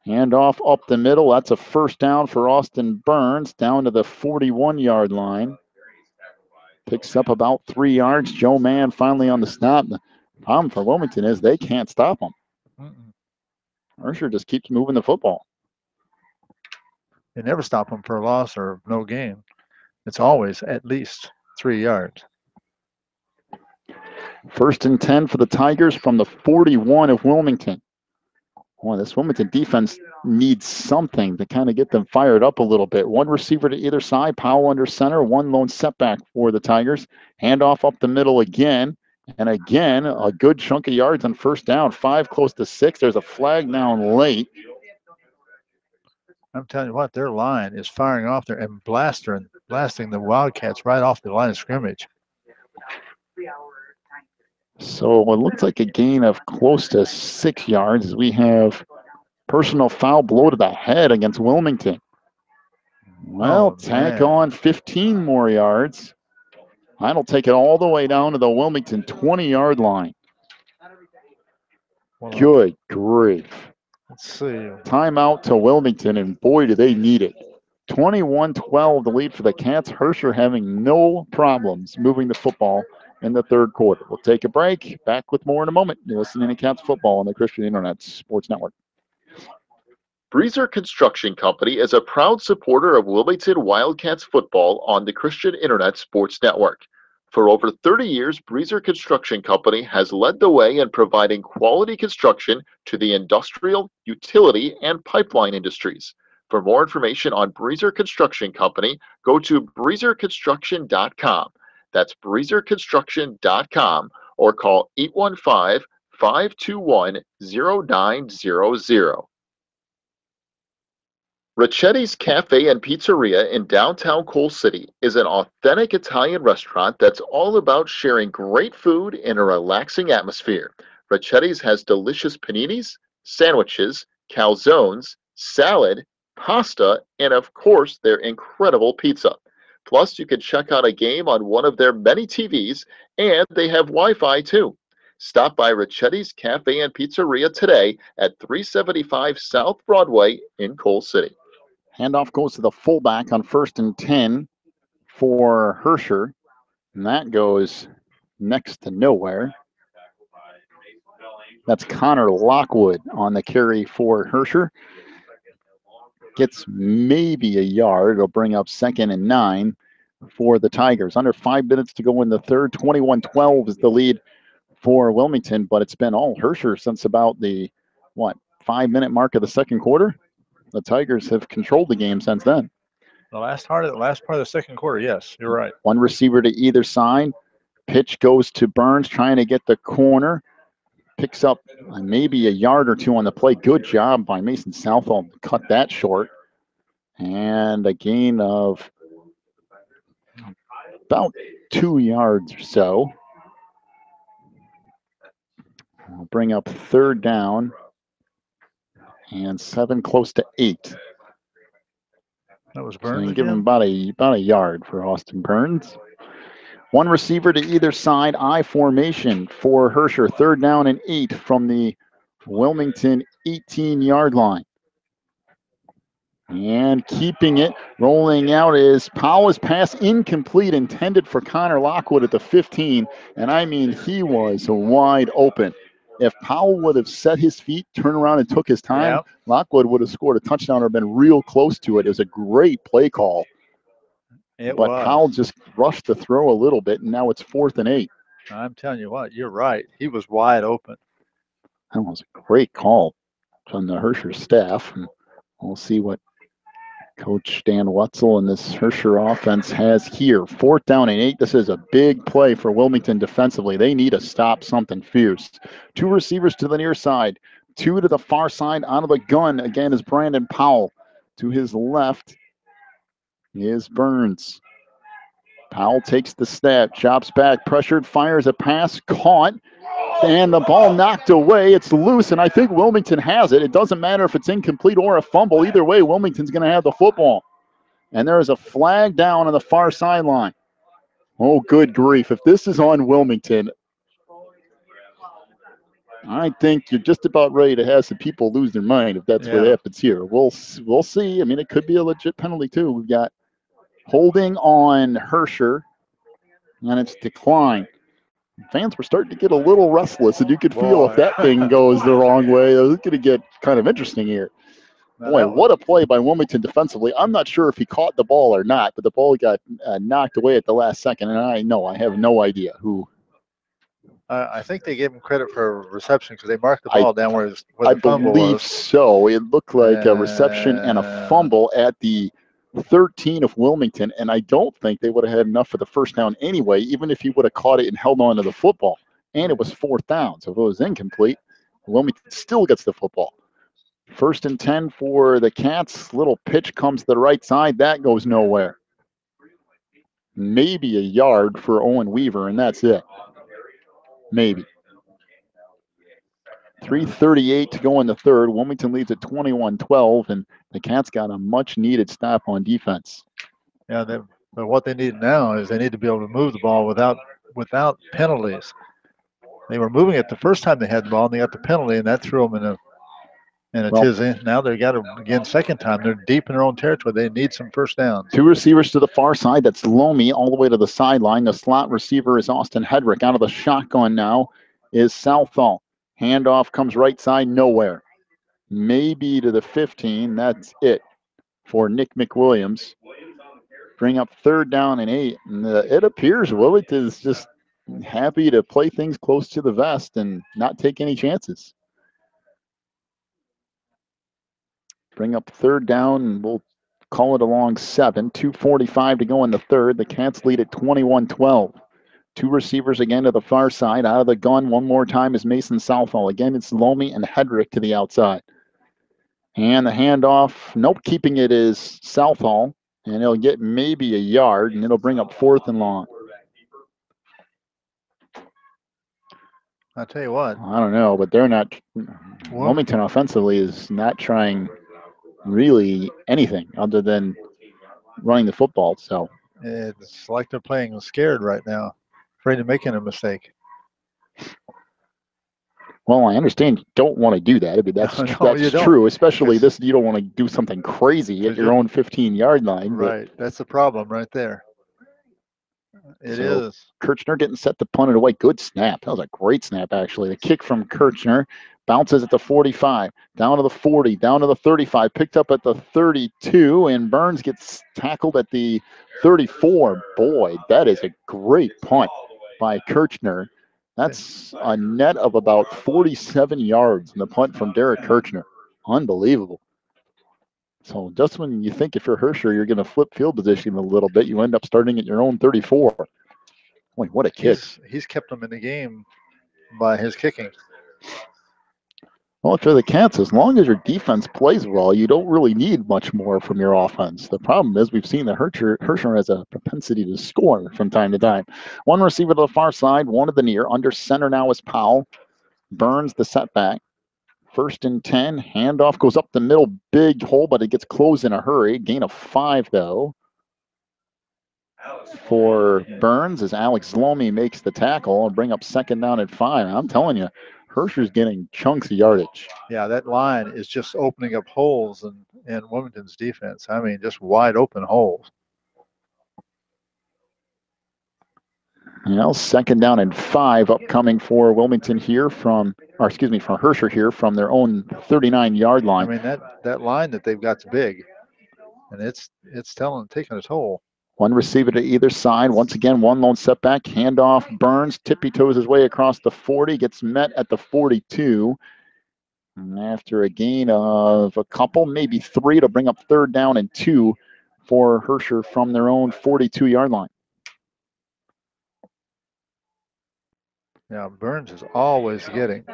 Handoff up the middle. That's a first down for Austin Burns, down to the 41-yard line. Picks up about 3 yards. Joe Mann finally on the stop. The problem for Wilmington is they can't stop him. Herscher just keeps moving the football. They never stop him for a loss or no gain. It's always at least 3 yards. 1st and 10 for the Tigers from the 41 of Wilmington. Boy, this Wilmington defense needs something to kind of get them fired up a little bit. One receiver to either side. Powell under center. One lone setback for the Tigers. Handoff up the middle again. And again, a good chunk of yards on first down. 5 close to 6. There's a flag down late. I'm telling you what, their line is firing off there and blasting the Wildcats right off the line of scrimmage. So it looks like a gain of close to 6 yards as we have personal foul blow to the head against Wilmington. Well, tack on 15 more yards. That'll take it all the way down to the Wilmington 20-yard line. Good grief. Let's see. Timeout to Wilmington, and boy, do they need it. 21-12, the lead for the Cats. Herscher having no problems moving the football in the 3rd quarter. We'll take a break. Back with more in a moment. You're listening to Cats Football on the Christian Internet Sports Network. Breezer Construction Company is a proud supporter of Wilmington Wildcats football on the Christian Internet Sports Network. For over 30 years, Breezer Construction Company has led the way in providing quality construction to the industrial, utility, and pipeline industries. For more information on Breezer Construction Company, go to breezerconstruction.com. That's breezerconstruction.com, or call 815-521-0900. Ricchetti's Cafe and Pizzeria in downtown Coal City is an authentic Italian restaurant that's all about sharing great food in a relaxing atmosphere. Ricchetti's has delicious paninis, sandwiches, calzones, salad, pasta, and of course their incredible pizza. Plus, you can check out a game on one of their many TVs, and they have Wi-Fi too. Stop by Ricchetti's Cafe and Pizzeria today at 375 South Broadway in Coal City. Handoff goes to the fullback on 1st and 10 for Herscher, and that goes next to nowhere. That's Connor Lockwood on the carry for Herscher. Gets maybe a yard. It'll bring up 2nd and 9. for the Tigers. Under 5 minutes to go in the third. 21-12 is the lead for Wilmington, but it's been all Herscher since about the, 5-minute mark of the second quarter. The Tigers have controlled the game since then. The last part of the second quarter, yes, you're right. One receiver to either side. Pitch goes to Burns, trying to get the corner. Picks up maybe a yard or two on the play. Good job by Mason Southall to cut that short. And a gain of about 2 yards or so. We'll bring up third down and 7, close to 8. That was Burns. So give him about a yard for Austin Burns. One receiver to either side, I formation for Herscher. Third down and 8 from the Wilmington 18-yard line. And keeping it, rolling out is Powell's pass incomplete, intended for Connor Lockwood at the 15. And I mean, he was wide open. If Powell would have set his feet, turned around and took his time, Lockwood would have scored a touchdown or been real close to it. It was a great play call. But Powell just rushed the throw a little bit, and now it's 4th and 8. I'm telling you what, you're right. He was wide open. That was a great call from the Herscher staff. And we'll see what Coach Dan Wetzel and this Herscher offense has here. 4th down and 8. This is a big play for Wilmington defensively. They need to stop something fierce. 2 receivers to the near side, 2 to the far side. Out of the gun again is Brandon Powell. To his left is Burns. Powell takes the snap, chops back, pressured, fires a pass, caught, and the ball knocked away. It's loose, and I think Wilmington has it. It doesn't matter if it's incomplete or a fumble. Either way, Wilmington's going to have the football. And there is a flag down on the far sideline. Oh, good grief. If this is on Wilmington, I think you're just about ready to have some people lose their mind if that's what happens here. We'll see. I mean, it could be a legit penalty, too. We've got holding on Herscher, and it's declined. Fans were starting to get a little restless, and you could feel if that thing goes the wrong way, it's going to get kind of interesting here. Boy, what a play by Wilmington defensively. I'm not sure if he caught the ball or not, but the ball got knocked away at the last second, and I have no idea who. I think they gave him credit for reception because they marked the ball down where the fumble was. I believe so. It looked like a reception and a fumble at the 13 of Wilmington, and I don't think they would have had enough for the first down anyway, even if he would have caught it and held on to the football. And it was 4th down, so if it was incomplete, Wilmington still gets the football. 1st and 10 for the Cats. Little pitch comes to the right side. That goes nowhere. Maybe a yard for Owen Weaver, and that's it. Maybe. 3:38 to go in the third. Wilmington leads at 21-12, and the Cats got a much-needed stop on defense. Yeah, but what they need now is they need to be able to move the ball without penalties. They were moving it the first time they had the ball, and they got the penalty, and that threw them in a tizzy. Now they got it again second time. They're deep in their own territory. They need some first downs. 2 receivers to the far side. That's Lomi all the way to the sideline. The slot receiver is Austin Hedrick. Out of the shotgun now is Southall. Handoff comes right side, nowhere. Maybe to the 15. That's it for Nick McWilliams. Bring up 3rd down and 8. And it appears Wilmington is just happy to play things close to the vest and not take any chances. Bring up 3rd down, and we'll call it along 7. 2:45 to go in the third. The Cats lead at 21-12. 2 receivers again to the far side. Out of the gun one more time is Mason Southall. Again, it's Lomi and Hedrick to the outside. And the handoff, keeping it is Southall. And he'll get maybe a yard, and it'll bring up 4th and long. I'll tell you what. I don't know, but they're not. Wilmington offensively is not trying really anything other than running the football. So it's like they're playing scared right now, afraid of making a mistake. Well, I understand you don't want to do that. I mean, that's true, especially this. You don't want to do something crazy at your own 15-yard line. Right, that's the problem right there. It is. Kirchner getting set to punt it away. Good snap. That was a great snap, actually. The kick from Kirchner Bounces at the 45, down to the 40, down to the 35, picked up at the 32, and Burns gets tackled at the 34. Boy, that is a great punt by Kirchner. That's a net of about 47 yards in the punt from Derek Kirchner. Unbelievable. So just when you think if you're Herscher, you're going to flip field position a little bit, you end up starting at your own 34. Boy, what a kick. He's kept them in the game by his kicking. Well, for the Cats, as long as your defense plays well, you don't really need much more from your offense. The problem is we've seen that Herscher has a propensity to score from time to time. One receiver to the far side, one to the near. Under center now is Powell. Burns the setback. 1st and 10. Handoff goes up the middle. Big hole, but it gets closed in a hurry. Gain of 5, though, for Burns as Alex Zlomi makes the tackle and bring up 2nd down and 5. I'm telling you, Herscher's getting chunks of yardage. Yeah, that line is just opening up holes in Wilmington's defense. I mean, just wide open holes. You know, 2nd down and 5 upcoming for Wilmington here from Herscher here from their own 39-yard line. I mean, that line that they've got's big, and it's taking a toll. One receiver to either side. Once again, one lone setback. Handoff. Burns tippy-toes his way across the 40. Gets met at the 42. And after a gain of a couple, maybe 3 to bring up 3rd down and 2 for Herscher from their own 42-yard line. Yeah, Burns is always getting.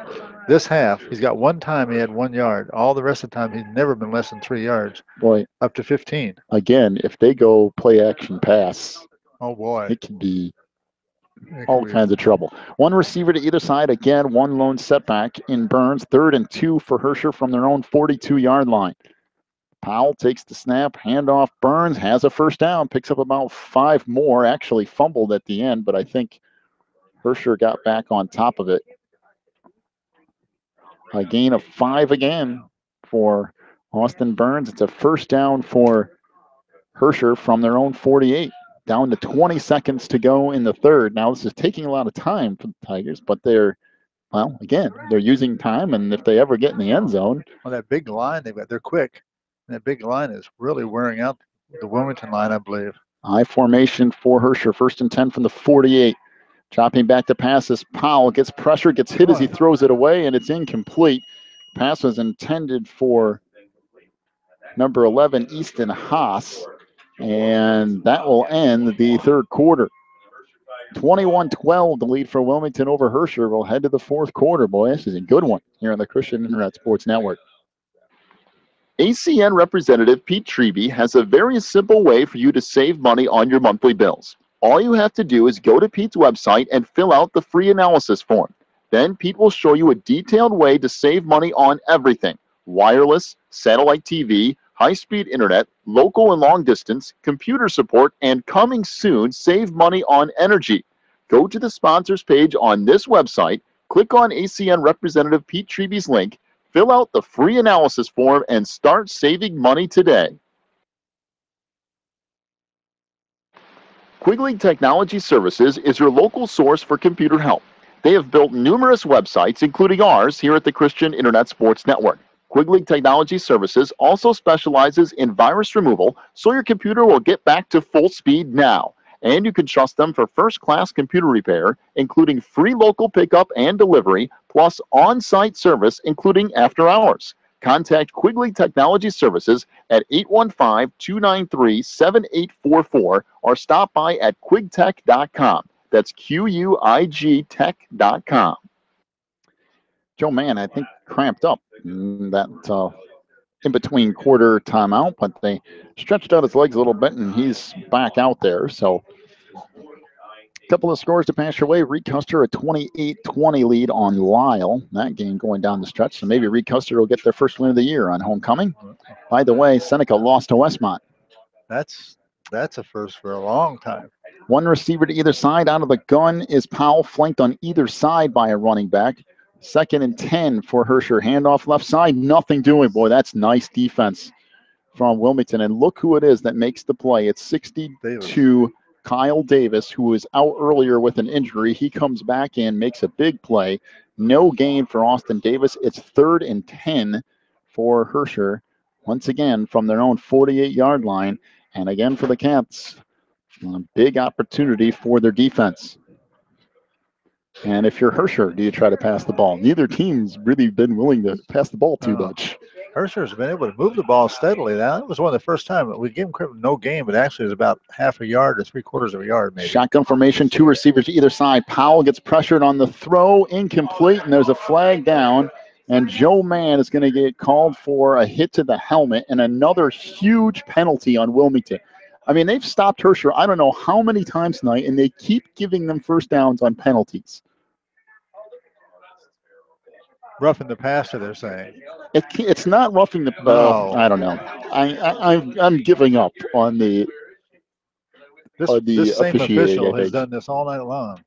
This half, he's got one time he had 1 yard. All the rest of the time, he's never been less than 3 yards. Boy, up to 15. Again, if they go play action pass, oh boy, it can be all kinds of trouble. One receiver to either side. Again, one lone setback in Burns. 3rd and 2 for Herscher from their own 42-yard line. Powell takes the snap. Handoff. Burns has a 1st down. Picks up about 5 more. Actually fumbled at the end, but I think Herscher got back on top of it. A gain of 5 again for Austin Burns. It's a 1st down for Herscher from their own 48. Down to 20 seconds to go in the 3rd. Now, this is taking a lot of time for the Tigers, but they're using time, and if they ever get in the end zone. Well, that big line they're quick. And that big line is really wearing out the Wilmington line, I believe. High formation for Herscher. 1st and 10 from the 48. Dropping back to passes. Powell gets pressure, gets hit as he throws it away, and it's incomplete. Pass was intended for number 11, Easton Haas, and that will end the 3rd quarter. 21-12, the lead for Wilmington over Herscher. We'll head to the 4th quarter. Boy, this is a good one here on the Christian Internet Sports Network. ACN representative Pete Treby has a very simple way for you to save money on your monthly bills. All you have to do is go to Pete's website and fill out the free analysis form. Then Pete will show you a detailed way to save money on everything: wireless, satellite TV, high-speed internet, local and long distance, computer support, and coming soon, save money on energy. Go to the sponsors page on this website, click on ACN Representative Pete Treby's link, fill out the free analysis form, and start saving money today. Quigley Technology Services is your local source for computer help. They have built numerous websites, including ours here at the Christian Internet Sports Network. Quigley Technology Services also specializes in virus removal, so your computer will get back to full speed now. And you can trust them for first-class computer repair, including free local pickup and delivery, plus on-site service, including after hours. Contact Quigley Technology Services at 815-293-7844 or stop by at quigtech.com. That's QUIG tech.com. Joe Mann, I think, cramped up that in between quarter timeout, but they stretched out his legs a little bit, and he's back out there. So a couple of scores to pass your way. Reed Custer a 28-20 lead on Lyle. That game going down the stretch, so maybe Reed Custer will get their first win of the year on homecoming. By the way, Seneca lost to Westmont. That's a first for a long time. One receiver to either side. Out of the gun is Powell, flanked on either side by a running back. 2nd and 10 for Herscher. Handoff left side. Nothing doing. Boy, that's nice defense from Wilmington. And look who it is that makes the play. It's 62 Kyle Davis, who was out earlier with an injury. He comes back in, makes a big play. No gain for Austin Davis. It's 3rd and 10 for Herscher, once again from their own 48-yard line. And again for the Cats, a big opportunity for their defense. And if you're Herscher, do you try to pass the ball? Neither team's really been willing to pass the ball too much. Herscher's been able to move the ball steadily. Now, that was one of the first time we gave him no gain, but actually it was about half a yard or 3/4 of a yard maybe. Shotgun formation, 2 receivers to either side. Powell gets pressured on the throw, incomplete, and there's a flag down. And Joe Mann is going to get called for a hit to the helmet and another huge penalty on Wilmington. I mean, they've stopped Herscher I don't know how many times tonight, and they keep giving them first downs on penalties. Roughing the passer, they're saying. It's not roughing the. No. I don't know. I'm giving up on the. This same official has done this all night long.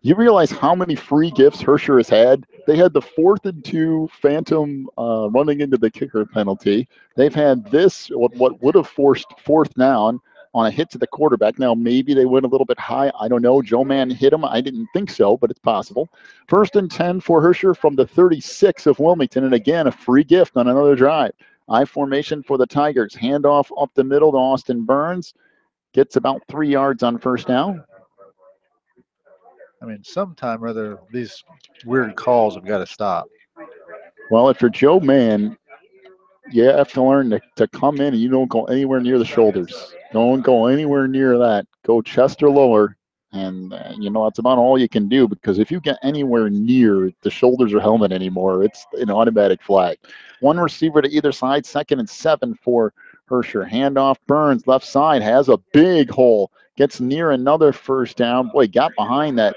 You realize how many free gifts Herscher has had? They had the 4th and 2 phantom running into the kicker penalty. They've had this, what would have forced 4th down on a hit to the quarterback. Now, maybe they went a little bit high. I don't know. Joe Mann hit him. I didn't think so, but it's possible. 1st and 10 for Herscher from the 36 of Wilmington. And again, a free gift on another drive. I formation for the Tigers. Handoff up the middle to Austin Burns. Gets about 3 yards on first down. I mean, sometime or other, these weird calls have got to stop. Well, if you're Joe Mann, you have to learn to come in and you don't go anywhere near the shoulders. Don't go anywhere near that. Go chest or lower. And, that's about all you can do, because if you get anywhere near the shoulders or helmet anymore, it's an automatic flag. 1 receiver to either side, 2nd and 7 for Herscher. Handoff, Burns, left side, has a big hole. Gets near another first down. Boy, got behind that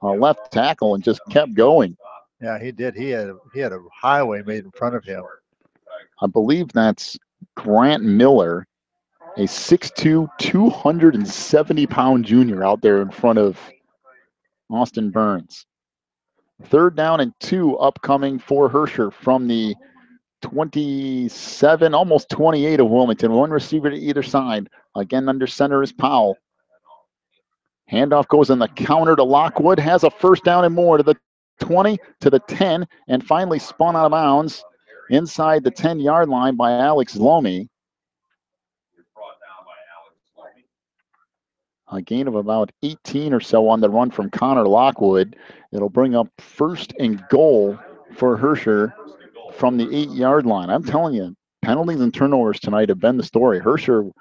left tackle and just kept going. Yeah, he did. He had a highway made in front of him. I believe that's Grant Miller, a 6'2", 270-pound junior out there in front of Austin Burns. 3rd down and 2 upcoming for Herscher from the 27, almost 28 of Wilmington. 1 receiver to either side. Again, under center is Powell. Handoff goes on the counter to Lockwood. Has a first down and more to the 20, to the 10, and finally spun out of bounds inside the 10-yard line by Alex Lomi. A gain of about 18 or so on the run from Connor Lockwood. It'll bring up 1st and goal for Herscher from the 8-yard line. I'm telling you, penalties and turnovers tonight have been the story. Herscher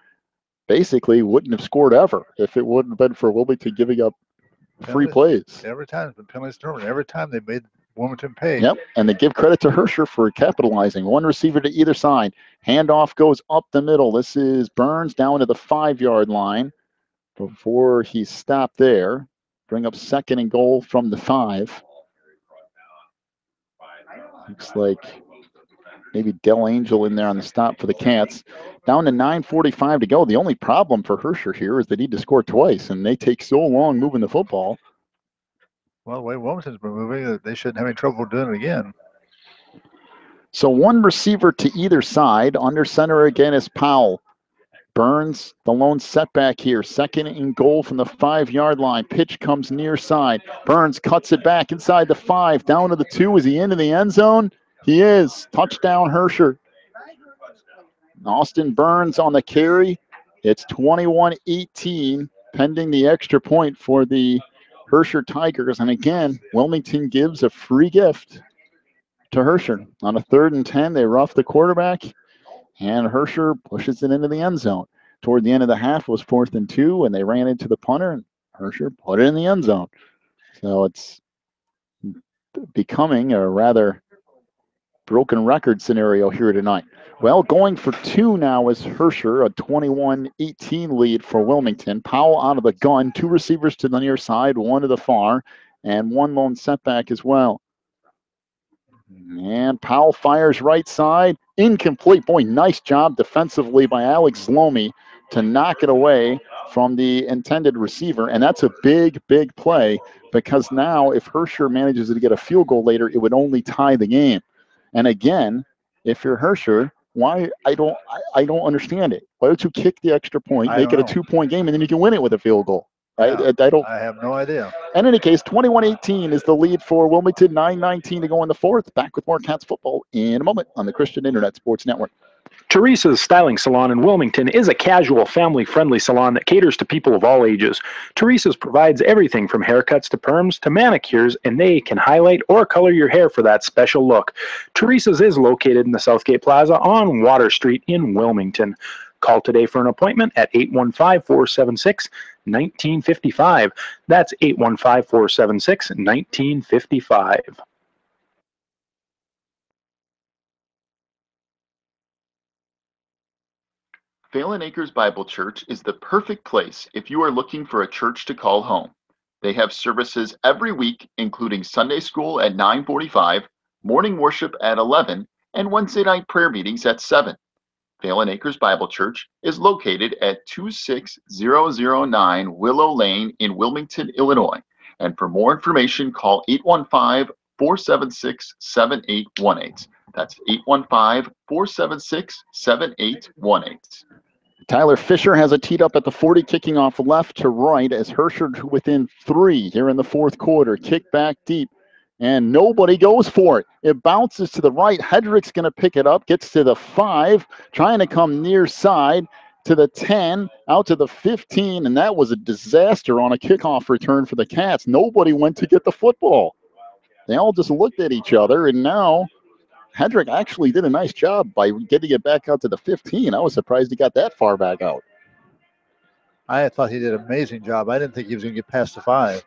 basically wouldn't have scored ever if it wouldn't have been for Wilmington giving up free plays. Every time it's been penalties, turnovers. Every time they made Wilmington pay. Yep, and they give credit to Herscher for capitalizing. 1 receiver to either side. Handoff goes up the middle. This is Burns down to the 5-yard line. Before he stopped there, bring up 2nd and goal from the 5. Looks like maybe Del Angel in there on the stop for the Cats. Down to 9:45 to go. The only problem for Herscher here is they need to score twice, and they take so long moving the football. Well, the way Wilmington's been moving, they shouldn't have any trouble doing it again. So 1 receiver to either side. Under center again is Powell. Burns, the lone setback here. 2nd and goal from the 5-yard line. Pitch comes near side. Burns cuts it back inside the 5. Down to the 2. Is he into the end zone? He is. Touchdown, Herscher. Austin Burns on the carry. It's 21-18, pending the extra point for the Herscher Tigers. And again, Wilmington gives a free gift to Herscher. On a 3rd and 10, they rough the quarterback, and Herscher pushes it into the end zone. Toward the end of the half was 4th and 2, and they ran into the punter, and Herscher put it in the end zone. So it's becoming a rather broken record scenario here tonight. Well, going for 2 now is Herscher, a 21-18 lead for Wilmington. Powell out of the gun, 2 receivers to the near side, 1 to the far, and 1 lone setback as well. And Powell fires right side, incomplete. Boy, nice job defensively by Alex Lomi to knock it away from the intended receiver. And that's a big, big play, because now if Herscher manages to get a field goal later, it would only tie the game. And again, if you're Herscher, Why? I don't understand it. Why don't you kick the extra point, make it a 2-point game, and then you can win it with a field goal? Yeah, I don't. I have no idea. In any case, 21-18 is the lead for Wilmington. 9:19 to go in the fourth. Back with more Cats football in a moment on the Christian Internet Sports Network. Teresa's Styling Salon in Wilmington is a casual, family-friendly salon that caters to people of all ages. Teresa's provides everything from haircuts to perms to manicures, and they can highlight or color your hair for that special look. Teresa's is located in the Southgate Plaza on Water Street in Wilmington. Call today for an appointment at 815-476-1955. That's 815-476-1955. Phelan Acres Bible Church is the perfect place if you are looking for a church to call home. They have services every week, including Sunday school at 9:45, morning worship at 11, and Wednesday night prayer meetings at 7. Phelan Acres Bible Church is located at 26009 Willow Lane in Wilmington, Illinois. And for more information, call 815-476-7818. That's 815-476-7818. Tyler Fisher has it teed up at the 40, kicking off left to right as Herscher within 3 here in the fourth quarter. Kick back deep, and nobody goes for it. It bounces to the right. Hedrick's going to pick it up, gets to the 5, trying to come near side to the 10, out to the 15, and that was a disaster on a kickoff return for the Cats. Nobody went to get the football. They all just looked at each other, and now Hedrick actually did a nice job by getting it back out to the 15. I was surprised he got that far back out. I thought he did an amazing job. I didn't think he was going to get past the 5.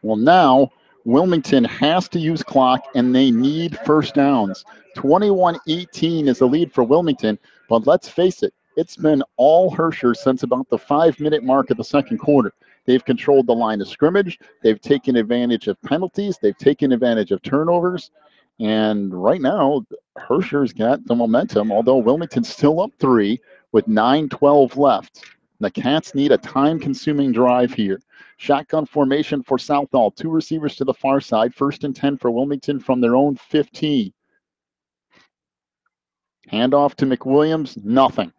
Well, now Wilmington has to use clock, and they need first downs. 21-18 is the lead for Wilmington, but let's face it, it's been all Herscher since about the 5-minute mark of the second quarter. They've controlled the line of scrimmage. They've taken advantage of penalties. They've taken advantage of turnovers. And right now, Herscher's got the momentum, although Wilmington's still up 3 with 9:12 left. The Cats need a time-consuming drive here. Shotgun formation for Southall. 2 receivers to the far side. 1st and 10 for Wilmington from their own 15. Handoff to McWilliams. Nothing.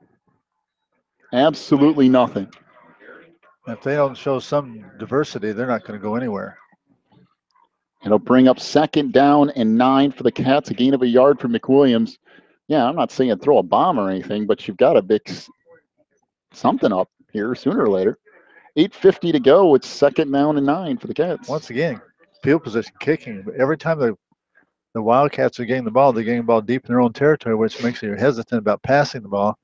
Absolutely nothing. If they don't show some diversity, they're not going to go anywhere. It'll bring up 2nd down and 9 for the Cats, a gain of a yard for McWilliams. Yeah, I'm not saying throw a bomb or anything, but you've got to mix something up here sooner or later. 8:50 to go. It's 2nd down and 9 for the Cats. Once again, field position kicking. But every time the Wildcats are getting the ball, they're getting the ball deep in their own territory, which makes you hesitant about passing the ball.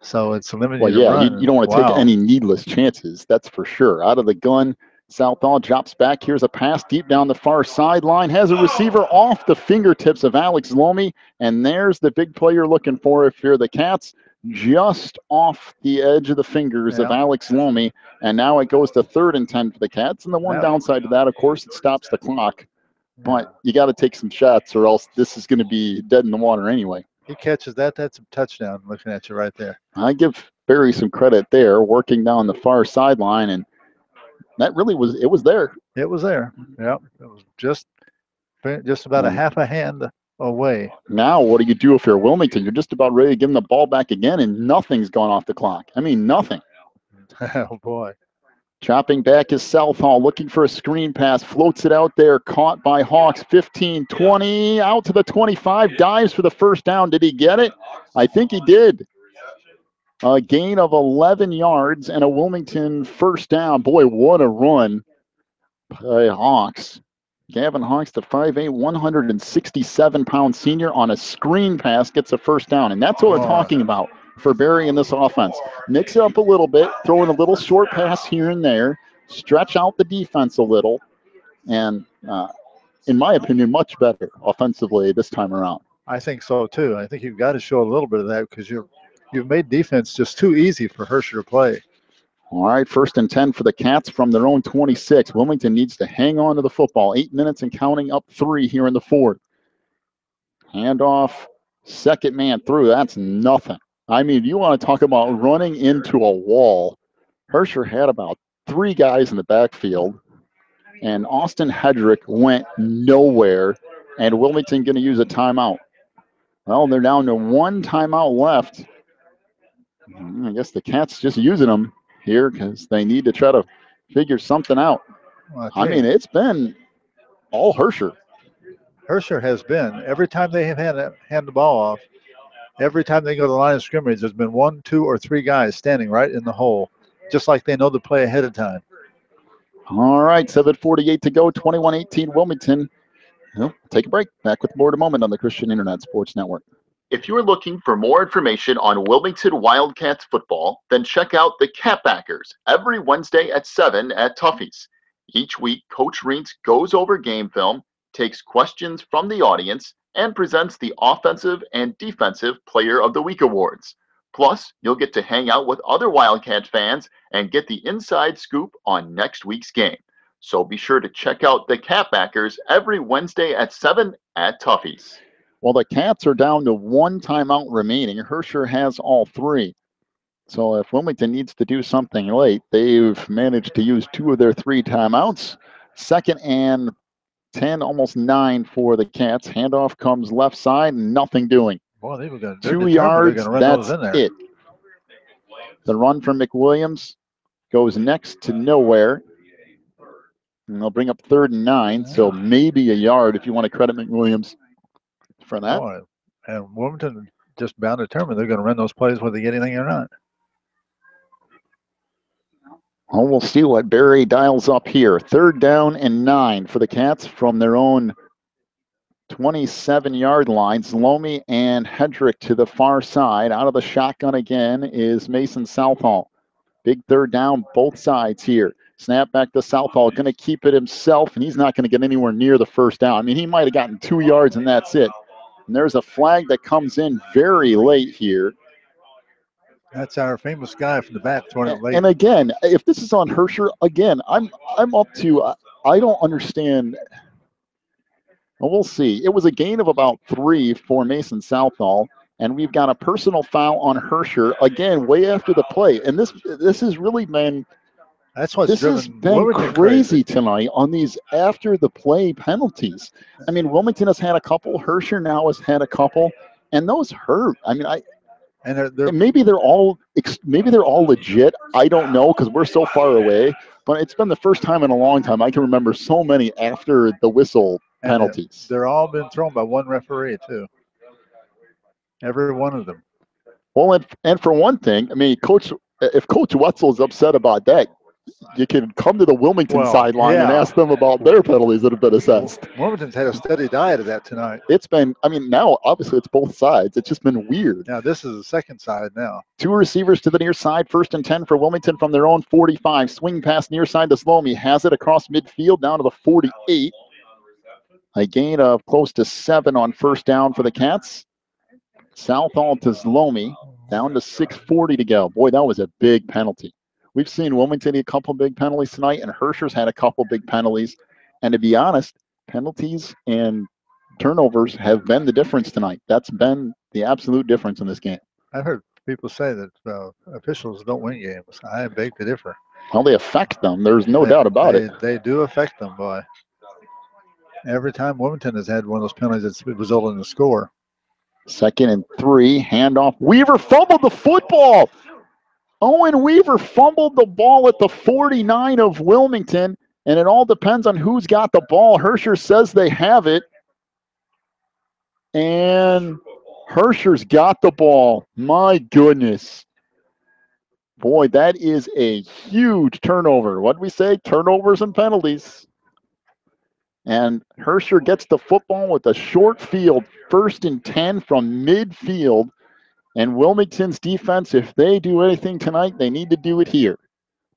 So it's limiting your run. You don't want to take any needless chances, that's for sure. Out of the gun, Southall drops back. Here's a pass deep down the far sideline. Has a receiver off the fingertips of Alex Lomi. And there's the big play you're looking for if you're the Cats. Just off the edge of the fingers of Alex Lomi. And now it goes to 3rd and 10 for the Cats. And the one downside to that, of course, it stops the clock. But you got to take some shots or else this is going to be dead in the water anyway. He catches that. That's a touchdown looking at you right there. I give Barry some credit there, working down the far sideline, and that really was there. It was there. Yep. It was just about a half a hand away. Now what do you do if you're Wilmington? You're just about ready to give them the ball back again, and nothing's gone off the clock. I mean, nothing. Oh, boy. Chopping back is Southall, looking for a screen pass, floats it out there, caught by Hawks, 15, 20, out to the 25, dives for the first down. Did he get it? I think he did. A gain of 11 yards and a Wilmington first down. Boy, what a run by Hawks. Gavin Hawks, the 5'8", 167-pound senior on a screen pass, gets a first down. And that's what we're talking about for Barry in this offense. Mix it up a little bit, throw in a little short pass here and there, stretch out the defense a little, and in my opinion, much better offensively this time around. I think so too. I think you've got to show a little bit of that because you've made defense just too easy for Herscher to play. All right, 1st and 10 for the Cats from their own 26. Wilmington needs to hang on to the football. 8 minutes and counting, up 3 here in the 4th. Handoff, 2nd man through. That's nothing. I mean, you want to talk about running into a wall. Herscher had about 3 guys in the backfield, and Austin Hedrick went nowhere, and Wilmington going to use a timeout. Well, they're down to one timeout left. I guess the Cats just using them here because they need to try to figure something out. Well, I mean, it's been all Herscher. Herscher has been, every time they have hand the ball off, every time they go to the line of scrimmage, there's been 1, 2, or 3 guys standing right in the hole, just like they know the play ahead of time. All right, 7:48 to go, 21-18 Wilmington. Well, take a break. Back with more in a moment on the Christian Internet Sports Network. If you're looking for more information on Wilmington Wildcats football, then check out the Catbackers every Wednesday at 7 at Tuffy's. Each week, Coach Reentz goes over game film, takes questions from the audience, and presents the Offensive and Defensive Player of the Week awards. Plus, you'll get to hang out with other Wildcat fans and get the inside scoop on next week's game. So be sure to check out the Catbackers every Wednesday at 7 at Tuffy's. Well, the Cats are down to one timeout remaining. Herscher has all 3. So if Wilmington needs to do something late, they've managed to use 2 of their 3 timeouts. 2nd and 10, almost 9 for the Cats. Handoff comes left side, nothing doing. Boy, 2 yards, that's it. The run from McWilliams goes next to nowhere. And they'll bring up 3rd and 9, so maybe a yard if you want to credit McWilliams for that. Boy, and Wilmington just bound determined they're going to run those plays whether they get anything or not. Well, we'll see what Barry dials up here. 3rd down and 9 for the Cats from their own 27-yard line. Zlomi and Hedrick to the far side. Out of the shotgun again is Mason Southall. Big 3rd down, both sides here. Snap back to Southall, going to keep it himself, and he's not going to get anywhere near the 1st down. I mean, he might have gotten 2 yards, and that's it. And there's a flag that comes in very late here. That's our famous guy from the back throwing it late. And again, if this is on Herscher, again, I'm up to, I don't understand. Well, we'll see. It was a gain of about 3 for Mason Southall, and we've got a personal foul on Herscher, again, way after the play. And this has really been, that's what's this has been crazy tonight on these after the play penalties. I mean, Wilmington has had a couple. Herscher now has had a couple, and those hurt. I mean, and maybe they're all legit. I don't know because we're so far away. But it's been the first time in a long time I can remember so many after the whistle penalties. They're all been thrown by one referee too. Every one of them. Well, and for one thing, I mean, if Coach Wetzel is upset about that, you can come to the Wilmington sideline and ask them about their penalties that have been assessed. Wilmington's had a steady diet of that tonight. It's been, I mean, now obviously it's both sides. It's just been weird. Now this is the second side now. 2 receivers to the near side, 1st and 10 for Wilmington from their own 45. Swing pass near side to Zlomi. Has it across midfield down to the 48. A gain of close to 7 on 1st down for the Cats. Southall to Zlomi. Down to 6:40 to go. Boy, that was a big penalty. We've seen Wilmington a couple big penalties tonight, and Herscher's had a couple big penalties. And to be honest, penalties and turnovers have been the difference tonight. That's been the absolute difference in this game. I've heard people say that officials don't win games. I beg to differ. Well, they affect them. There's no doubt about it. They do affect them, boy. Every time Wilmington has had one of those penalties, it's resulted in a score. 2nd and 3, handoff. Weaver fumbled the football. Owen Weaver fumbled the ball at the 49 of Wilmington, and it all depends on who's got the ball. Herscher says they have it, and Herscher's got the ball. My goodness. Boy, that is a huge turnover. What did we say? Turnovers and penalties. And Herscher gets the football with a short field, 1st and 10 from midfield. And Wilmington's defense, if they do anything tonight, they need to do it here.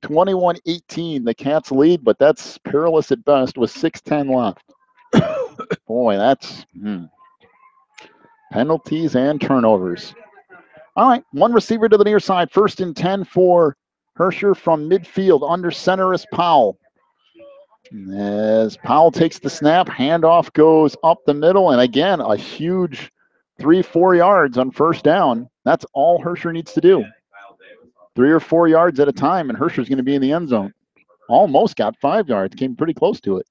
21-18, the Cats lead, but that's perilous at best with 6:10 left. Boy, that's penalties and turnovers. All right, 1 receiver to the near side, 1st and 10 for Herscher from midfield. Under center is Powell. As Powell takes the snap, handoff goes up the middle, and again, a huge 3-4 yards on 1st down. That's all Herscher needs to do. 3 or 4 yards at a time, and Herscher's going to be in the end zone. Almost got 5 yards, came pretty close to it.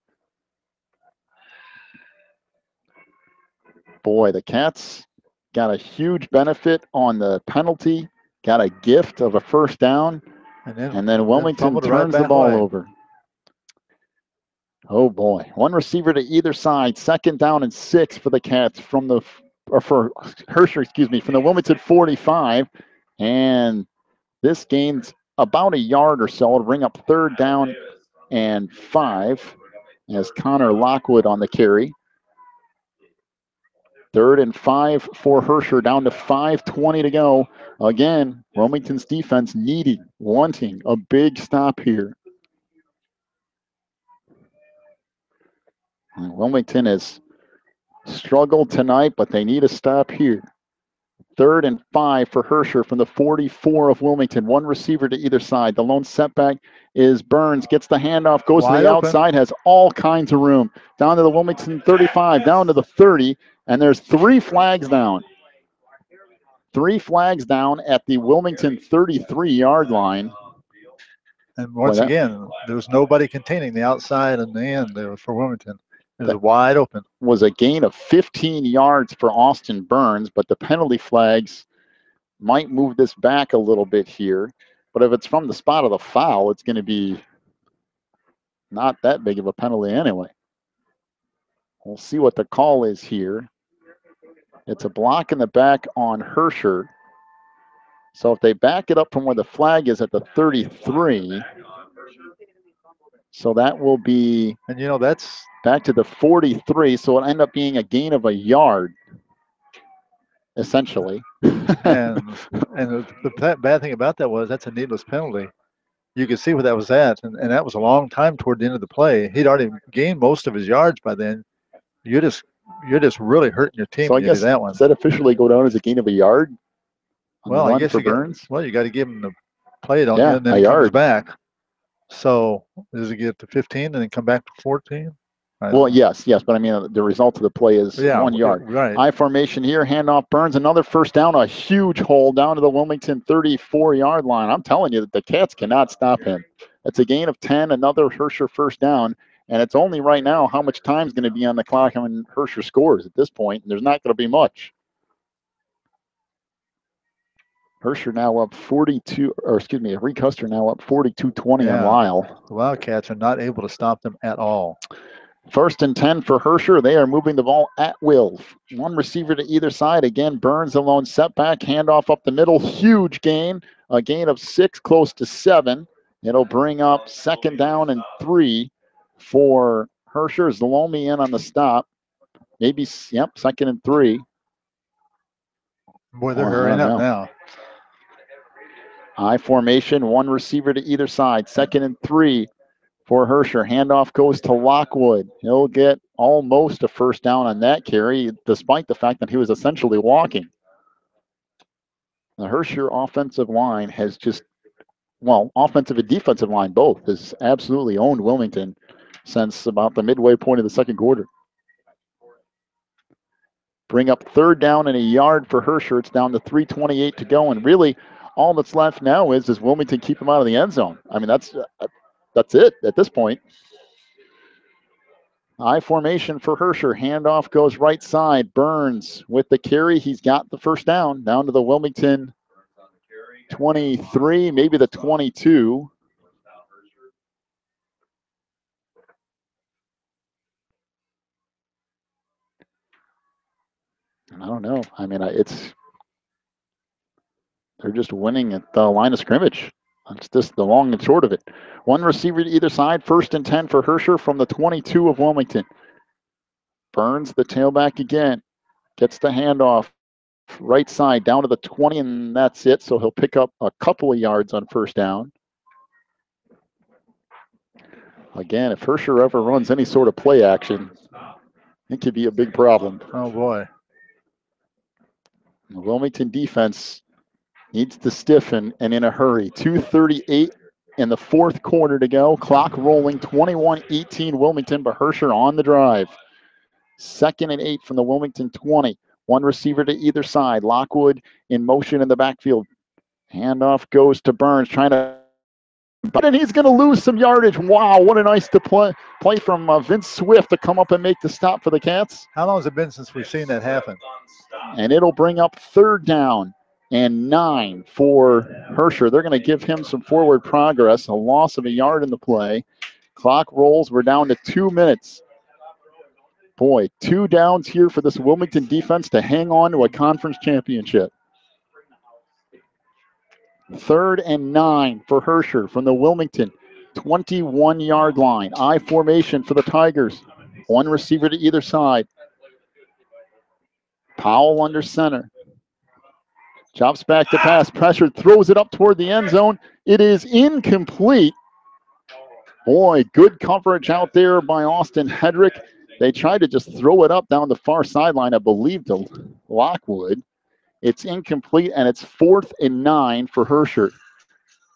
Boy, the Cats got a huge benefit on the penalty, got a gift of a first down, and then Wilmington turns the ball over. Oh boy. One receiver to either side, 2nd down and 6 for the Cats for Herscher, from the Wilmington 45. And this gains about a yard or so to bring up 3rd down and 5 as Connor Lockwood on the carry. 3rd and 5 for Herscher, down to 5:20 to go. Again, Wilmington's defense wanting a big stop here. And Wilmington has struggled tonight, but they need a stop here. 3rd and 5 for Herscher from the 44 of Wilmington. One receiver to either side. The lone setback is Burns. Gets the handoff, goes to the outside, has all kinds of room. Down to the Wilmington 35, down to the 30, and there's 3 flags down. 3 flags down at the Wilmington 33-yard line. And once again, there was nobody containing the outside and the end there for Wilmington. It was wide open. Was a gain of 15 yards for Austin Burns, but the penalty flags might move this back a little bit here. But if it's from the spot of the foul, it's going to be not that big of a penalty anyway. We'll see what the call is here. It's a block in the back on Herscher. So if they back it up from where the flag is at the 33, so that will be, and that's back to the 43, so it'll end up being a gain of a yard, essentially. and the bad thing about that was that's a needless penalty. You could see where that was at, and that was a long time toward the end of the play. He'd already gained most of his yards by then. You're just really hurting your team. So I guess that one. Does that officially go down as a gain of a yard? Well, I guess for Burns. You got to give him the play, don't you? And then he comes back. So does it get to 15 and then come back to 14? Well, yes, but I mean the result of the play is 1 yard. Right. I formation here, handoff Burns, another first down, a huge hole down to the Wilmington 34-yard line. I'm telling you that the Cats cannot stop him. It's a gain of 10, another Herscher first down, and it's only right now how much time is going to be on the clock when Herscher scores at this point, and there's not going to be much. Herscher now up 42, Reed Custer now up 42-20 on Lyle. The Wildcats are not able to stop them at all. 1st and 10 for Herscher. They are moving the ball at will. One receiver to either side. Again, Burns alone, setback, handoff up the middle. Huge gain, a gain of 6, close to 7. It'll bring up 2nd down and 3 for Herscher. Zalomi in on the stop. Maybe, 2nd and 3. Boy, they're hurrying up now. I formation, one receiver to either side. 2nd and 3 for Herscher. Handoff goes to Lockwood. He'll get almost a first down on that carry, despite the fact that he was essentially walking. The Herscher offensive line has offensive and defensive line both has absolutely owned Wilmington since about the midway point of the 2nd quarter. Bring up 3rd down and a yard for Herscher. It's down to 3:28 to go, and really all that's left now is Wilmington keep him out of the end zone. I mean, that's it at this point. I formation for Herscher. Handoff goes right side. Burns with the carry. He's got the first down to the Wilmington 23, maybe the 22. I don't know. I mean, they're just winning at the line of scrimmage. That's just the long and short of it. One receiver to either side. 1st and 10 for Herscher from the 22 of Wilmington. Burns, the tailback again. Gets the handoff. Right side down to the 20, and that's it. So he'll pick up a couple of yards on first down. Again, if Herscher ever runs any sort of play action, it could be a big problem. Oh, boy. The Wilmington defense needs to stiffen and in a hurry. 2:38 in the 4th quarter to go. Clock rolling, 21-18 Wilmington, but Herscher on the drive. 2nd and 8 from the Wilmington 20. One receiver to either side. Lockwood in motion in the backfield. Handoff goes to Burns, trying to and he's going to lose some yardage. Wow, what a nice play from Vince Swift to come up and make the stop for the Cats. How long has it been since we've seen that happen? And it'll bring up 3rd down and 9 for Herscher. They're going to give him some forward progress, a loss of a yard in the play. Clock rolls. We're down to 2 minutes. Boy, 2 downs here for this Wilmington defense to hang on to a conference championship. 3rd and 9 for Herscher from the Wilmington 21-yard line. I formation for the Tigers. 1 receiver to either side. Powell under center. Chops back to pass. Pressured. Throws it up toward the end zone. It is incomplete. Boy, good coverage out there by Austin Hedrick. They tried to just throw it up down the far sideline, I believe, to Lockwood. It's incomplete, and it's 4th and 9 for Herscher.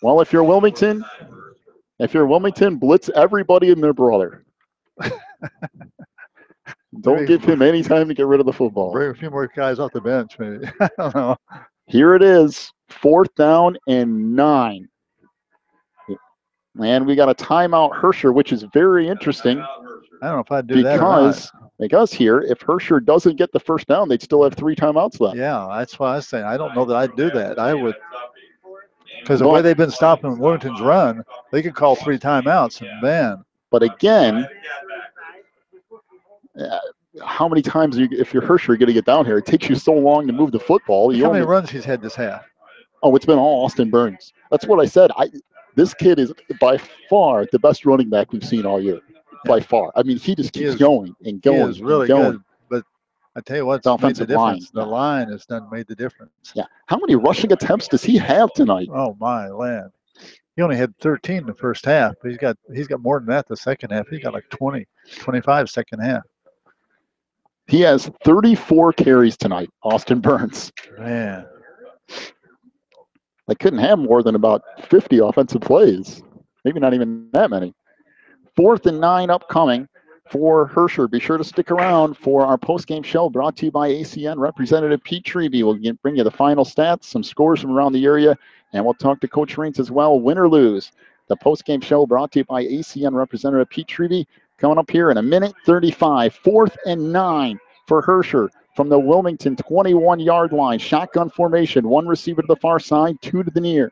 Well, if you're Wilmington, blitz everybody and their brother. Don't give him any time to get rid of the football. Bring a few more guys off the bench, maybe. I don't know. Here it is, 4th down and 9. And we got a timeout, Herscher, which is very interesting. I don't know if I'd do that or not. Because here, if Herscher doesn't get the 1st down, they'd still have 3 timeouts left. Yeah, that's why I was saying I don't know that I'd do that. I would, because the way they've been stopping Wilmington's run, they could call 3 timeouts, and man. But again, how many times if you're Herscher going to get down here? It takes you so long to move the football. How many runs he's had this half? Oh, it's been all Austin Burns. That's what I said. This kid is by far the best running back we've seen all year. By far. I mean, he just keeps going and going. He is really good. But I tell you what, the offensive difference. The line has made the difference. Yeah. How many rushing attempts does he have tonight? Oh my land. He only had 13 in the first half. He's got more than that the second half. He got like 20, 25 second half. He has 34 carries tonight, Austin Burns. Man. They couldn't have more than about 50 offensive plays. Maybe not even that many. 4th and 9 upcoming for Herscher. Be sure to stick around for our post-game show brought to you by ACN. Representative Pete Treby will bring you the final stats, some scores from around the area, and we'll talk to Coach Reintz as well, win or lose. The post-game show brought to you by ACN Representative Pete Treby coming up here in 1:35. 4th and 9 for Herscher from the Wilmington 21-yard line. Shotgun formation, 1 receiver to the far side, 2 to the near.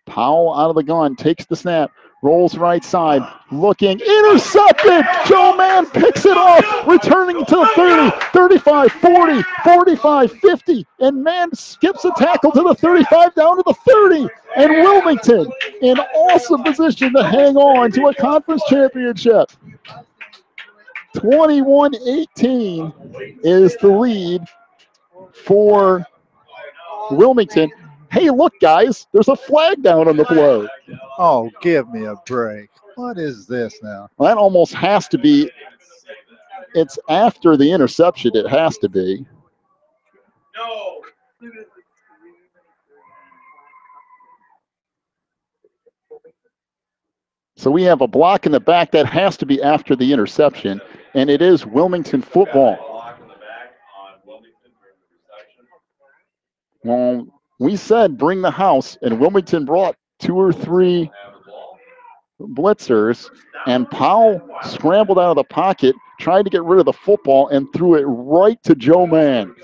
Powell out of the gun, takes the snap. Rolls right side, looking, intercepted! Joe Mann picks it off, returning to the 30, 35, 40, 45, 50, and Mann skips a tackle to the 35, down to the 30, and Wilmington in awesome position to hang on to a conference championship. 21-18 is the lead for Wilmington. Hey, look, guys, there's a flag down on the play. Oh, give me a break. What is this now? Well, that almost has to be. It's after the interception. It has to be. No. So we have a block in the back. That has to be after the interception, and it is Wilmington football. Well, we said bring the house, and Wilmington brought 2 or 3 blitzers, and Powell scrambled out of the pocket, tried to get rid of the football, and threw it right to Joe Mann.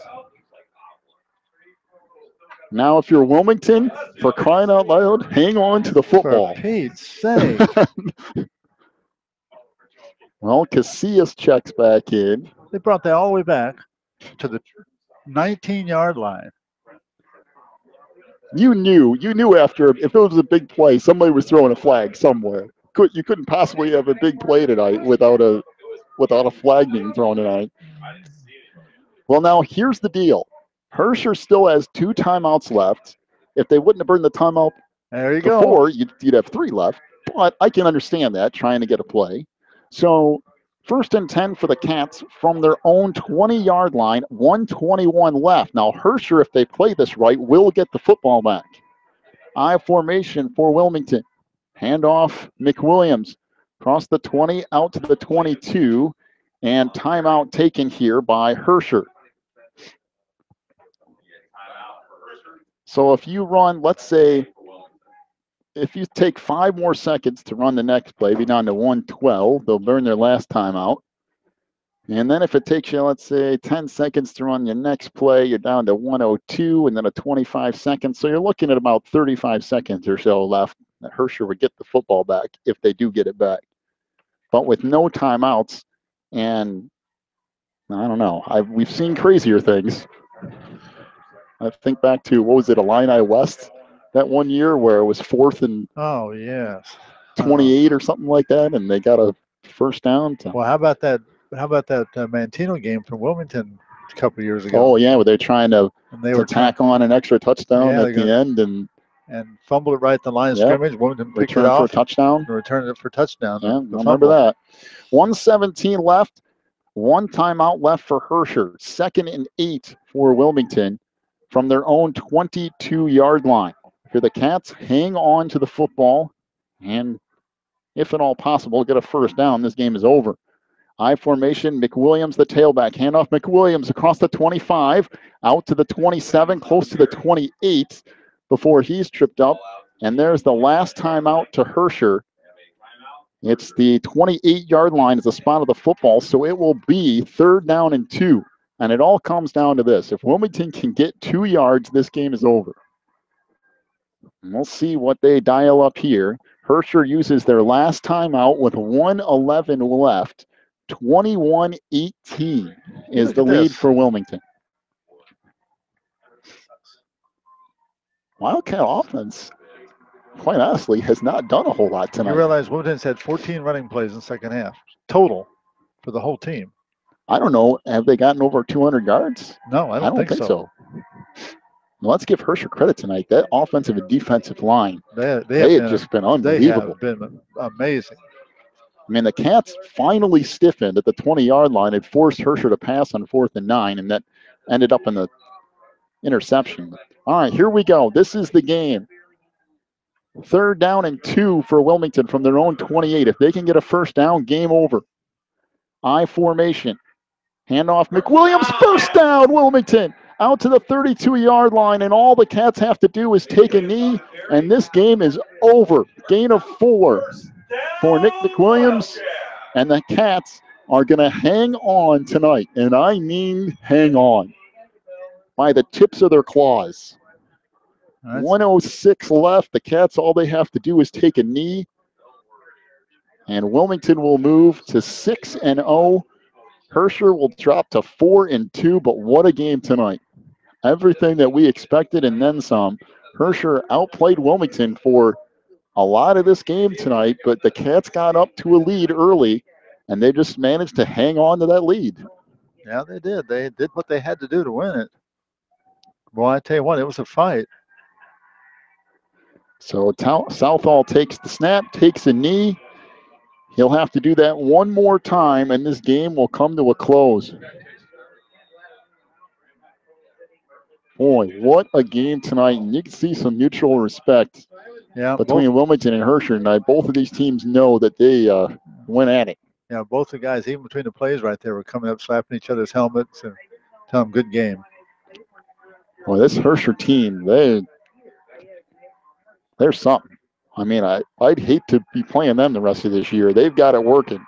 Now, if you're Wilmington, for crying out loud, hang on to the football. For Pete's sake. Well, Casillas checks back in. They brought that all the way back to the 19-yard line. You knew after, if it was a big play, somebody was throwing a flag somewhere. You couldn't possibly have a big play tonight without a flag being thrown tonight. Well, now here's the deal. Herscher still has 2 timeouts left. If they wouldn't have burned the timeout before, you'd have 3 left. But I can understand that, trying to get a play. So 1st and 10 for the Cats from their own 20-yard line, 1:21 left. Now, Herscher, if they play this right, will get the football back. I formation for Wilmington. Handoff, McWilliams. Across the 20, out to the 22, and timeout taken here by Herscher. So if you run, let's say, if you take 5 more seconds to run the next play, be down to 112. They'll burn their last timeout. And then if it takes you, let's say, 10 seconds to run your next play, you're down to 102 and then a 25 seconds. So you're looking at about 35 seconds or so left that Herscher would get the football back if they do get it back. But with no timeouts, and I don't know, we've seen crazier things. I think back to, what was it, Illini West that one year where it was 4th and 28 or something like that, and they got a first down. Well, how about that Mantino game from Wilmington a couple of years ago? Oh yeah, where they're trying to tack on an extra touchdown at the end and fumbled it right at the line of scrimmage. Wilmington picked it off for a touchdown. Returned it for a touchdown. Yeah, I remember that. 1:17 left. 1 timeout left for Herscher. 2nd and 8 for Wilmington from their own 22-yard line. For the Cats, hang on to the football and, if at all possible, get a first down. This game is over. I formation, McWilliams, the tailback. Handoff McWilliams across the 25, out to the 27, close to the 28 before he's tripped up. And there's the last timeout to Herscher. It's the 28-yard line as the spot of the football, so it will be 3rd down and 2. And it all comes down to this. If Wilmington can get 2 yards, this game is over. And we'll see what they dial up here. Herscher uses their last timeout with 1:11 left. 21-18 is the lead for Wilmington. Wildcat offense, quite honestly, has not done a whole lot tonight. You realize Wilmington's had 14 running plays in the second half, total, for the whole team. I don't know. Have they gotten over 200 yards? No, I don't think so. Well, let's give Herscher credit tonight. That offensive and defensive line, they have just been unbelievable. They have been amazing. I mean, the Cats finally stiffened at the 20-yard line. It forced Herscher to pass on 4th and 9, and that ended up in the interception. All right, here we go. This is the game. 3rd down and 2 for Wilmington from their own 28. If they can get a first down, game over. I formation. Handoff McWilliams, first down, Wilmington. Out to the 32-yard line, and all the Cats have to do is take a knee, and this game is over. Gain of 4 for Nick McWilliams, and the Cats are going to hang on tonight, and I mean hang on by the tips of their claws. 1:06 left. The Cats, all they have to do is take a knee, and Wilmington will move to 6-0. Herscher will drop to 4-2, but what a game tonight. Everything that we expected and then some. Herscher outplayed Wilmington for a lot of this game tonight, but the Cats got up to a lead early, and they just managed to hang on to that lead. Yeah, they did. They did what they had to do to win it. Well, I tell you what, it was a fight. So Southall takes the snap, takes a knee. He'll have to do that one more time, and this game will come to a close. Boy, what a game tonight. And you can see some mutual respect between Wilmington and Herscher tonight. Both of these teams know that they went at it. Yeah, both the guys, even between the plays right there, were coming up, slapping each other's helmets and telling them good game. Well, this Herscher team, they're something. I mean, I'd hate to be playing them the rest of this year. They've got it working.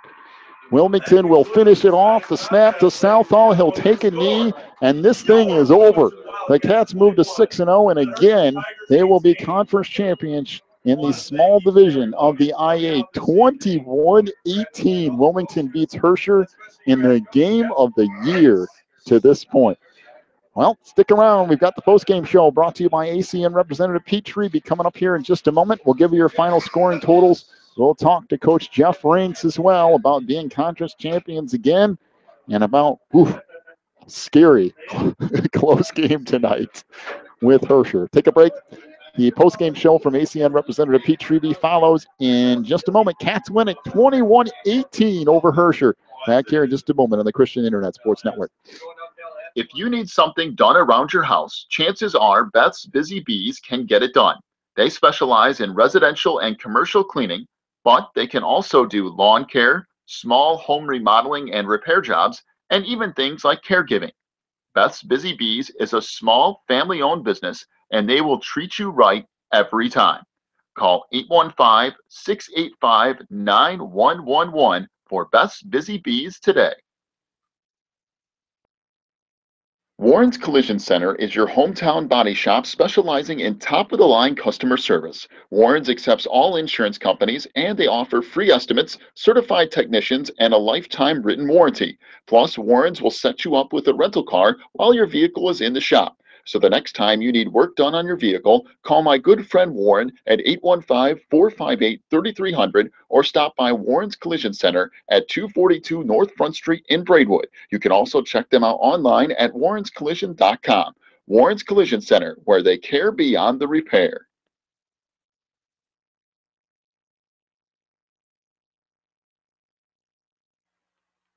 Wilmington will finish it off. The snap to Southall. He'll take a knee, and this thing is over. The Cats move to 6-0, and again, they will be conference champions in the small division of the IA. 21-18. Wilmington beats Herscher in the game of the year to this point. Well, stick around. We've got the postgame show brought to you by ACN Representative Pete Treby coming up here in just a moment. We'll give you your final scoring totals. We'll talk to Coach Jeff Raines as well about being conference champions again and about scary close game tonight with Herscher. Take a break. The postgame show from ACN Representative Pete Treby follows in just a moment. Cats win at 21-18 over Herscher. Back here in just a moment on the Christian Internet Sports Network. If you need something done around your house, chances are Beth's Busy Bees can get it done. They specialize in residential and commercial cleaning, but they can also do lawn care, small home remodeling and repair jobs, and even things like caregiving. Beth's Busy Bees is a small family-owned business, and they will treat you right every time. Call 815-685-9111 for Best Busy Bees today. Warren's Collision Center is your hometown body shop specializing in top-of-the-line customer service. Warren's accepts all insurance companies, and they offer free estimates, certified technicians, and a lifetime written warranty. Plus, Warren's will set you up with a rental car while your vehicle is in the shop. So the next time you need work done on your vehicle, call my good friend Warren at 815-458-3300 or stop by Warren's Collision Center at 242 North Front Street in Braidwood. You can also check them out online at warrenscollision.com. Warren's Collision Center, where they care beyond the repair.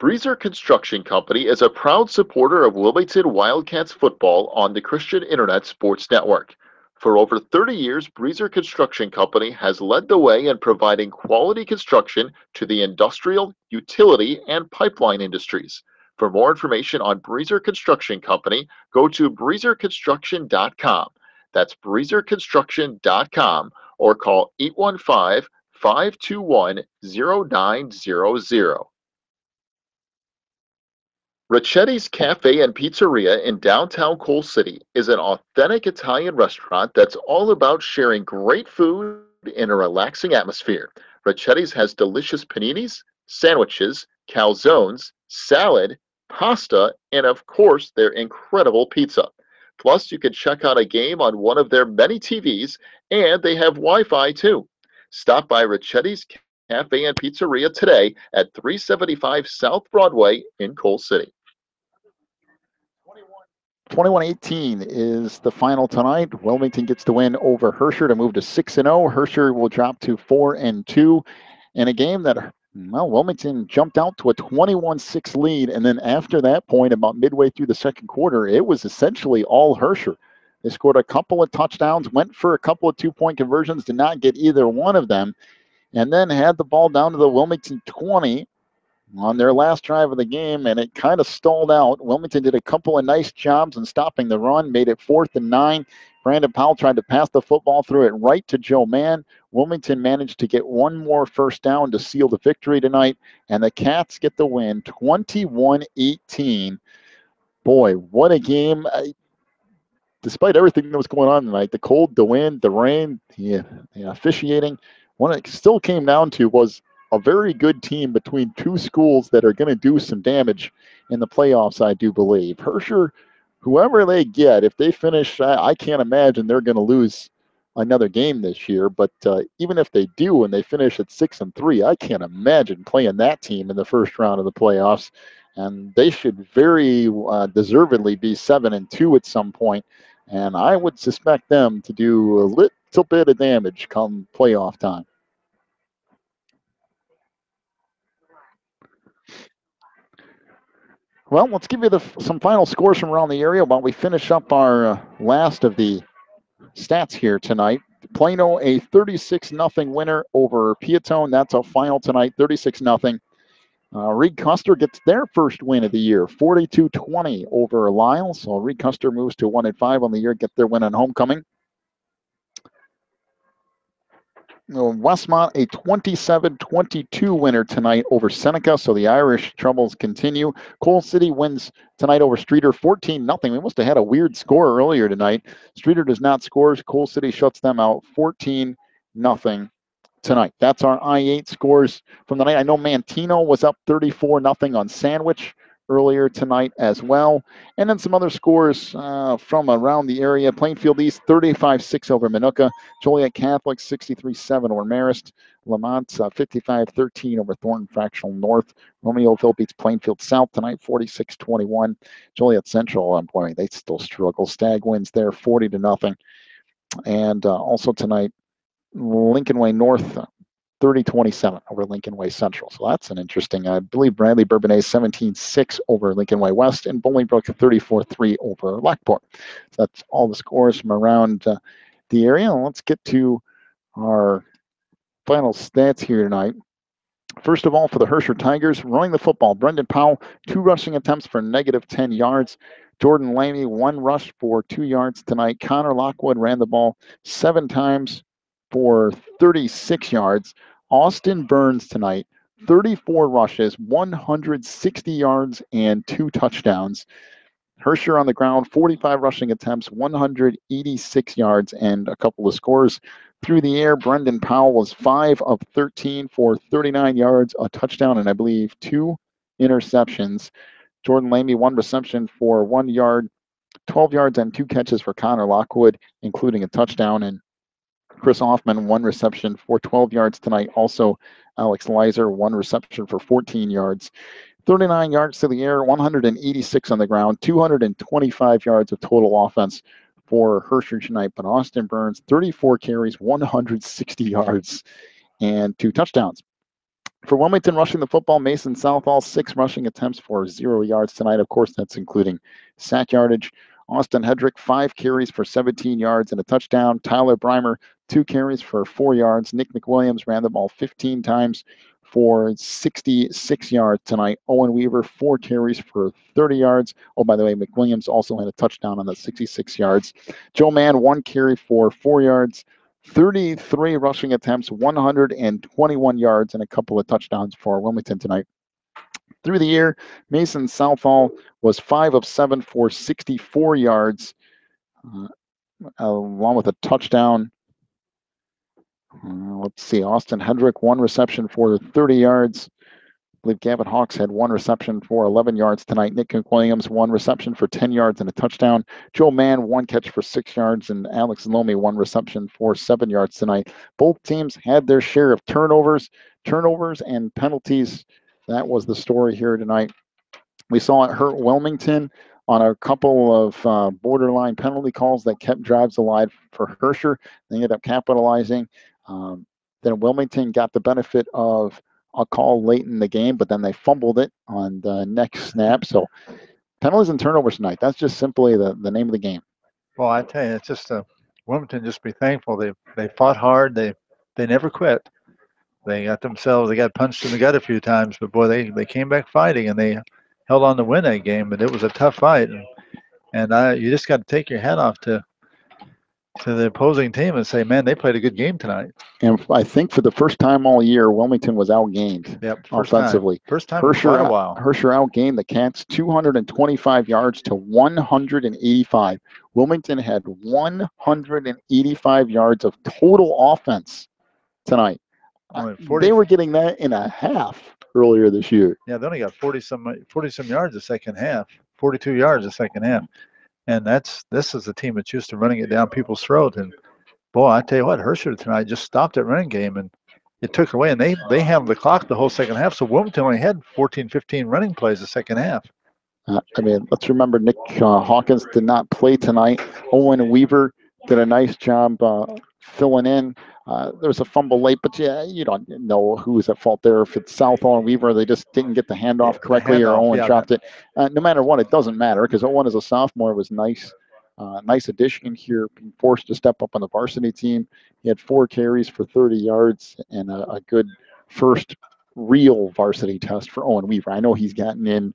Breezer Construction Company is a proud supporter of Wilmington Wildcats football on the Christian Internet Sports Network. For over 30 years, Breezer Construction Company has led the way in providing quality construction to the industrial, utility, and pipeline industries. For more information on Breezer Construction Company, go to breezerconstruction.com. That's breezerconstruction.com or call 815-521-0900. Ricchetti's Cafe and Pizzeria in downtown Coal City is an authentic Italian restaurant that's all about sharing great food in a relaxing atmosphere. Ricchetti's has delicious paninis, sandwiches, calzones, salad, pasta, and of course their incredible pizza. Plus, you can check out a game on one of their many TVs, and they have Wi-Fi too. Stop by Ricchetti's Cafe and Pizzeria today at 375 South Broadway in Coal City. 21-18 is the final tonight. Wilmington gets the win over Herscher to move to 6-0. Herscher will drop to 4-2 in a game that, well, Wilmington jumped out to a 21-6 lead, and then after that point, about midway through the second quarter, it was essentially all Herscher. They scored a couple of touchdowns, went for a couple of two-point conversions, did not get either one of them, and then had the ball down to the Wilmington 20 on their last drive of the game, and it kind of stalled out. Wilmington did a couple of nice jobs in stopping the run, made it 4th and 9. Brandon Powell tried to pass the football, threw it right to Joe Mann. Wilmington managed to get one more first down to seal the victory tonight, and the Cats get the win 21-18. Boy, what a game. Despite everything that was going on tonight, the cold, the wind, the rain, the officiating, what it still came down to was a very good team between two schools that are going to do some damage in the playoffs, I do believe. Herscher, whoever they get, if they finish, I can't imagine they're going to lose another game this year. But even if they do and they finish at 6-3, I can't imagine playing that team in the first round of the playoffs. And they should very deservedly be 7-2 at some point. And I would suspect them to do a little bit of damage come playoff time. Well, let's give you some final scores from around the area while we finish up our last of the stats here tonight. Plano, a 36-0 winner over Piatone. That's a final tonight, 36-0. Reed Custer gets their first win of the year, 42-20 over Lyle. So Reed Custer moves to 1-5 on the year, get their win on homecoming. Westmont, a 27-22 winner tonight over Seneca, so the Irish troubles continue. Coal City wins tonight over Streeter 14-0. We must have had a weird score earlier tonight. Streeter does not score. Coal City shuts them out 14-0 tonight. That's our I-8 scores from the night. I know Mantino was up 34-0 on Sandwich earlier tonight as well. And then some other scores from around the area. Plainfield East 35-6 over Minooka. Joliet Catholic 63-7 over Marist. Lamont 55-13 over Thornton Fractional North. Romeoville beats Plainfield South tonight 46-21. Joliet Central, boy, they still struggle. Stag wins there 40-0. And also tonight, Lincoln Way North 30-27 over Lincoln Way Central. So that's an interesting. I believe Bradley Bourbonnais 17-6 over Lincoln Way West, and Bolingbrook 34-3 over Lockport. So that's all the scores from around the area. Let's get to our final stats here tonight. First of all, for the Herscher Tigers, running the football, Brendan Powell, 2 rushing attempts for -10 yards. Jordan Lamy, 1 rush for 2 yards tonight. Connor Lockwood ran the ball 7 times for 36 yards. Austin Burns tonight, 34 rushes, 160 yards, and 2 touchdowns. Herscher on the ground, 45 rushing attempts, 186 yards, and a couple of scores. Through the air, Brendan Powell was 5 of 13 for 39 yards, a touchdown, and I believe 2 interceptions. Jordan Lamy, 1 reception for 1 yard, 12 yards and 2 catches for Connor Lockwood, including a touchdown. And Chris Hoffman, 1 reception for 12 yards tonight. Also, Alex Leiser, 1 reception for 14 yards. 39 yards to the air, 186 on the ground, 225 yards of total offense for Herscher tonight. But Austin Burns, 34 carries, 160 yards, and 2 touchdowns. For Wilmington rushing the football, Mason Southall, 6 rushing attempts for 0 yards tonight. Of course, that's including sack yardage. Austin Hedrick, 5 carries for 17 yards and a touchdown. Tyler Breimer, 2 carries for 4 yards. Nick McWilliams ran the ball 15 times for 66 yards tonight. Owen Weaver, 4 carries for 30 yards. Oh, by the way, McWilliams also had a touchdown on the 66 yards. Joe Mann, 1 carry for 4 yards. 33 rushing attempts, 121 yards, and a couple of touchdowns for Wilmington tonight. Through the air, Mason Southall was 5 of 7 for 64 yards, along with a touchdown. Let's see, Austin Hedrick, 1 reception for 30 yards. I believe Gavin Hawks had 1 reception for 11 yards tonight. Nick McWilliams, 1 reception for 10 yards and a touchdown. Joe Mann, 1 catch for 6 yards, and Alex Lomi, 1 reception for 7 yards tonight. Both teams had their share of turnovers and penalties. That was the story here tonight. We saw it hurt Wilmington on a couple of borderline penalty calls that kept drives alive for Herscher. They ended up capitalizing. Then Wilmington got the benefit of a call late in the game, but then they fumbled it on the next snap. So penalties and turnovers tonight, that's just simply the name of the game. Well, I tell you, it's just Wilmington just be thankful. They fought hard. They never quit. They got punched in the gut a few times, but boy, they came back fighting and they held on to win that game. But it was a tough fight, and you just got to take your hat off to the opposing team and say, man, they played a good game tonight. And I think for the first time all year, Wilmington was outgained offensively. First time in quite a while. Herscher outgained the Cats 225 yards to 185. Wilmington had 185 yards of total offense tonight. They were getting that in a half earlier this year. Yeah, they only got 40 some yards the second half, 42 yards the second half. And this is a team that's used to running it down people's throat. And boy, I tell you what, Herscher tonight just stopped that running game and it took away. And they handled the clock the whole second half. So Wilmington only had 14, 15 running plays the second half. Let's remember Nick Hawkins did not play tonight. Owen Weaver did a nice job filling in. There was a fumble late, but yeah, you don't know who's at fault there. If it's Southall and Weaver, they just didn't get the handoff correctly, or Owen dropped it. No matter what, it doesn't matter because Owen as a sophomore was nice. Nice addition here, being forced to step up on the varsity team. He had 4 carries for 30 yards and a good first real varsity test for Owen Weaver. I know he's gotten in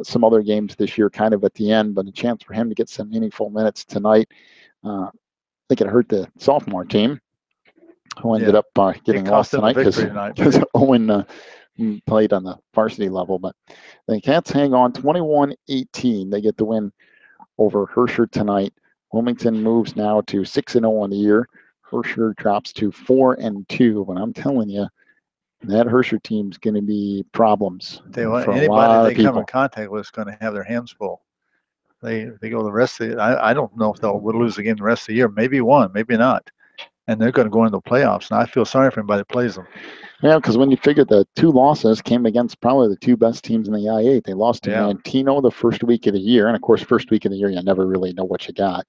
some other games this year kind of at the end, but a chance for him to get some meaningful minutes tonight. I think it hurt the sophomore team, who ended up getting lost tonight because Owen played on the varsity level. But the Cats hang on 21-18. They get the win over Herscher tonight. Wilmington moves now to 6-0 on the year. Herscher drops to 4-2. But I'm telling you, that Herscher team's going to be problems. Anybody they come in contact with is going to have their hands full. They go the rest of the I don't know if they'll lose the game the rest of the year. Maybe one, maybe not. And they're going to go into the playoffs. And I feel sorry for anybody that plays them. Yeah, because when you figure the 2 losses came against probably the 2 best teams in the I-8. They lost to Mantino the first week of the year. And, of course, first week of the year, you never really know what you got.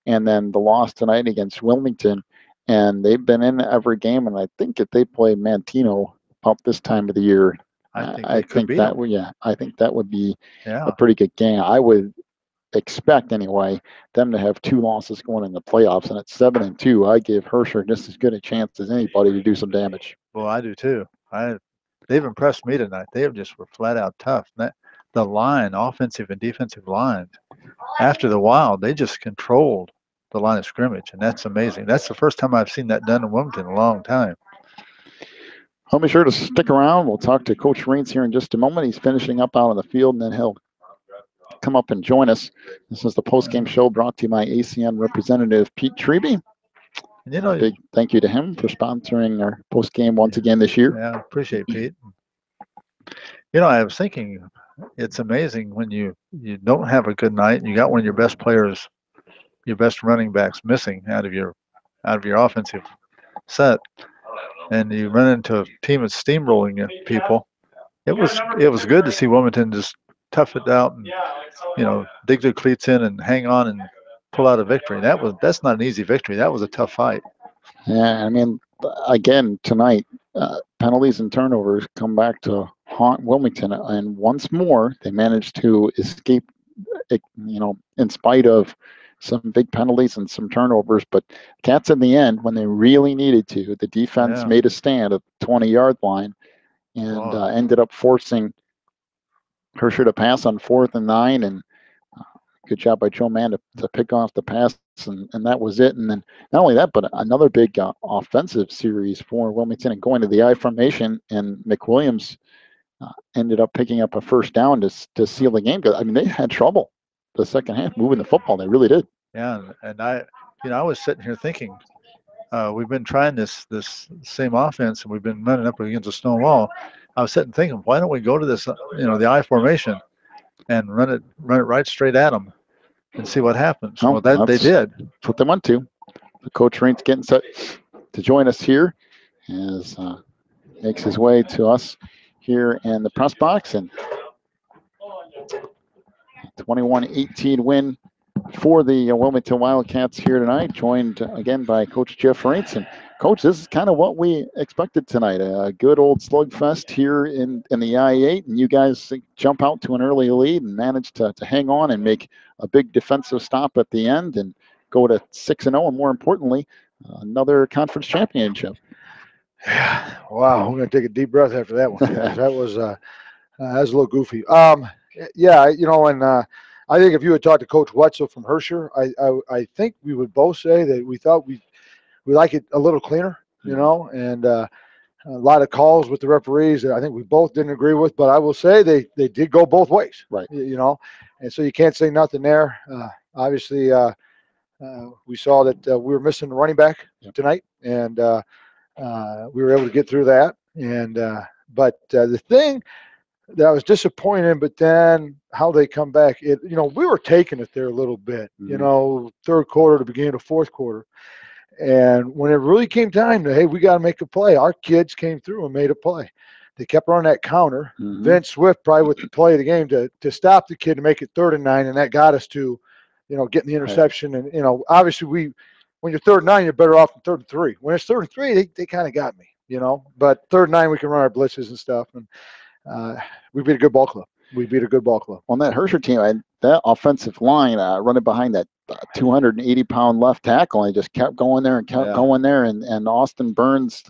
And then the loss tonight against Wilmington. And they've been in every game. And I think if they play Mantino up this time of the year, I think that would be a pretty good game. I would expect anyway them to have 2 losses going in the playoffs, and at 7-2, I give Herscher just as good a chance as anybody to do some damage. Well, I do too. They've impressed me tonight. They just were flat out tough. The line, offensive and defensive lines, after the while, they just controlled the line of scrimmage, and that's amazing. That's the first time I've seen that done in Wilmington in a long time. Well, be sure to stick around. We'll talk to Coach Raines here in just a moment. He's finishing up out on the field, and then he'll come up and join us. This is the post-game show brought to you by ACN representative Pete Treby. You know, big thank you to him for sponsoring our post-game once again this year. Yeah, appreciate it, Pete. You know, I was thinking, it's amazing when you don't have a good night and you got one of your best players, your best running backs missing out of your offensive set, and you run into a team that's steamrolling people. It was good to see Wilmington just tough it out and, you know, dig their cleats in and hang on and pull out a victory. That's not an easy victory. That was a tough fight. Yeah, I mean, again tonight, penalties and turnovers come back to haunt Wilmington, and once more they managed to escape. You know, in spite of some big penalties and some turnovers, but Cats in the end, when they really needed to, the defense made a stand at the 20-yard line and ended up forcing Herscher to pass on 4th and 9, and good job by Joe Mann to pick off the pass, and that was it. And then not only that, but another big offensive series for Wilmington and going to the I formation, and McWilliams ended up picking up a first down to seal the game. I mean, they had trouble the second half moving the football. They really did. Yeah, and I was sitting here thinking, we've been trying this same offense, and we've been running up against a stone wall. I was sitting thinking, why don't we go to this, the I formation, and run it right straight at them, and see what happens. Well, that they did. That's what they went to. Coach Raines getting set to join us here, as makes his way to us here in the press box, and 21-18 win for the Wilmington Wildcats here tonight, joined again by Coach Jeff Raines. And Coach, this is kind of what we expected tonight, a good old slugfest here in the I-8, and you guys jump out to an early lead and manage to hang on and make a big defensive stop at the end and go to 6-0, and more importantly, another conference championship. Yeah, wow, I'm going to take a deep breath after that one, guys. That was a little goofy. Yeah, and I think if you had talked to Coach Wetzel from Herscher, I think we would both say that we thought we like it a little cleaner, and a lot of calls with the referees that I think we both didn't agree with, but I will say they did go both ways, right? And so you can't say nothing there. Obviously, we saw that we were missing the running back tonight, and we were able to get through that. And but the thing that I was disappointed in, but then how they come back, we were taking it there a little bit, third quarter to beginning of fourth quarter. And when it really came time to, hey, we got to make a play, our kids came through and made a play. They kept running that counter. Vince Swift probably with the play of the game to stop the kid to make it 3rd and 9, and that got us to, getting the interception. Right. And, obviously when you're 3rd and 9, you're better off than 3rd and 3. When it's 3rd and 3, they kind of got me, But 3rd and 9, we can run our blitzes and stuff. And we beat a good ball club. On that Herscher team, that offensive line running behind that 280-pound left tackle, and he just kept going there and kept going there. And Austin Burns,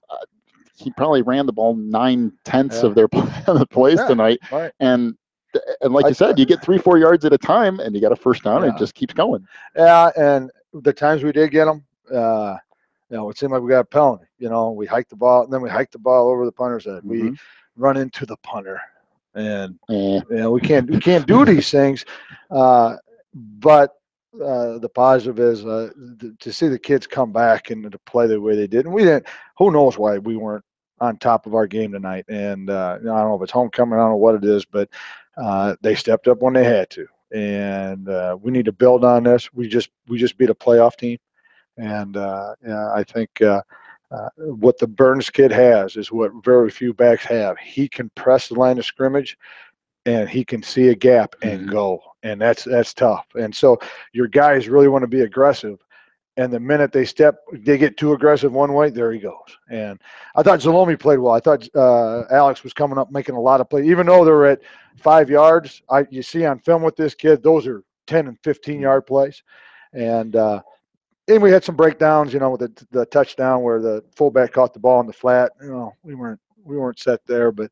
he probably ran the ball 9/10 of their plays tonight. Right. And like you said, you get 3-4 yards at a time, and you got a first down, and it just keeps going. Yeah, and the times we did get them, it seemed like we got a penalty. We hiked the ball, and then we hiked the ball over the punter's head. We run into the punter, and we can't do these things. But the positive is to see the kids come back and to play the way they did. And we didn't. Who knows why we weren't on top of our game tonight? And I don't know if it's homecoming. I don't know what it is, but they stepped up when they had to. And we need to build on this. We just beat a playoff team, and I think what the Burns kid has is what very few backs have. He can press the line of scrimmage, and he can see a gap and go, and that's tough. And so your guys really want to be aggressive, and the minute they get too aggressive one way, there he goes. And I thought Zalomi played well. I thought Alex was coming up making a lot of plays, even though they're at 5 yards. You see on film with this kid, those are 10 and 15-yard plays, and we had some breakdowns, with the touchdown where the fullback caught the ball in the flat. We weren't set there, but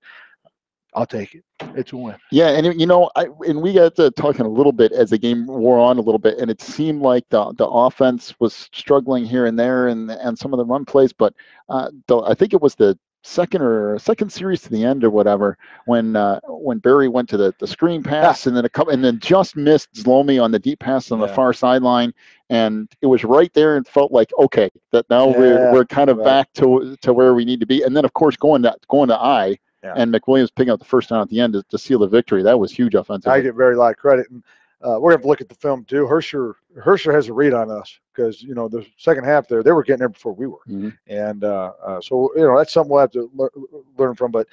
I'll take it. It's a win. Yeah, and and we got to talking a little bit as the game wore on a little bit, and it seemed like the offense was struggling here and there, and some of the run plays. But I think it was the second series to the end or whatever when Barry went to the screen pass and then just missed Zlomi on the deep pass on the far sideline, and it was right there and felt like okay, that now we're kind of back to where we need to be, and then of course going to I. Yeah. And McWilliams picking up the first down at the end to seal the victory. That was huge offensively. I give Barry a lot of credit. And we're going to have to look at the film, too. Herscher has a read on us because, the second half there, they were getting there before we were. Mm-hmm. And so, that's something we'll have to learn from. But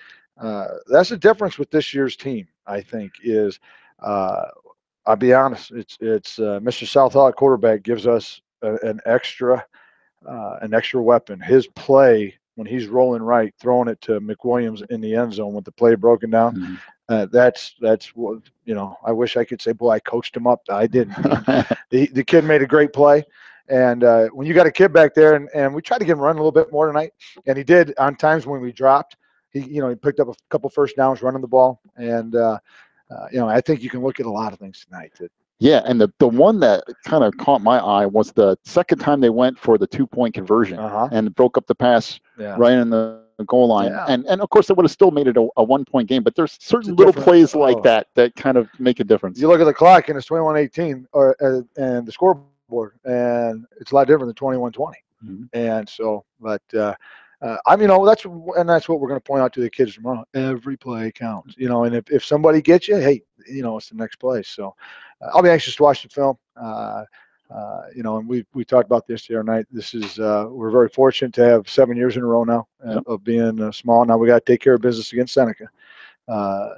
that's the difference with this year's team, I think, is I'll be honest, it's Mr. Southall at quarterback gives us an extra weapon. His play, when he's rolling right, throwing it to McWilliams in the end zone with the play broken down, that's what, I wish I could say, boy, I coached him up. I didn't. The kid made a great play. And when you got a kid back there, and we tried to get him running a little bit more tonight, and he did on times when we dropped. He picked up a couple first downs running the ball. And, I think you can look at a lot of things tonight. Yeah, and the one that kind of caught my eye was the second time they went for the 2-point conversion and broke up the pass right in the goal line. Yeah. And of course, it would have still made it a 1-point game, but there's certain little plays like that kind of make a difference. You look at the clock, and it's 21-18 and the scoreboard, and it's a lot different than 21-20. Mm-hmm. And so, but that's what we're going to point out to the kids tomorrow. Every play counts, and if somebody gets you, hey, it's the next play. So I'll be anxious to watch the film. And we talked about this the other night. This is we're very fortunate to have 7 years in a row now of being small. Now we got to take care of business against Seneca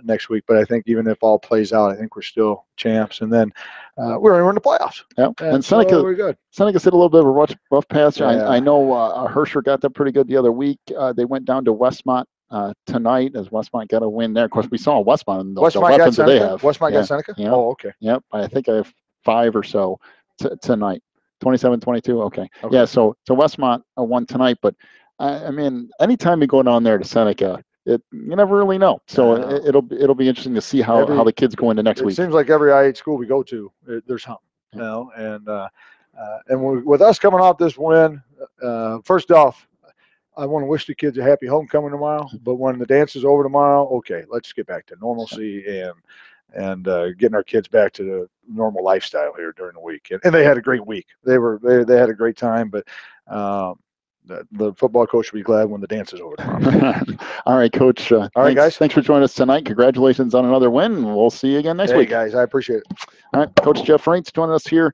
next week. But I think even if all plays out, I think we're still champs. And then we're in the playoffs. Yeah, and Seneca, so we're good. Seneca's hit a little bit of a rough patch. Yeah. I know Herscher got that pretty good the other week. They went down to Westmont tonight as Westmont got a win there. Of course, we saw Westmont. The weapons that they have. Westmont got Seneca? Yeah. Oh, okay. Yep. I think I have 5 or so tonight. 27-22. Okay. Yeah. So Westmont won tonight, but I mean, anytime you go down there to Seneca, you never really know. So it'll be interesting to see how the kids go into next week. It seems like every I-8 school we go to, there's something, and with us coming off this win, first off, I want to wish the kids a happy homecoming tomorrow. But when the dance is over tomorrow, okay, let's get back to normalcy and getting our kids back to the normal lifestyle here during the week. And they had a great week. They had a great time. But the football coach will be glad when the dance is over tomorrow. All right, Coach. All right, guys. Thanks for joining us tonight. Congratulations on another win. We'll see you again next week. Hey, guys, I appreciate it. All right, Coach Jeff Reitz joining us here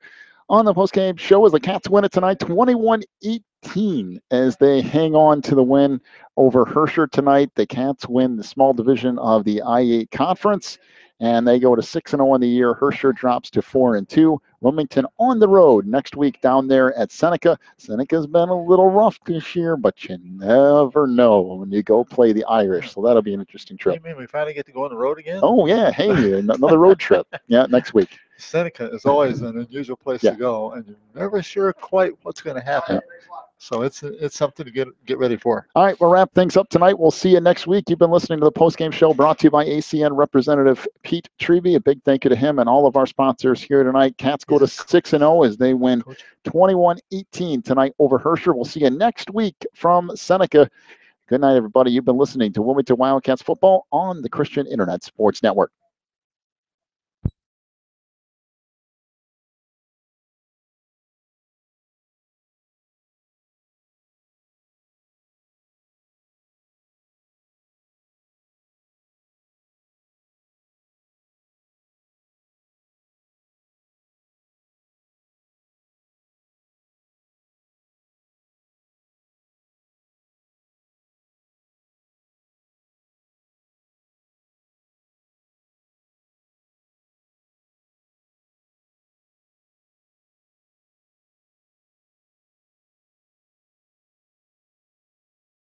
on the postgame show as the Cats win it tonight, 21-18, as they hang on to the win over Herscher tonight. The Cats win the small division of the I-8 conference, and they go to 6-0 on the year. Herscher drops to 4-2. Wilmington on the road next week down there at Seneca. Seneca's been a little rough this year, but you never know when you go play the Irish. So that'll be an interesting trip. You mean we finally get to go on the road again? Oh, yeah. Hey, another road trip. Yeah, next week. Seneca is always an unusual place to go, and you're never sure quite what's going to happen. So it's something to get ready for. All right, we'll wrap things up tonight. We'll see you next week. You've been listening to the postgame show brought to you by ACN Representative Pete Treby. A big thank you to him and all of our sponsors here tonight. Cats go to 6-0 as they win 21-18 tonight over Herscher. We'll see you next week from Seneca. Good night, everybody. You've been listening to Wilmington Wildcats football on the Christian Internet Sports Network.